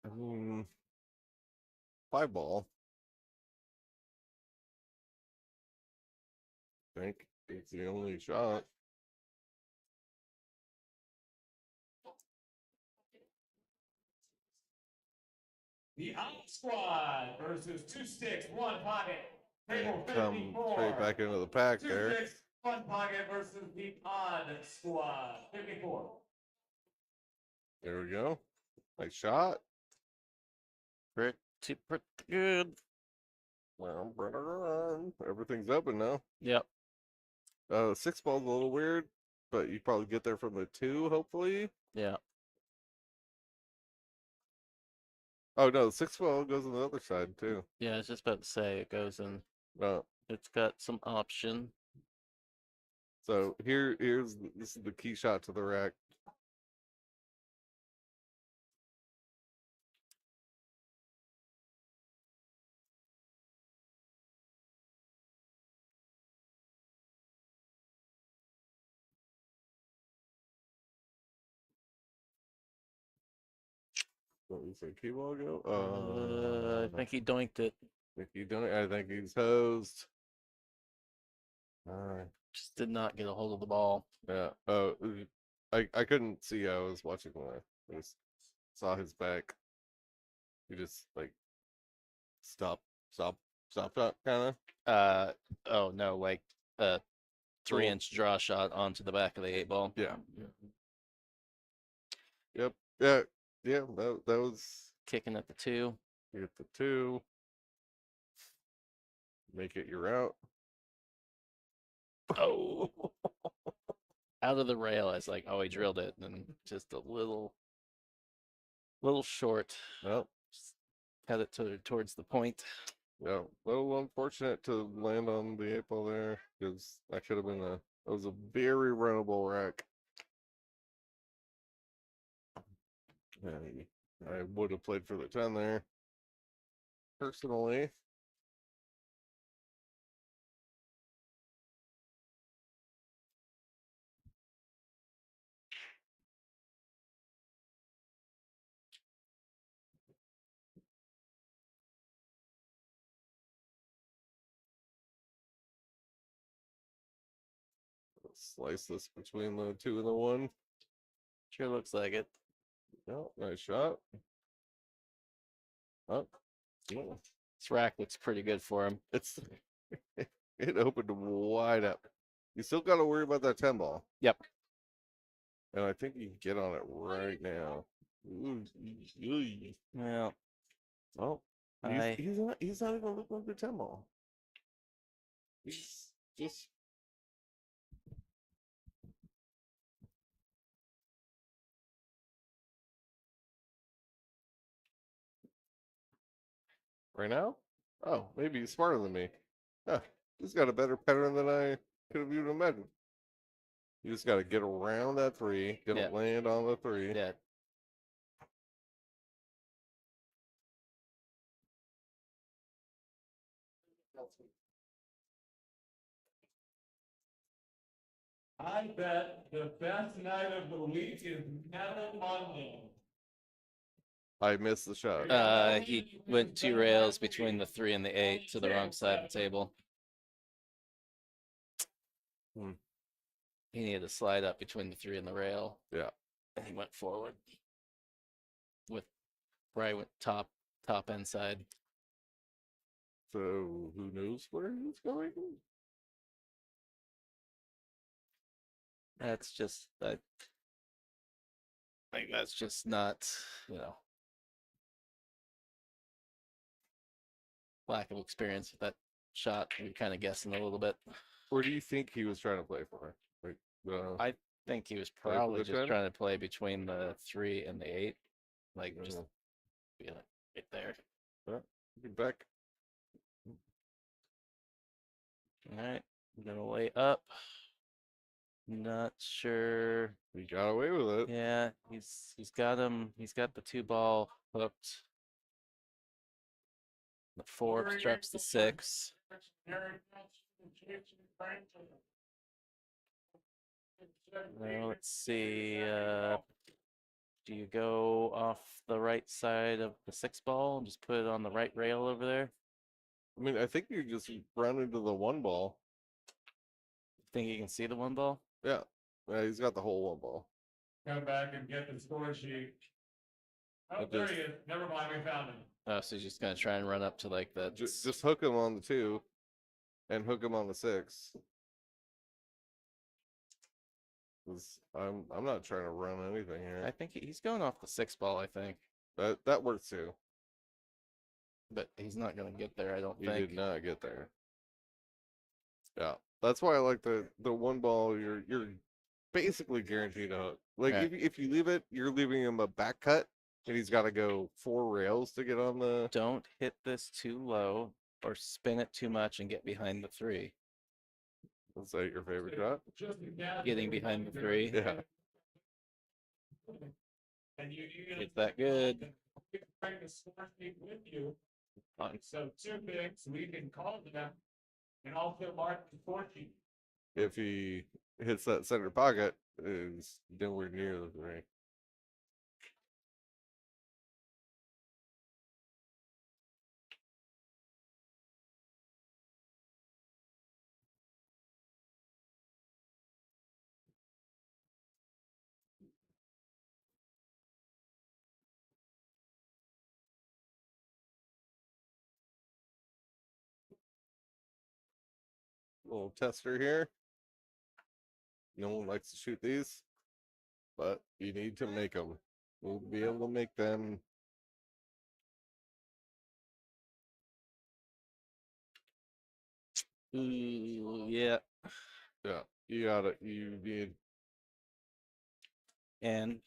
I mean, 5 ball. I think it's the only shot. The Hot Squad versus 2 sticks, 1 pocket. Table Come 54. straight back into the pack 2 there. sticks, 1 pocket versus the Odd Squad, 54. There we go. Nice shot. Pretty good. Well, run. Everything's open now. Yep. 6 ball's a little weird, but you probably get there from the 2, hopefully. Yeah. Oh no, the 6 ball goes on the other side too. Yeah, I was just about to say it goes in. Oh, It's got some option. so this is the key shot to the rack. What was the key ball go? I think he doinked it. I think he's hosed. Just did not get a hold of the ball. Yeah. Oh, I couldn't see. I was watching live. I just saw his back. He just like stop, kind of. Oh no, like 3-inch draw shot onto the back of the 8-ball. Yeah. Yep. Yeah. Yeah. That was Kicking at the 2. get the 2. Make it your out. Oh. Out of the rail. I was like, oh, he drilled it, and just a little short. Well, Just cut it towards the point. yeah. A little unfortunate to land on the 8-ball there because that could have been that was a very runnable rack. I would have played for the 10 there. Personally. Slice this between the 2 and the 1. Sure looks like it. No, nice shot. Oh, no. This rack looks pretty good for him. It's it opened wide up. You still got to worry about that 10 ball. Yep. And I think you can get on it right now. Ooh, Well, oh, he's not even looking like the 10 ball. He's just right now. Oh, maybe he's smarter than me. Huh, he's got a better pattern than I could have even imagined. You just got to get around that 3, get Yeah. it land on the 3. yeah. I bet the best night of the week is never Monday. I missed the shot. He went 2 rails between the 3 and the 8 to the wrong side of the table. Hmm. He needed to slide up between the 3 and the rail. Yeah. And he went forward with right with top end side. So who knows where he's going? That's just I think that's just not, lack of experience with that shot. You're kind of guessing a little bit. Where do you think he was trying to play for? Like, I think he was Play for probably the just 10? trying to play between the 3 and the 8, like just right there. get back. All right, I'm gonna lay up. Not sure. He got away with it. Yeah, he's got him. He's got the 2-ball hooked. The 4 obstructs the 6. Well, let's see. Do you go off the right side of the 6-ball and just put it on the right rail over there? I mean, I think you just run into the 1 ball. Think you can see the 1-ball? Yeah. He's got the whole 1 ball. Come back and get the score sheet. Oh, It there just- he is. Never mind, we found him. Oh, so he's just gonna try and run up to like the. Just hook him on the 2 and hook him on the 6. 'Cause I'm not trying to run anything here. I think he's going off the 6-ball. I think, That works too. but he's not gonna get there. I don't He think. did not get there. Yeah, that's why I like the 1 ball. You're basically guaranteed a hook. Like Right. if you leave it, you're leaving him a back cut, and he's got to go 4 rails to get on the. Don't hit this too low or spin it too much and get behind the 3. Is that your favorite shot? Getting behind the 3. Yeah. And you It's that good. bring the score sheet with you. Fine. So 2 things, we can call them and also mark the score sheet. If he hits that center pocket, is nowhere near the 3. little tester here. No one likes to shoot these, but you need to make them. We'll be able to make them. Ooh, yeah. Yeah, you got it. You need. And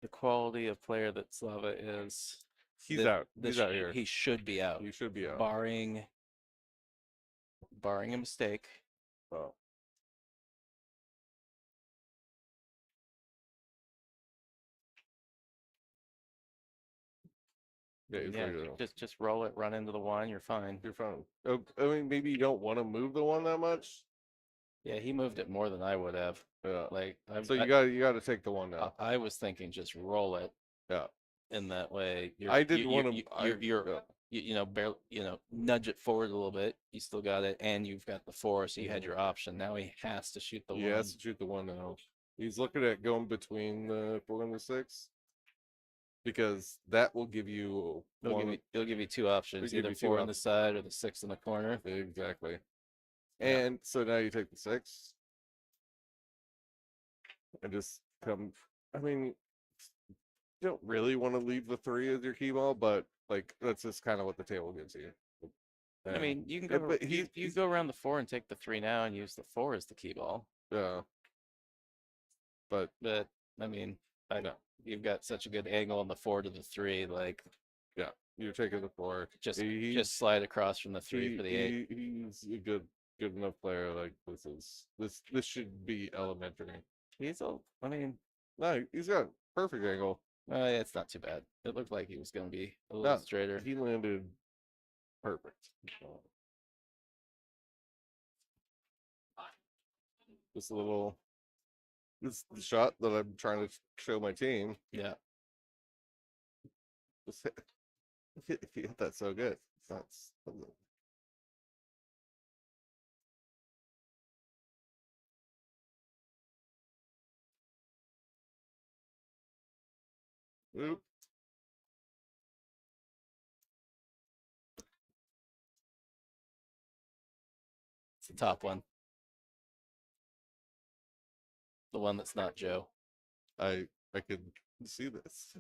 the quality of player that Slava is. He's out. He's out here. He should be out. He should be out. Barring a mistake. Oh. Yeah, he's ready to go. Just roll it, run into the one, you're fine. You're fine. Oh, I mean, maybe you don't want to move the one that much. Yeah, he moved it more than I would have. Yeah. Like, So you got to take the one now. I was thinking just roll it. Yeah. In that way, I didn't want to. Barely, nudge it forward a little bit. You still got it, and you've got the 4, so you had your option. Now he has to shoot the one. He has to shoot the one now. He's looking at going between the 4 and the 6 because that will give you. It'll give you 2 options: either 4 on the side or the 6 in the corner. Exactly. And so now you take the 6 and just come. I mean, you don't really want to leave the 3 as your key ball, but like that's just kind of what the table gives you. I mean, you can go. But you go around the 4 and take the 3 now, and use the 4 as the key ball. Yeah. But I mean, I know you've got such a good angle on the 4 to the 3. Like, yeah, you're taking the 4. Just slide across from the 3 for the 8. He's a good enough player. Like this should be elementary. No, he's got perfect angle. It's not too bad. It looked like he was going to be a little straighter. He landed perfect. This little this is the shot that I'm trying to show my team. Yeah. Just hit that so good. That's Oop. It's the top one. The one that's not Joe. I could see this.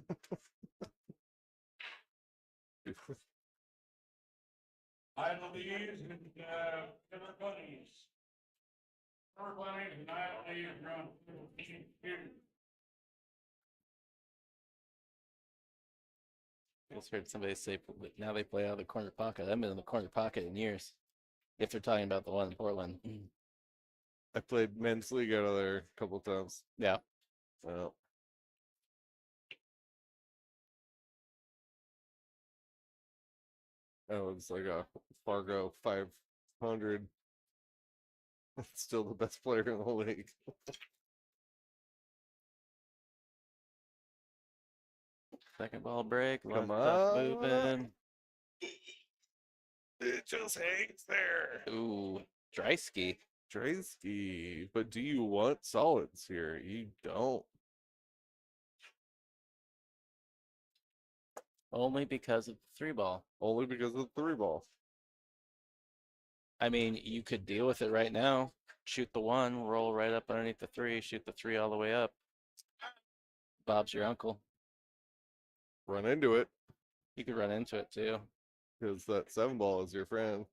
Idle leaves and killer bunnies. Killer bunnies and idle leaves run. I just heard somebody say now they play out of the corner pocket. I haven't been in the corner pocket in years. If they're talking about the one in Portland. I played men's league out of there a couple times. Yeah. Well. Oh, it's like a Fargo 500. Still the best player in the league. Second ball break. Come on. Moving. It just hangs there. Ooh, dry ski. But do you want solids here? You don't. Only because of the 3 ball. Only because of the 3 ball. I mean, you could deal with it right now. Shoot the 1, roll right up underneath the 3, shoot the 3 all the way up. Bob's your uncle. Run into it. You could run into it too. Because that 7 ball is your friend.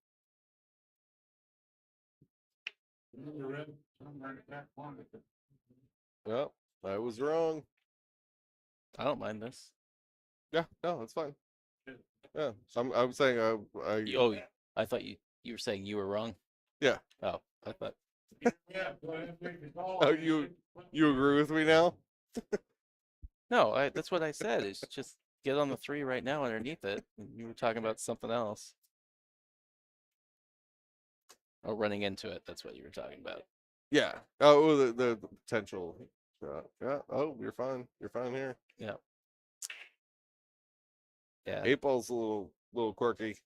Well, I was wrong. I don't mind this. Yeah, no, it's fine. Yeah, I'm saying I thought you were saying you were wrong. Yeah. Oh, I thought. Oh, you agree with me now? No, that's what I said. Is just get on the 3 right now underneath it. You were talking about something else. Oh, running into it. That's what you were talking about. Yeah. Oh, the potential. Yeah. Oh, you're fine. You're fine here. Yeah. Yeah. 8 ball's a little quirky.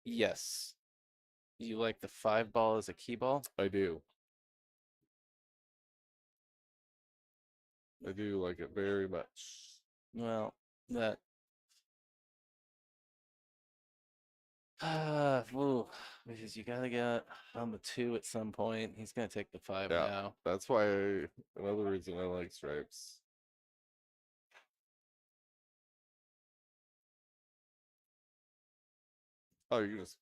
Yes. You like the 5 ball as a key ball? I do. I do like it very much. Well, that Ooh, because you gotta get on the 2 at some point. He's gonna take the 5 Yeah. now. That's why another reason I like stripes. Oh, you can just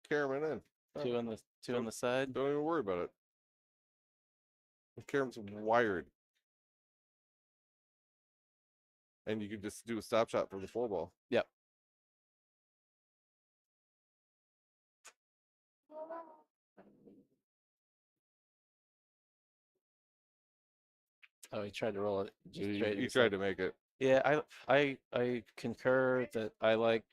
carry them in. Oh, 2 on the 2 on the side. don't even worry about it. The caram's wired. And you can just do a stop shot for the 4-ball. Yep. Oh, he tried to roll it just straight. You tried to make it. Yeah, I concur that I like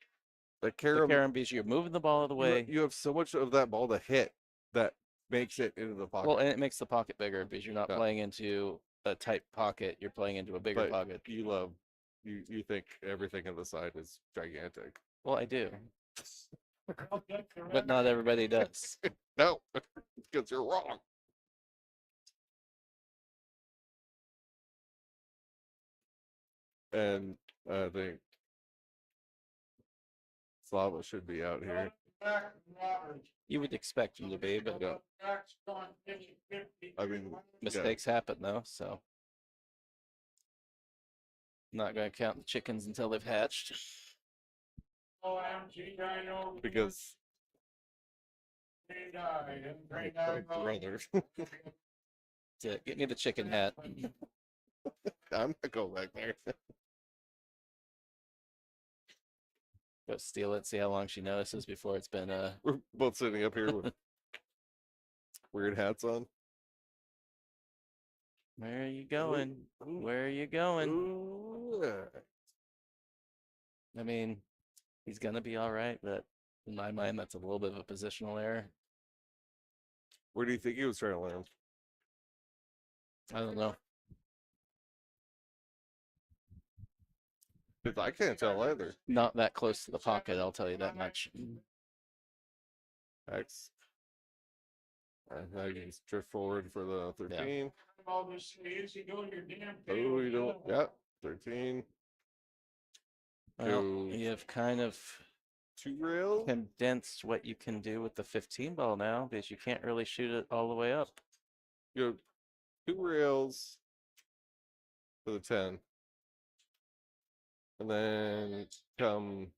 The the carom, carom because you're moving the ball out of the way. you have so much of that ball to hit that makes it into the pocket. Well, and it makes the pocket bigger because you're not Yeah. playing into a tight pocket. You're playing into a bigger But pocket. you think everything on the side is gigantic. Well, I do, I'll get the but not everybody does. No, because you're wrong. And I think Slava should be out here. back Roberts. You would expect him to be, but Yeah. Back's gone 50-50. I mean, mistakes happen though. So, not gonna count the chickens until they've hatched. OMG, I know. because They died, and they my died. brother. Get me the chicken hat. I'm gonna go back there. Go steal it. See how long she notices before it's been We're both sitting up here with weird hats on. Where are you going? Ooh. Where are you going? Ooh, yeah. I mean, he's gonna be all right, but in my mind, that's a little bit of a positional error. Where do you think he was trying to land? I don't know. Because I can't tell either. Not that close to the pocket, I'll tell you that much. X. And now you can just drift forward for the 13. All this easy going your damn. Oh, you don't. Yeah, 13. Well, Two. you've kind of 2 rails. condensed what you can do with the 15 ball now because you can't really shoot it all the way up. You have 2 rails for the 10. And then come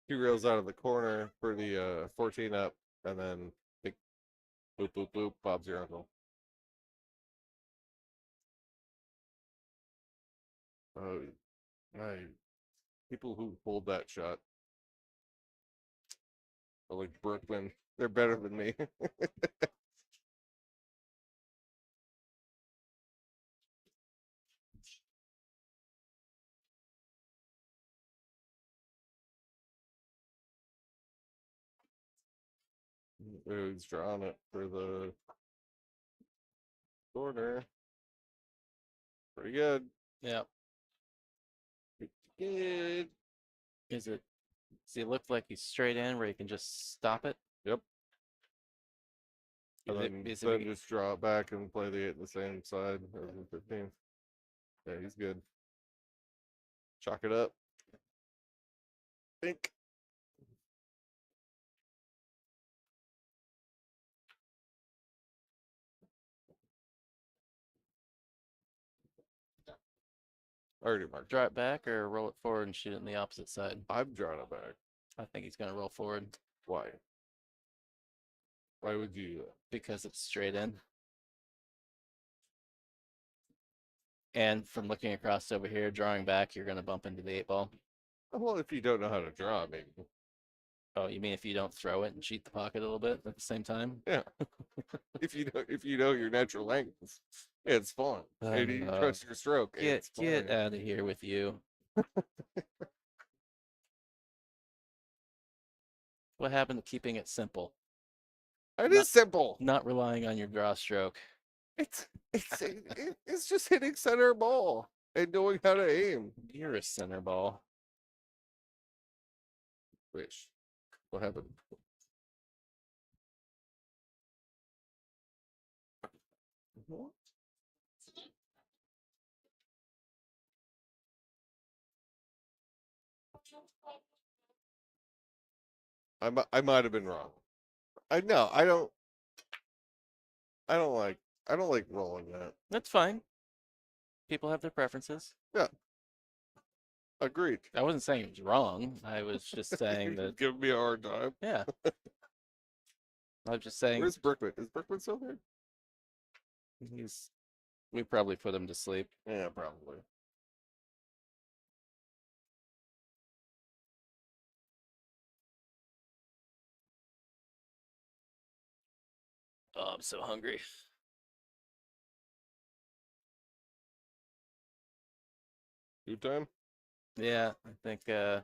2 rails out of the corner for the 14 up. And then big boop, boop, boop, Bob's your uncle. Oh, people who pulled that shot are like Brooklyn. They're better than me. He's drawing it for the corner. Pretty good. Yeah. Good. Does it look like he's straight in where you can just stop it? Yep. And then just draw it back and play the 8 the same side as the 15. Yeah, he's good. Chalk it up. Think. Already marked. Draw it back or roll it forward and shoot it in the opposite side? I've drawn it back. I think he's gonna roll forward Why? Why would you do that? because it's straight in. And from looking across over here, drawing back, you're gonna bump into the 8 ball. Well, if you don't know how to draw, maybe. Oh, you mean if you don't throw it and cheat the pocket a little bit at the same time? Yeah. if you know your natural angles, it's fun. And you trust your stroke. Get fun. out of here with you. What happened to keeping it simple? It is simple. Not relying on your draw stroke. It's just hitting center ball and knowing how to aim. You're a center ball. Which, what happened? I might have been wrong. I know. I don't like rolling that. That's fine. People have their preferences. Yeah. Agreed. I wasn't saying it was wrong. I was just saying that. Give me a hard time. Yeah. I was just saying. Where's Brickman? Is Brickman still there? We probably put him to sleep. Yeah, probably. Oh, I'm so hungry. Food time? Yeah, I think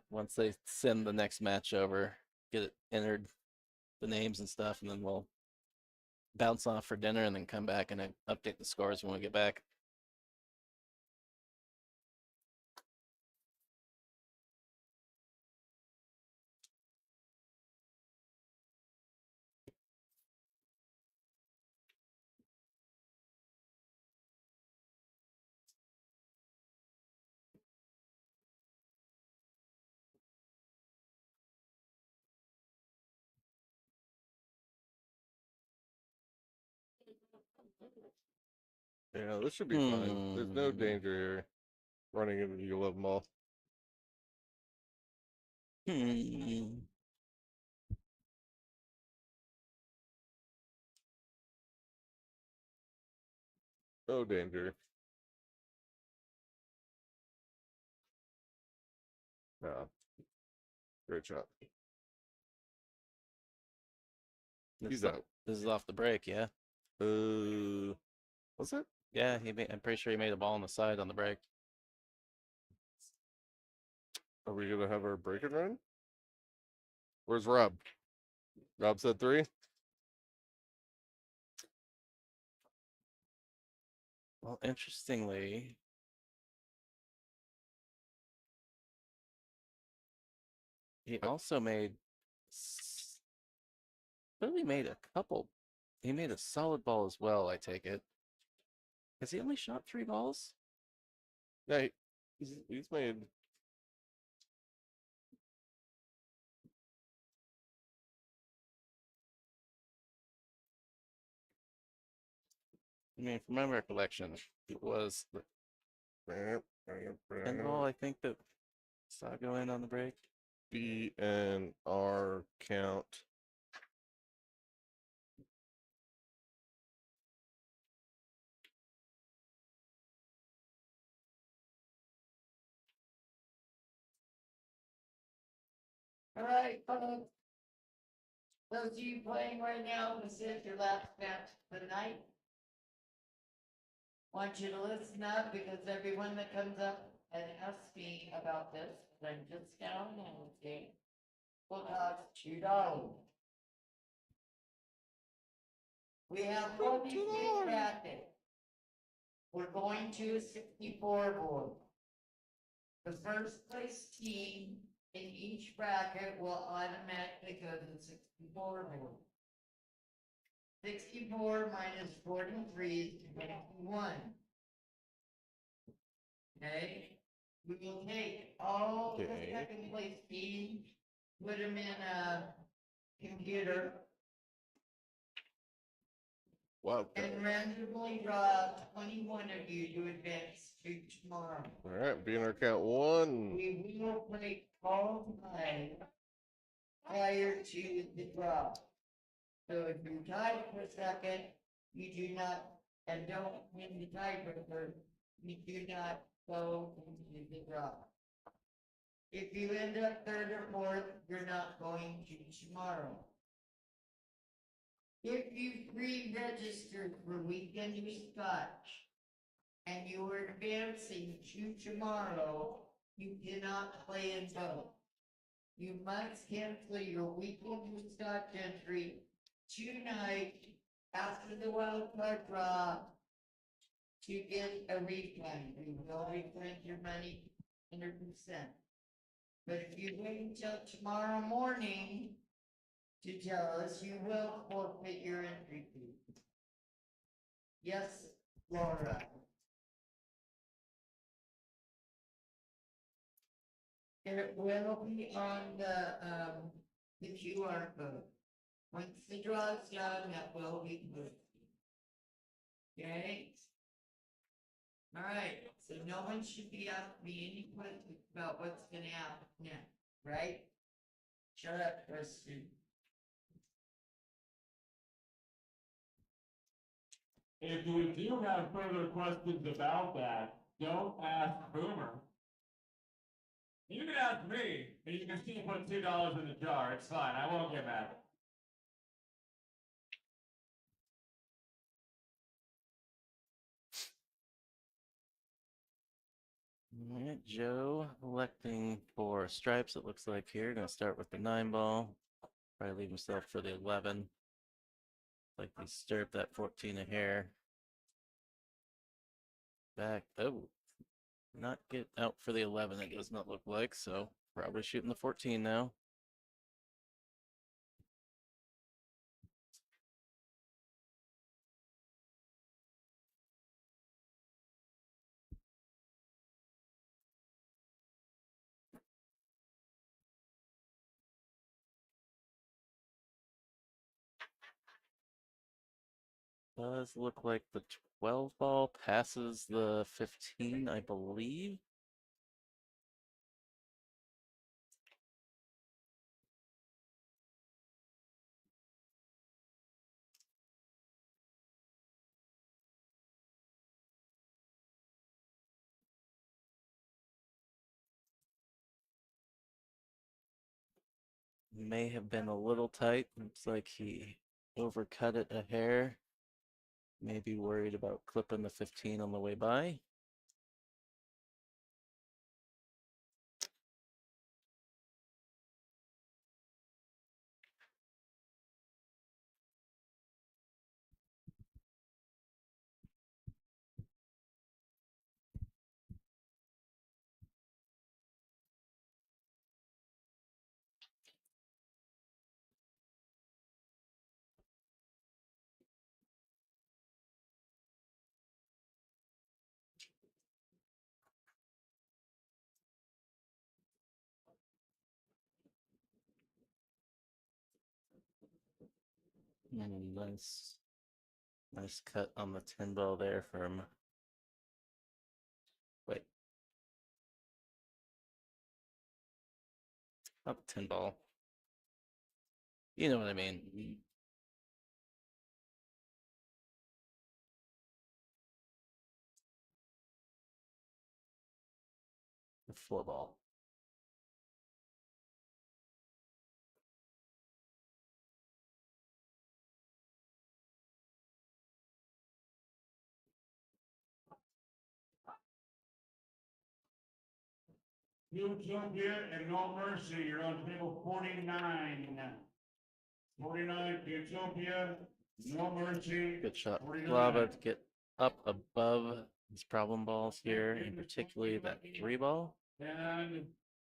once they send the next match over, get it entered, the names and stuff, and then we'll bounce off for dinner and then come back and update the scores when we get back. Yeah, this should be fine. There's no danger here. Running into the 11 ball. No danger. Yeah. Great shot. He's out. This is off the break, yeah. What's it? Yeah, I'm pretty sure he made a ball on the side on the break. Are we gonna have our break and run? Where's Rob? Rob said 3. Well, interestingly, he also really made a couple. He made a solid ball as well, I take it. Has he only shot 3 balls? Yeah, he's made. I mean, from my recollection, it was the 10 ball, I think, that saw go in on the break. BNR count. All right, folks. Those of you playing right now, this is your last match of the night. Want you to listen up because everyone that comes up and asks me about this, I'm just down game, will cost $2. We have 46 brackets. We're going to a 64 board. The first place team in each bracket will automatically go to the 64 board. 64 minus 43 is 21. Okay? We will take all the second place teams, put them in a computer, Wow. and randomly draw 21 of you to advance to tomorrow. All right, BNR count 1. We will break all time prior to the draw. So if you're tied for second, you do not, and don't win the tiebreaker, you do not go into the draw. If you end up third or fourth, you're not going to tomorrow. If you pre-registered for Weekend of Scotch and you are advancing to tomorrow, you cannot play in both. You must cancel your Weekend of Scotch entry tonight after the wild card draw to get a refund. We will refund your money 100%. But if you wait until tomorrow morning to tell us, you will forfeit your entry fee. Yes, Laura. It will be on the the QR code. Once the draw is done, that will be moved. Okay? All right, so no one should be asking me any questions about what's gonna happen next, right? Shut up, Kristen. If you do have further questions about that, don't ask Boomer. You can ask me, and you can still put $2 in the jar. It's fine. I won't get mad. All right, Joe electing for stripes, it looks like here. Gonna start with the 9 ball. Probably leave himself for the 11. Like he stirred that 14 a hair. Back. Oh, not get out for the 11, it does not look like. So probably shooting the 14 now. Does look like the 12 ball passes the 15, I believe. May have been a little tight. Looks like he overcut it a hair. Maybe worried about clipping the 15 on the way by. Nice, nice cut on the 10 ball there from. Wait, not the 10 ball. You know what I mean. The 4 ball. Utopia and No Mercy, you're on table 49. 49, Utopia, No Mercy. Good shot. 49. Lava to get up above his problem balls here, and particularly that 3 ball. And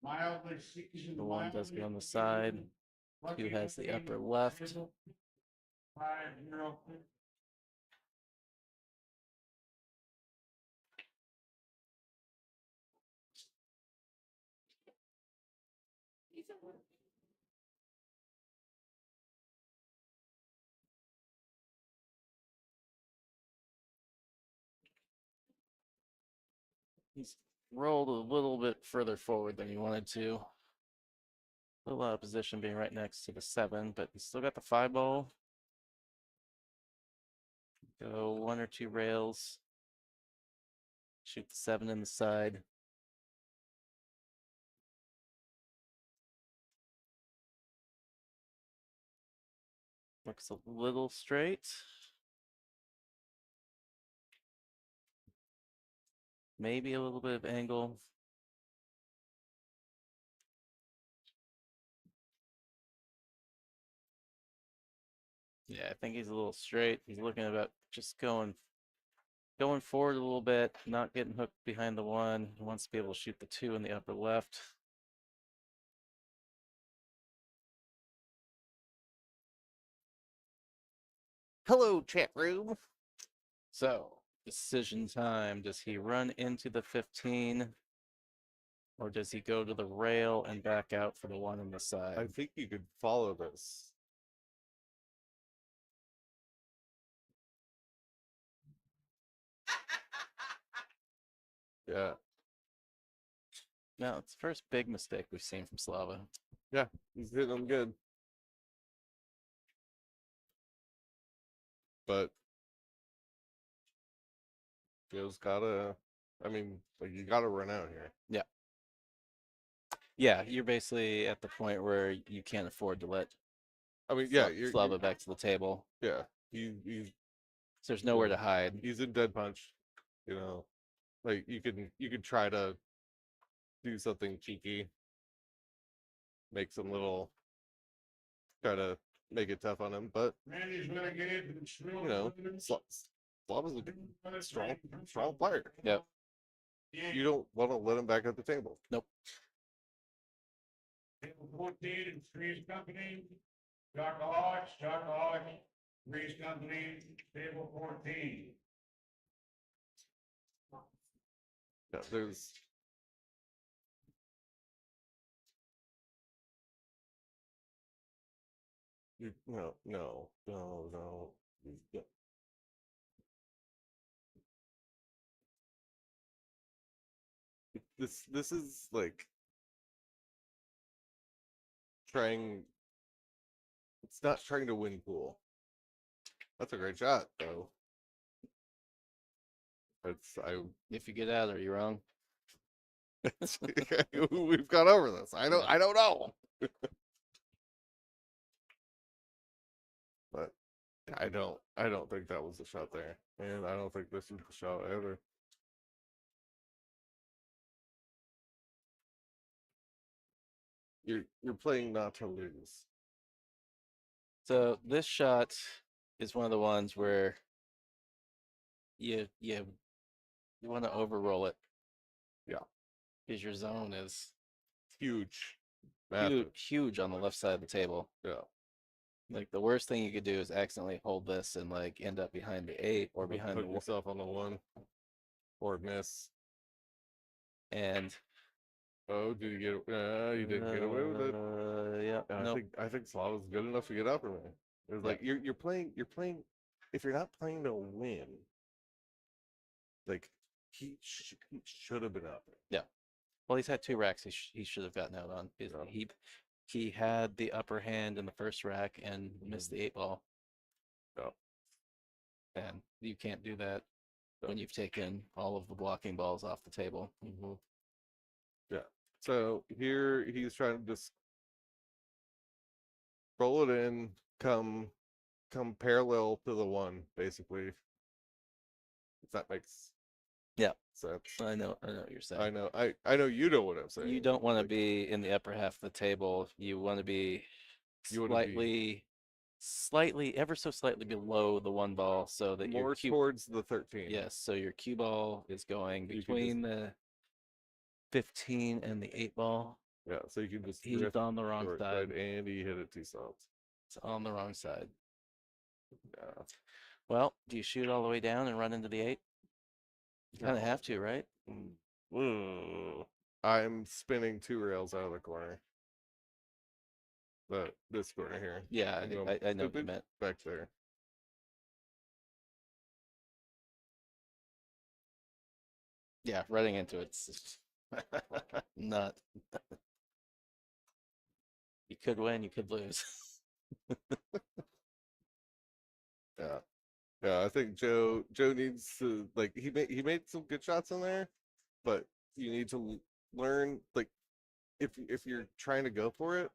mildly seasoned. The 1 does go on the side. 2 has the upper left. 5-0. He's rolled a little bit further forward than he wanted to. A little out of position being right next to the 7, but he's still got the 5 ball. Go 1 or 2 rails. Shoot the 7 in the side. Looks a little straight. Maybe a little bit of angle. Yeah, I think he's a little straight. He's looking about just going forward a little bit, not getting hooked behind the 1. He wants to be able to shoot the 2 in the upper left. Hello, chat room. So, decision time. Does he run into the 15 Or does he go to the rail and back out for the one on the side? I think you could follow this. Yeah. No, it's the first big mistake we've seen from Slava. Yeah, he's hitting them good. But Joe's gotta, I mean, like, you gotta run out here. Yeah. Yeah, you're basically at the point where you can't afford to let I mean, yeah, you're Slava back to the table. yeah. He's So there's nowhere to hide. he's in dead punch. You know, like you can try to do something cheeky, make some little, try to make it tough on him, but Randy's gonna get into the you know, Slava's a strong player. Yep. You don't want to let him back at the table. Nope. Table 14, it's Three's Company. Chocolate, Three's Company, table 14. Yeah, there's no. Yeah. This is like trying. It's not trying to win pool. That's a great shot, though. If you get out, are you wrong? We've gone over this. I don't know. But I don't think that was the shot there. And I don't think this is the shot either. You're playing not to lose. So this shot is one of the ones where you want to overroll it. Yeah. Because your zone is Huge. Massive. huge on the left side of the table. Yeah. Like the worst thing you could do is accidentally hold this and like end up behind the 8 or behind Put the yourself on the 1 or miss. and Oh, did you get? You didn't get away with it. Yeah. Nope. I think Slava's good enough to get up for me. It's like you're playing. If you're not playing to win, like he should have been up. Yeah. Well, he's had 2 racks. He should have gotten out on. He had the upper hand in the first rack and missed the 8 ball. Yeah. And you can't do that when you've taken all of the blocking balls off the table. Mm-hmm. Yeah. So here he's trying to just roll it in, come parallel to the 1, basically. If that makes sense. I know what you're saying. I know. I know you know what I'm saying. You don't want to be in the upper half of the table. You want to be slightly, ever so slightly below the 1 ball, so that more towards the 13. Yes, so your cue ball is going between the 15 and the 8 ball. Yeah, so you can just. He's on the wrong side, and he hit it too soft. It's on the wrong side. Yeah. Well, do you shoot all the way down and run into the 8? You kind of have to, right? I'm spinning 2 rails out of the corner. This corner here. Yeah, I know what you meant. Back there. Yeah, running into it's not. You could win, you could lose. Yeah. Yeah, I think Joe needs to, like, he made some good shots in there, but you need to learn, like, if you're trying to go for it,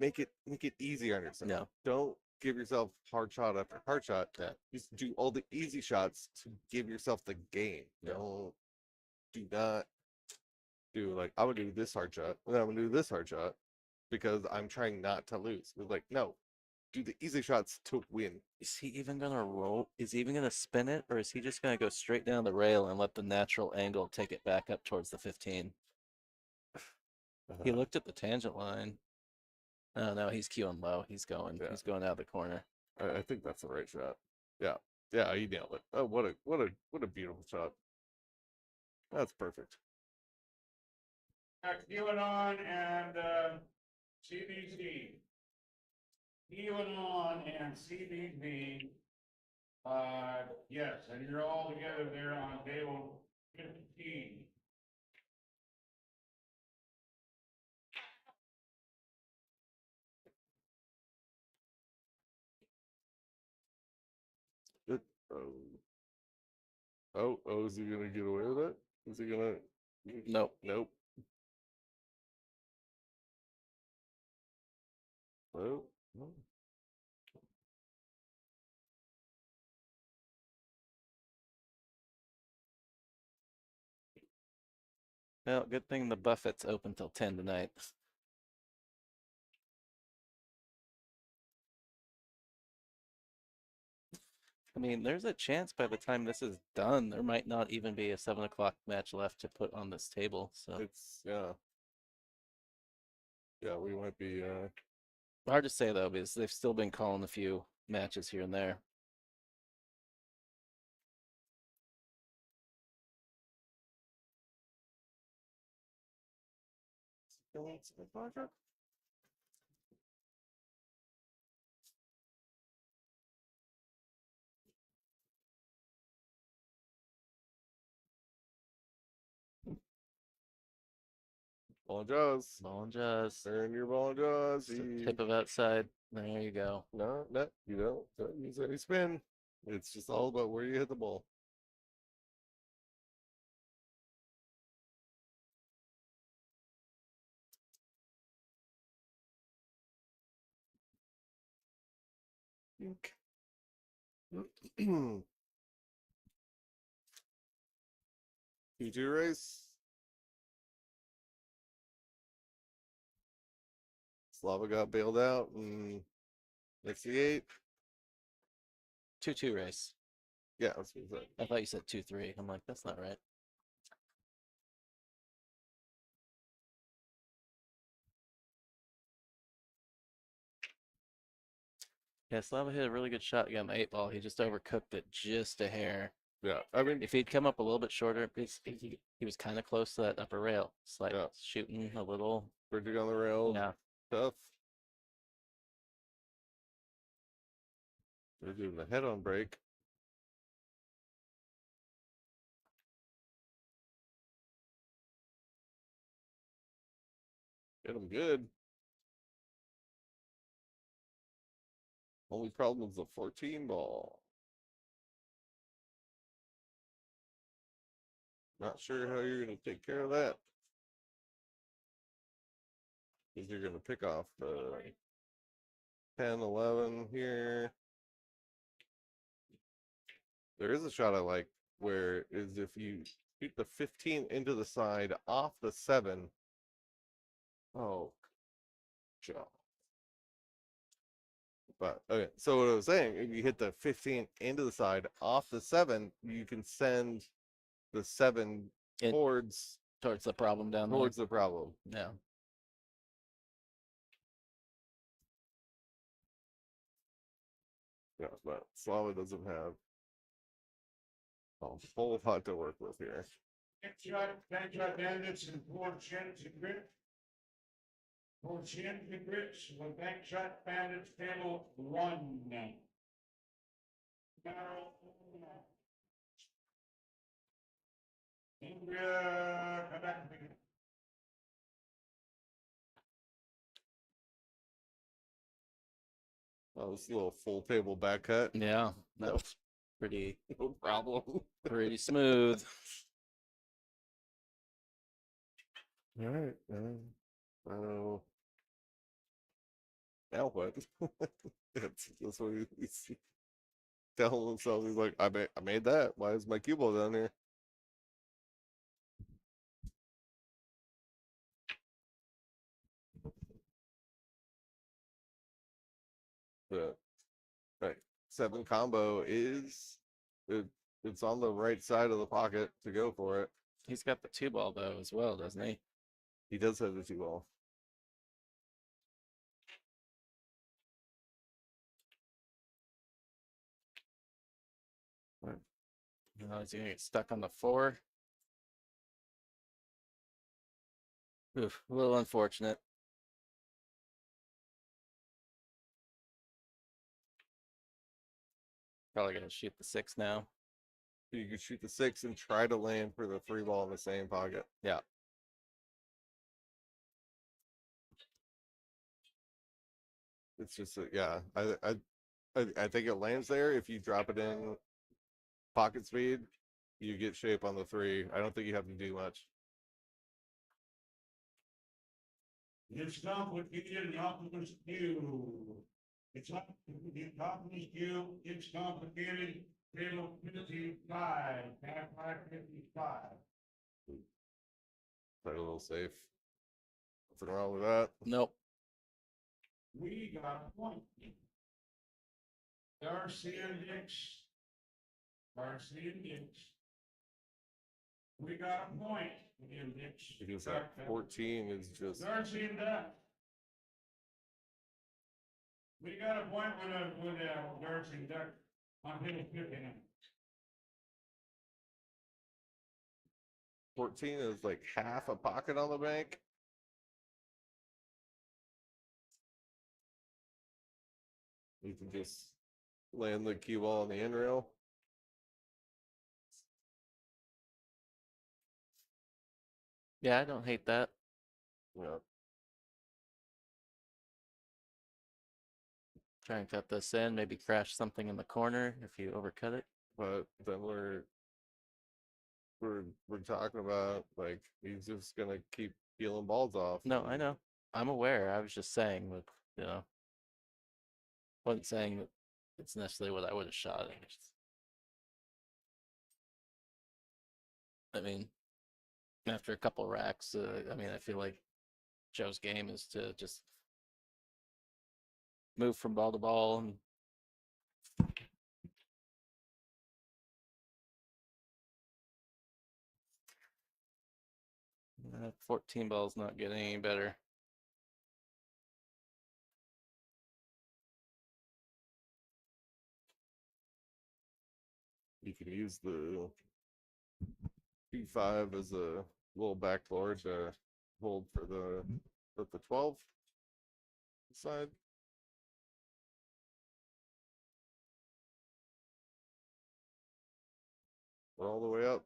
make it easy on yourself. No. Don't give yourself hard shot after hard shot. Yeah. Just do all the easy shots to give yourself the game. Yeah. Do not do like, I'm gonna do this hard shot, and then I'm gonna do this hard shot because I'm trying not to lose. It's like, no, do the easy shots to win. Is he even gonna roll? Is he even gonna spin it, or is he just gonna go straight down the rail and let the natural angle take it back up towards the 15? He looked at the tangent line. Oh no, he's queuing low. He's going out of the corner. I think that's the right shot. Yeah, he nailed it. Oh, what a beautiful shot. That's perfect. QAnon and CBC. QAnon and CBC. Yes, and you're all together there on table 15. Good. Oh, is he gonna get away with it? Is he gonna? Nope. Nope. Oh, no. Well, good thing the buffet's open till 10 tonight. I mean, there's a chance by the time this is done, there might not even be a 7 o'clock match left to put on this table. So It's yeah. Yeah, we might be hard to say though, because they've still been calling a few matches here and there. ball and jaws. Ball and jaws. Turn your ball and jaws. Just a tip of outside. There you go. No, you don't use any spin. It's just all about where you hit the ball. P2 race. Slava got bailed out and that's the 8. 2-2 race. Yeah, that's what he said. I thought you said 2-3. I'm like, that's not right. Yeah, Slava hit a really good shot again. The 8-ball. He just overcooked it just a hair. Yeah, I mean, If he'd come up a little bit shorter, he was kind of close to that upper rail. It's like shooting a little. bridging on the rail. Yeah. Tough. They're doing the head on break. Get him good. Only problem is the 14 ball. Not sure how you're going to take care of that. Because you're going to pick off the 10, 11 here. There is a shot I like where is if you shoot the 15 into the side off the 7. Oh, job. But okay, so what I was saying, if you hit the 15 into the side off the 7, you can send the 7 towards the problem down towards the problem. there. Yeah. Yeah, but Slava doesn't have a whole lot to work with here. Back shot bandits and 4 chins and grip. 4 chins and grips with back shot bandits table 1. India, come back. Oh, this little full table back cut. Yeah, that was pretty No problem. pretty smooth. All right. Now what? That's what he's telling himself. He's like, I made that. Why is my cue ball down here? But right, 7 combo is it's on the right side of the pocket to go for it. He's got the 2-ball though as well, doesn't he? He does have the 2 ball. Right. Is he gonna get stuck on the 4? Oof, a little unfortunate. Probably gonna shoot the 6 now. You can shoot the 6 and try to land for the 3 ball in the same pocket. Yeah. It's just yeah. I think it lands there. If you drop it in pocket speed, you get shape on the 3. I don't think you have to do much. It's complicated, optimus Q. It's optimus Q, it's complicated, table 55, half 55. Play a little safe. Nothing wrong with that. Nope. We got a point. Darcy and Dix. Darcy and Dix. We got a point. And Dix. Because that 14 is just Darcy and Dix. We got a point with Darcy and Duck on table 50. 14 is like half a pocket on the bank. You can just land the cue ball on the end rail. Yeah, I don't hate that. Yeah. Try and cut this in, maybe crash something in the corner if you overcut it. But then we're talking about like he's just gonna keep peeling balls off. No, I know. I'm aware. I was just saying that, you know, wasn't saying that it's necessarily what I would have shot. I mean, after a couple racks, I mean, I feel like Joe's game is to just move from ball to ball and that 14 ball's not getting any better. You can use the P5 as a little backboard to hold for the 12 side. We're all the way up.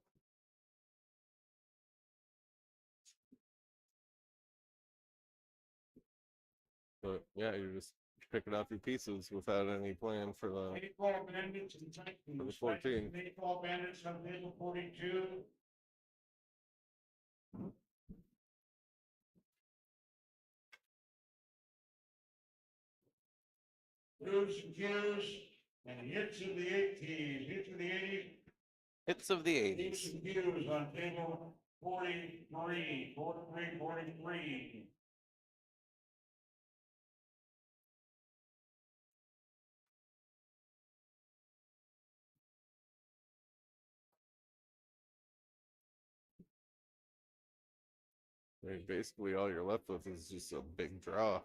But yeah, you're just picking up your pieces without any plan for the Baseball bandits and Titans. For the 14. Baseball bandits on table 42. Blues and Qs and hits of the 80s. Hits of the 80s. Hits of the Blues 80s. and Qs on table 43. 43, 43. I mean, basically all you're left with is just a big draw.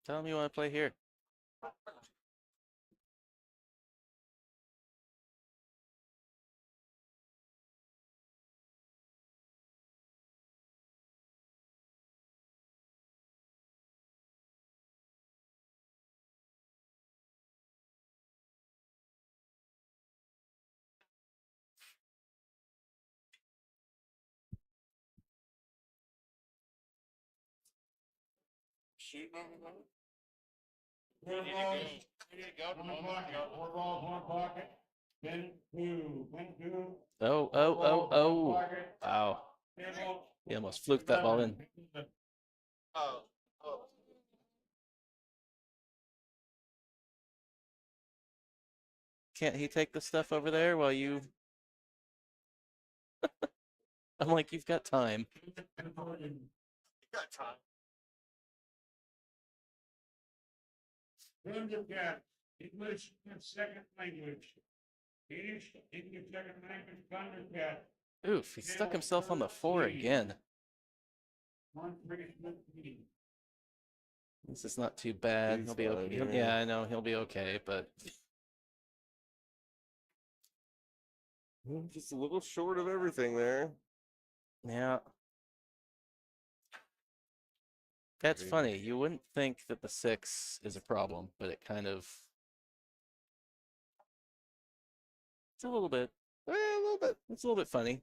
Tell me you want to play here. Four balls, one pocket. 10, 2, 10, 2. Oh, oh, oh, oh. Wow. He almost fluked that ball in. Can't he take the stuff over there while you... I'm like, you've got time. You got time. English second language. He can check a knife and Thundercat. Oof, he stuck himself on the 4 again. 1-3-15. This is not too bad. He's He'll be okay. fine, Yeah, I know he'll be okay, but Just a little short of everything there. yeah. That's Crazy. funny. You wouldn't think that the 6 is a problem, but it kind of. It's a little bit. A little bit. It's a little bit funny.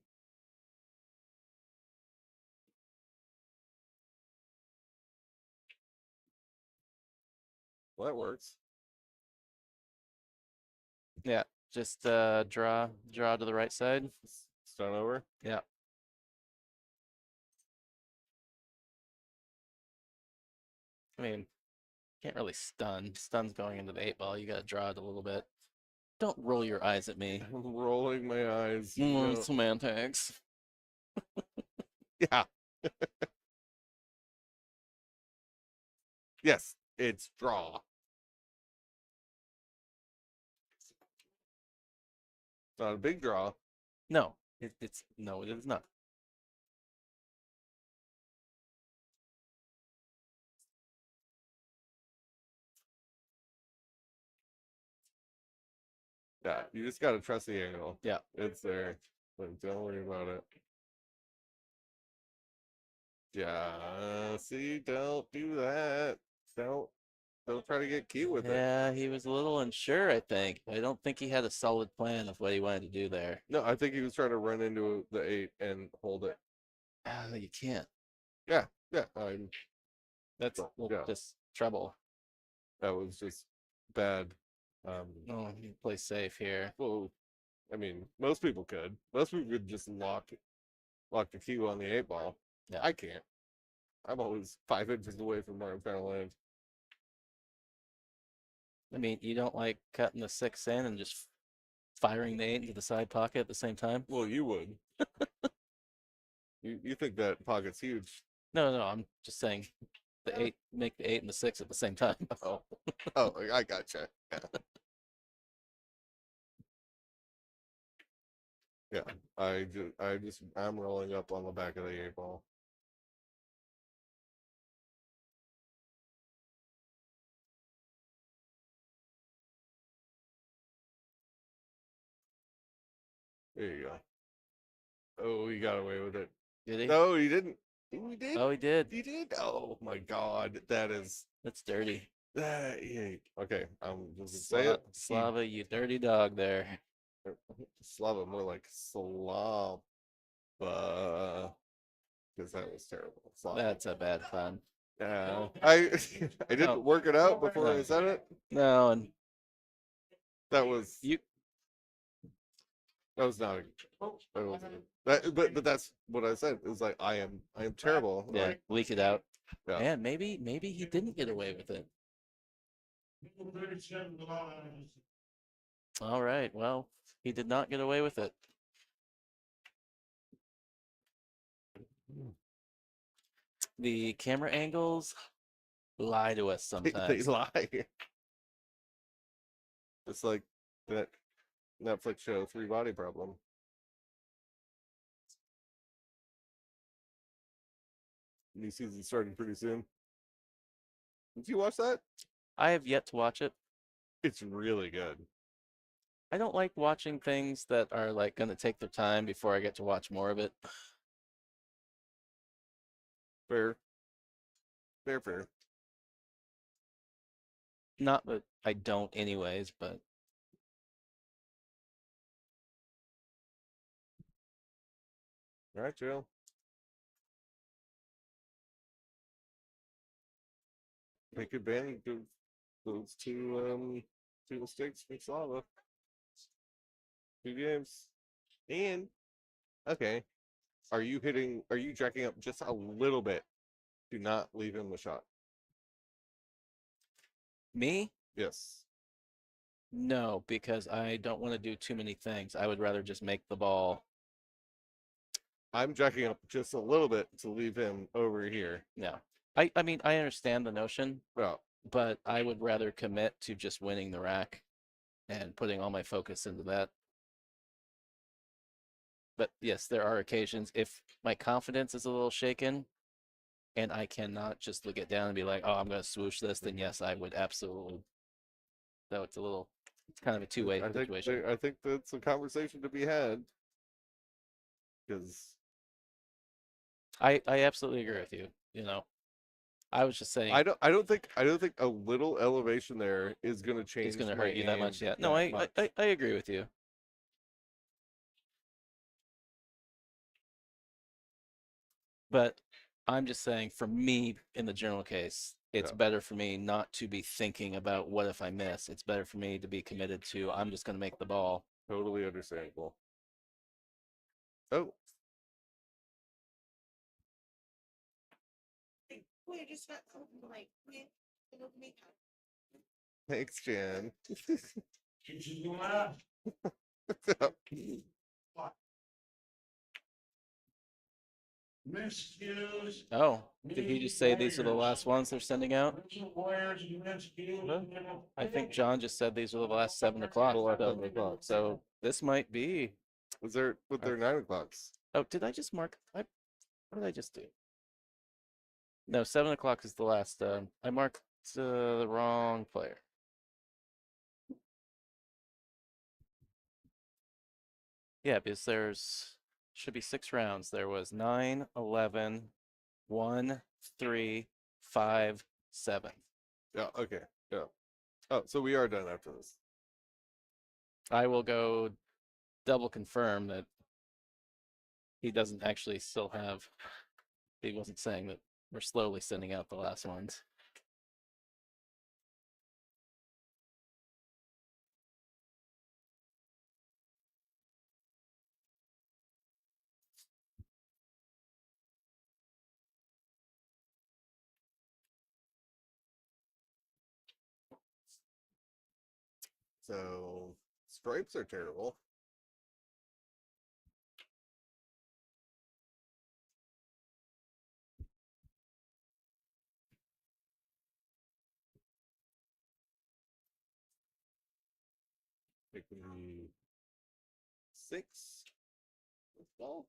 Well, that works. Yeah, just draw to the right side. Stun over. Yeah. I mean, can't really stun. Stun's going into the 8 ball. You gotta draw it a little bit. Don't roll your eyes at me. I'm rolling my eyes. Semantics. Yeah. Yes, it's draw. It's not a big draw. No, it's no, it is not. Yeah, you just gotta trust the angle. Yeah. It's there. But don't worry about it. Yeah, see, don't do that. Don't try to get cute with it. Yeah, he was a little unsure, I think. I don't think he had a solid plan of what he wanted to do there. No, I think he was trying to run into the 8 and hold it. You can't. Yeah. That's yeah. just trouble. That was just bad. Oh, you play safe here. Well, I mean, most people could. Most people could just lock the cue on the 8 ball. Yeah. I can't. I'm always 5 inches away from where I'm trying to land. I mean, you don't like cutting the 6 in and just firing the 8 into the side pocket at the same time? Well, you would. you think that pocket's huge? No, I'm just saying the 8 make the 8 and the 6 at the same time. Oh, I gotcha. Yeah, I'm rolling up on the back of the 8 ball. There you go. Oh, he got away with it. Did he? No, he didn't. He did. Oh, he did. He did. Oh my God, that's dirty. Yeah. Okay, I'm just gonna say it. Slava, you dirty dog there. Slava, more like Slava, because that was terrible. Slava. That's a bad pun. Yeah, I didn't work it out before I said it. No, and That was you. That was not. But that's what I said. It was like I am terrible. Yeah, Like, leak it out. Yeah. And maybe he didn't get away with it. 37 lives. All right. Well, he did not get away with it. The camera angles lie to us they sometimes. lie. It's like that Netflix show 3 Body Problem. New season starting pretty soon. Did you watch that? I have yet to watch it. It's really good. I don't like watching things that are like going to take their time before I get to watch more of it. Fair. Fair. Not that I don't anyways, but All right, Joe. Take advantage of those two mistakes from Slava. 2 games. And okay. Are you jacking up just a little bit? Do not leave him the shot. me? Yes. No, because I don't want to do too many things. I would rather just make the ball. I'm jacking up just a little bit to leave him over here. Yeah. I mean, I understand the notion, Well, but I would rather commit to just winning the rack and putting all my focus into that. But yes, there are occasions if my confidence is a little shaken and I cannot just look it down and be like, oh, I'm going to swoosh this, then yes, I would absolutely. So it's kind of a two-way situation. I think that's a conversation to be had. Because I absolutely agree with you. I was just saying I don't think a little elevation there is going to change. it's going to my hurt you that much. aim Yeah. No, that much. I agree with you. But I'm just saying, for me, in the general case, it's Yeah. better for me not to be thinking about what if I miss. It's better for me to be committed to I'm just going to make the ball. Totally understandable. Oh, We just got something like, it'll make up. thanks, Jan. She's doing that. Miscues. Oh, did he just say these are the last ones they're sending out? I think John just said these are the last 7 o'clock. So this might be. Was there? But they're 9 o'clocks. Oh, did I just mark? What did I just do? No, 7 o'clock is the last. I marked the wrong player. Yeah, because should be 6 rounds. There was 9, 11, 1, 3, 5, 7. Yeah. Okay. Yeah. Oh, so we are done after this. I will go double confirm that he doesn't actually still have. He wasn't saying that we're slowly sending out the last ones. So stripes are terrible. It can be 6. Ball.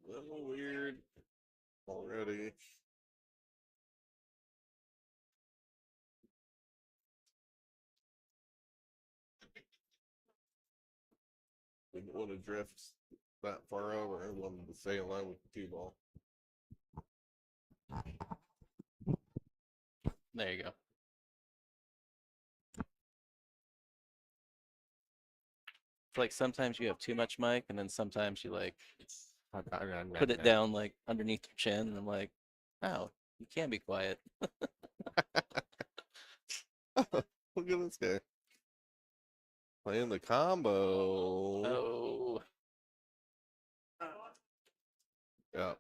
A little weird already. Didn't want to drift that far over. I wanted to stay in line with the 2 ball. There you go. It's like sometimes you have too much mic, and then sometimes you put it down like underneath your chin, and I'm like, oh, you can be quiet. Look at this guy playing the combo. Oh, Yeah.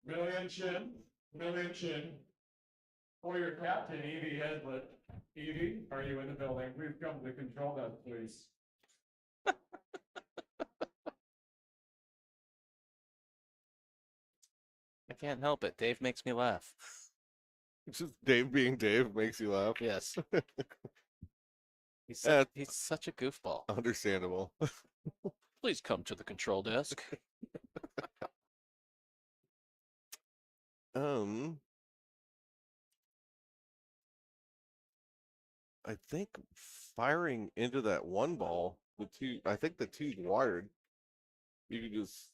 Million chin. For your captain, Evie Headlet. Evie, are you in the building? Please come to the control desk, please. I can't help it. Dave makes me laugh. Just Dave being Dave makes you laugh. Yes. He's such a goofball. Understandable. Please come to the control desk. I think firing into that 1 ball, I think the 2's wired. You can just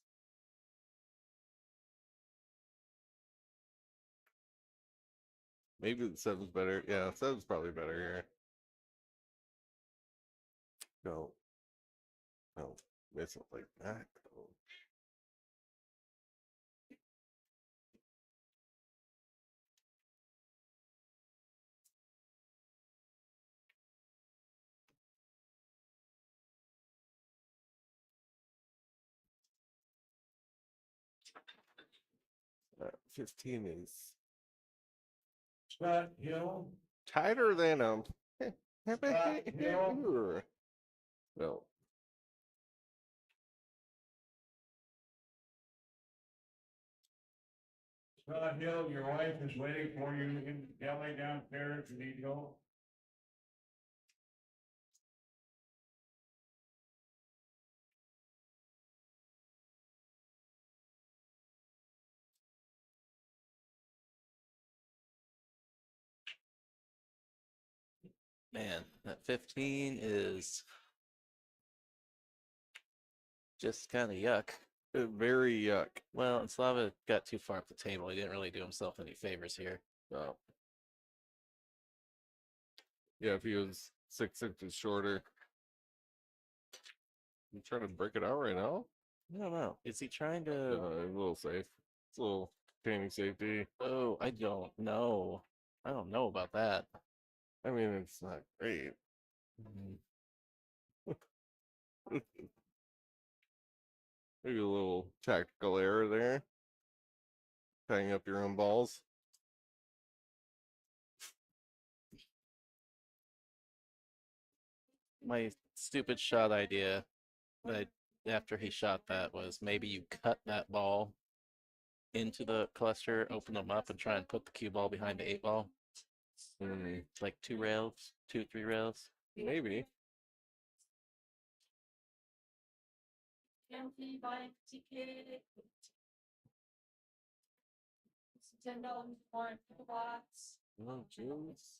Maybe the 7's better. Yeah, 7's probably better here. No. No. Miss it like that. Though. 15 is Scott Hill, tighter than Scott Hill. No. Scott Hill, your wife is waiting for you in the deli downstairs. You need to go. Man, that 15 is just kind of yuck. Very yuck. Well, and Slava got too far up the table. He didn't really do himself any favors here. No. Yeah, if he was 6 inches shorter. You trying to break it out right now? I don't know. Is he trying to? A little safe. It's a little painting safety. Oh, I don't know. I don't know about that. I mean, it's not great. Maybe a little tactical error there. Tying up your own balls. My stupid shot idea that after he shot that was maybe you cut that ball into the cluster, open them up, and try and put the cue ball behind the 8-ball. Like 2 rails, 3 rails. Maybe. Empty buy ticket. It's $10 for the box. Oh, jeez.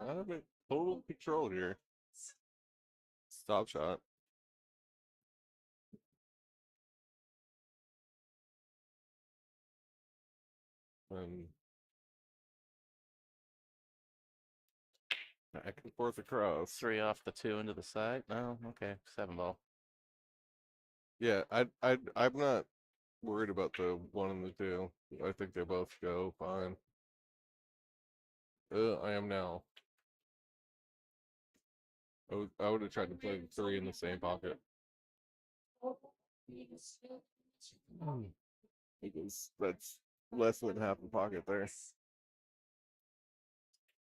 Out of it. Total control here. Stop shot. Back and forth across. 3 off the 2 into the side. No, okay, 7-ball. Yeah, I'm not worried about the 1 and the 2. I think they both go fine. I am now. I would have tried to play the 3 in the same pocket. Because that's less than half the pocket there.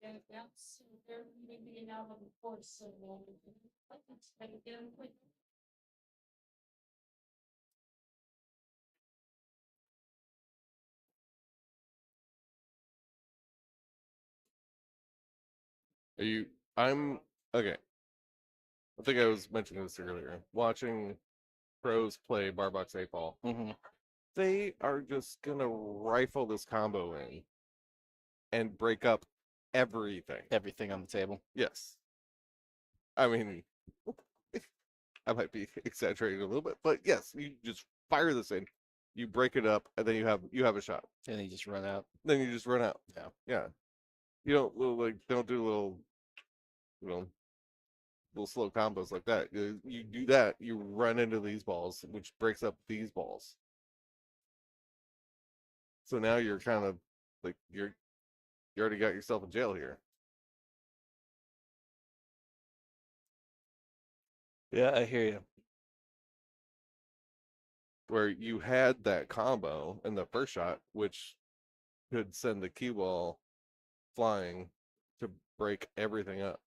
Yeah, that's they're maybe an hour before, so I can take it down quick. I'm okay. I think I was mentioning this earlier. Watching pros play bar box 8-ball. They are just gonna rifle this combo in and break up everything. Everything on the table. Yes. I mean, I might be exaggerating a little bit, but yes, you just fire this in, you break it up, and then you have a shot. And you just run out. Then you just run out. Yeah. Yeah. You don't do little, little slow combos like that. You do that, you run into these balls, which breaks up these balls. So now you're kind of like you already got yourself in jail here. Yeah, I hear you. Where you had that combo in the first shot, which could send the cue ball flying to break everything up.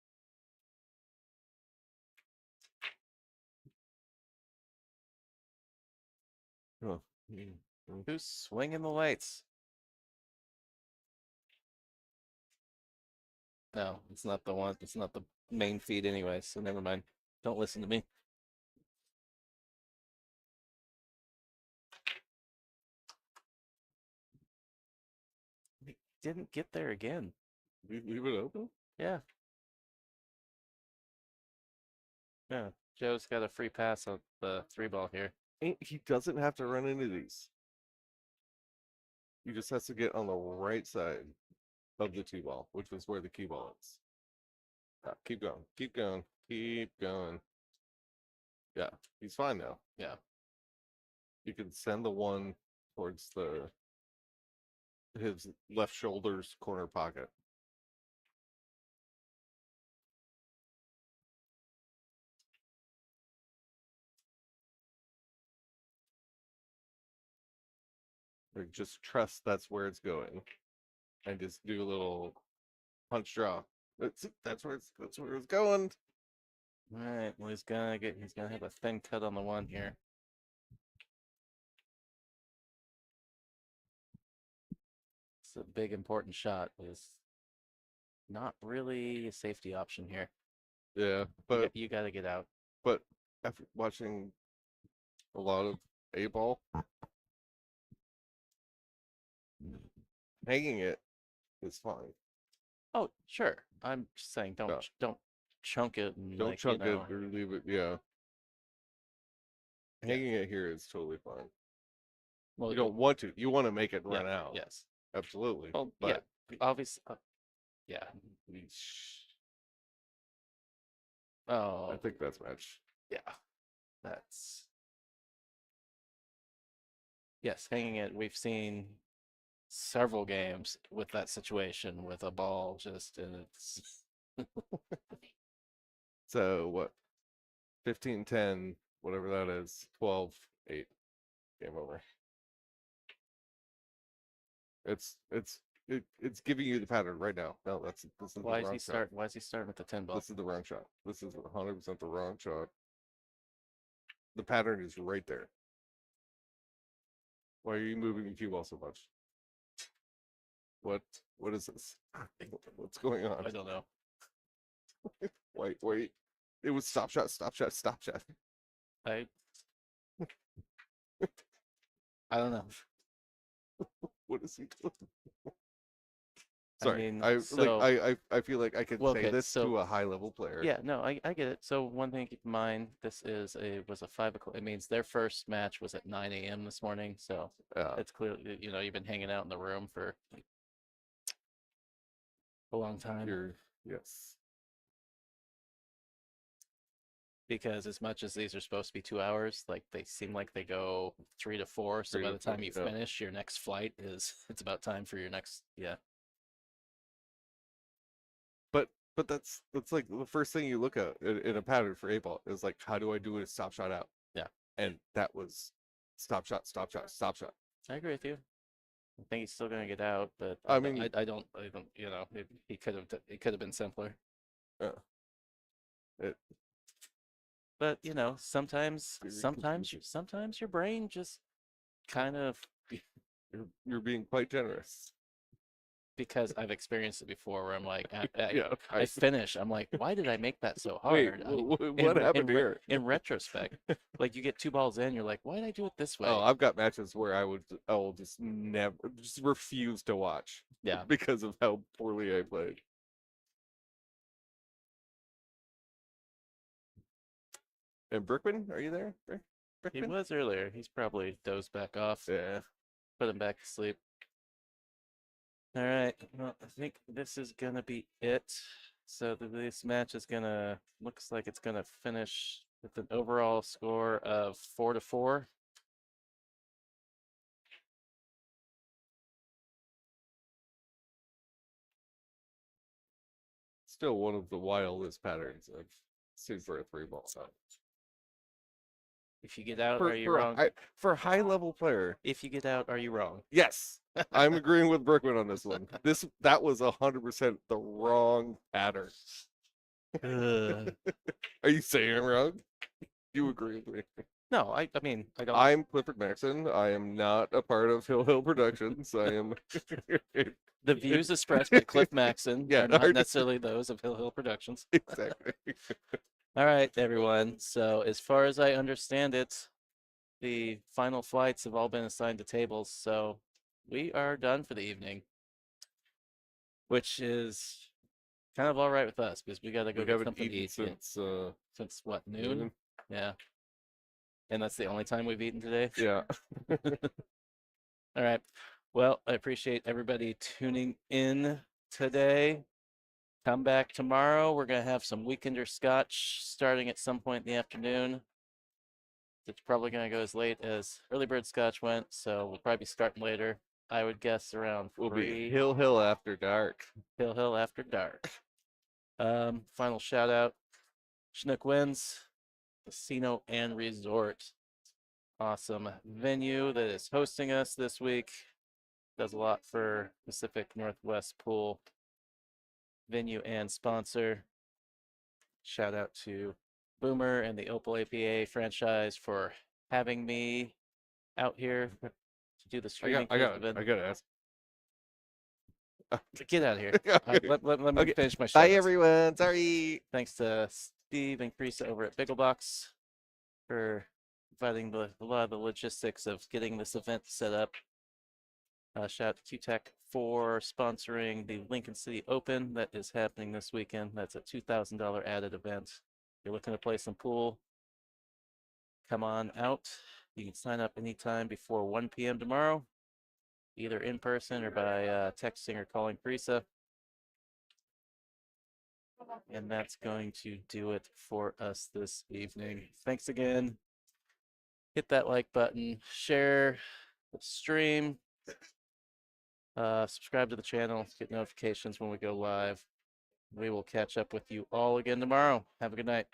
Oh. Who's swinging the lights? No, it's not the one. It's not the main feed anyway, so never mind. Don't listen to me. He didn't get there again. Leave it open? Yeah. Yeah. Joe's got a free pass on the 3-ball here. He doesn't have to run into these. He just has to get on the right side. of the two ball, which was where the cue ball is. Keep going, keep going, keep going. Yeah, he's fine now. Yeah. You can send the one towards his left shoulder's corner pocket. Or just trust that's where it's going, and just do a little punch draw. That's where it's going. All right. Well, he's gonna have a thin cut on the one here. It's a big important shot. Is not really a safety option here. Yeah, but you got to get out. But after watching a lot of A ball, hanging it is fine. Oh, sure. I'm just saying, don't chunk it. And Don't like, chunk you know, it or leave it. Yeah, hanging it here is totally fine. well, You don't want to. You want to make it run out. Yes. Absolutely. Well, but yeah. Obviously. Yeah. Oh, I think that's match. yeah. That's. Yes, hanging it. We've seen several games with that situation with a ball just and it's. So what? 15-10, whatever that is. 12-8. Game over. It's giving you the pattern right now. No, this is the wrong shot. Why is he starting with the 10 ball? This is the wrong shot. This is 100% the wrong shot. The pattern is right there. Why are you moving the cue ball so much? What is this? What's going on? I don't know. Wait. It was stop shot. I don't know. What is he doing? Sorry, mean, I feel like I could say this to a high level player. Yeah, no, I get it. So one thing to keep in mind, this was a 5 o'clock. It means their first match was at 9 a.m. this morning. So it's clearly, you've been hanging out in the room for a long time. Yes. Because as much as these are supposed to be 2 hours, like they seem like they go 3 to 4. So by the time you finish your next flight it's about time for your next, yeah. But that's like the first thing you look at in a pattern for 8-ball is like, how do I do a stop shot out? Yeah. And that was stop shot. I agree with you. I think he's still gonna get out, but I mean, I don't, it could have been simpler. But sometimes your brain just kind of. You're being quite generous. Because I've experienced it before where I'm like, Yeah, I finish. I'm like, why did I make that so hard? Wait, what happened here? In retrospect, like you get 2 balls in, you're like, why did I do it this way? Oh, I've got matches where I will just refuse to watch. Yeah. Because of how poorly I played. And Brickman, are you there? Brickman? He was earlier. He's probably dozed back off. Yeah. Put him back to sleep. All right. Well, I think this is gonna be it. So this match looks like it's gonna finish with an overall score of 4-4. Still one of the wildest patterns I've seen for a 3-ball shot. If you get out, are you wrong? For a high level player. If you get out, are you wrong? Yes. I'm agreeing with Brickman on this one. That was 100% the wrong pattern. Are you saying I'm wrong? You agree with me? No, I mean, I don't. I'm Clifford Maxon. I am not a part of Hill Productions. I am. The views expressed by Cliff Maxon Yeah, are not necessarily those of Hill Productions. Exactly. All right, everyone. So as far as I understand it, the final flights have all been assigned to tables. So we are done for the evening, which is kind of all right with us because we got to go get something to eat since what, noon? Yeah. And that's the only time we've eaten today? Yeah. All right. Well, I appreciate everybody tuning in today. Come back tomorrow. We're going to have some weekender scotch starting at some point in the afternoon. It's probably going to go as late as early bird scotch went, so we'll probably be starting later. I would guess around We'll 3. be Hill after dark. Hill after dark. Final shout out. Chinook wins. Casino and Resort. Awesome venue that is hosting us this week. Does a lot for Pacific Northwest Pool venue and sponsor. Shout out to Boomer and the Opal APA franchise for having me out here to do the streaming. I got to ask. Get out of here. Let me Okay. finish my shout Bye, outs. everyone. Sorry. Thanks to Steve and Creasa over at Bigglebox for providing a lot of the logistics of getting this event set up. Shout out to Q-Tech for sponsoring the Lincoln City Open that is happening this weekend. That's a $2,000 added event. If you're looking to play some pool, come on out. You can sign up anytime before 1 p.m. tomorrow, either in person or by texting or calling Creasa. And that's going to do it for us this evening. Thanks again. Hit that like button, share the stream, subscribe to the channel, get notifications when we go live. We will catch up with you all again tomorrow. Have a good night.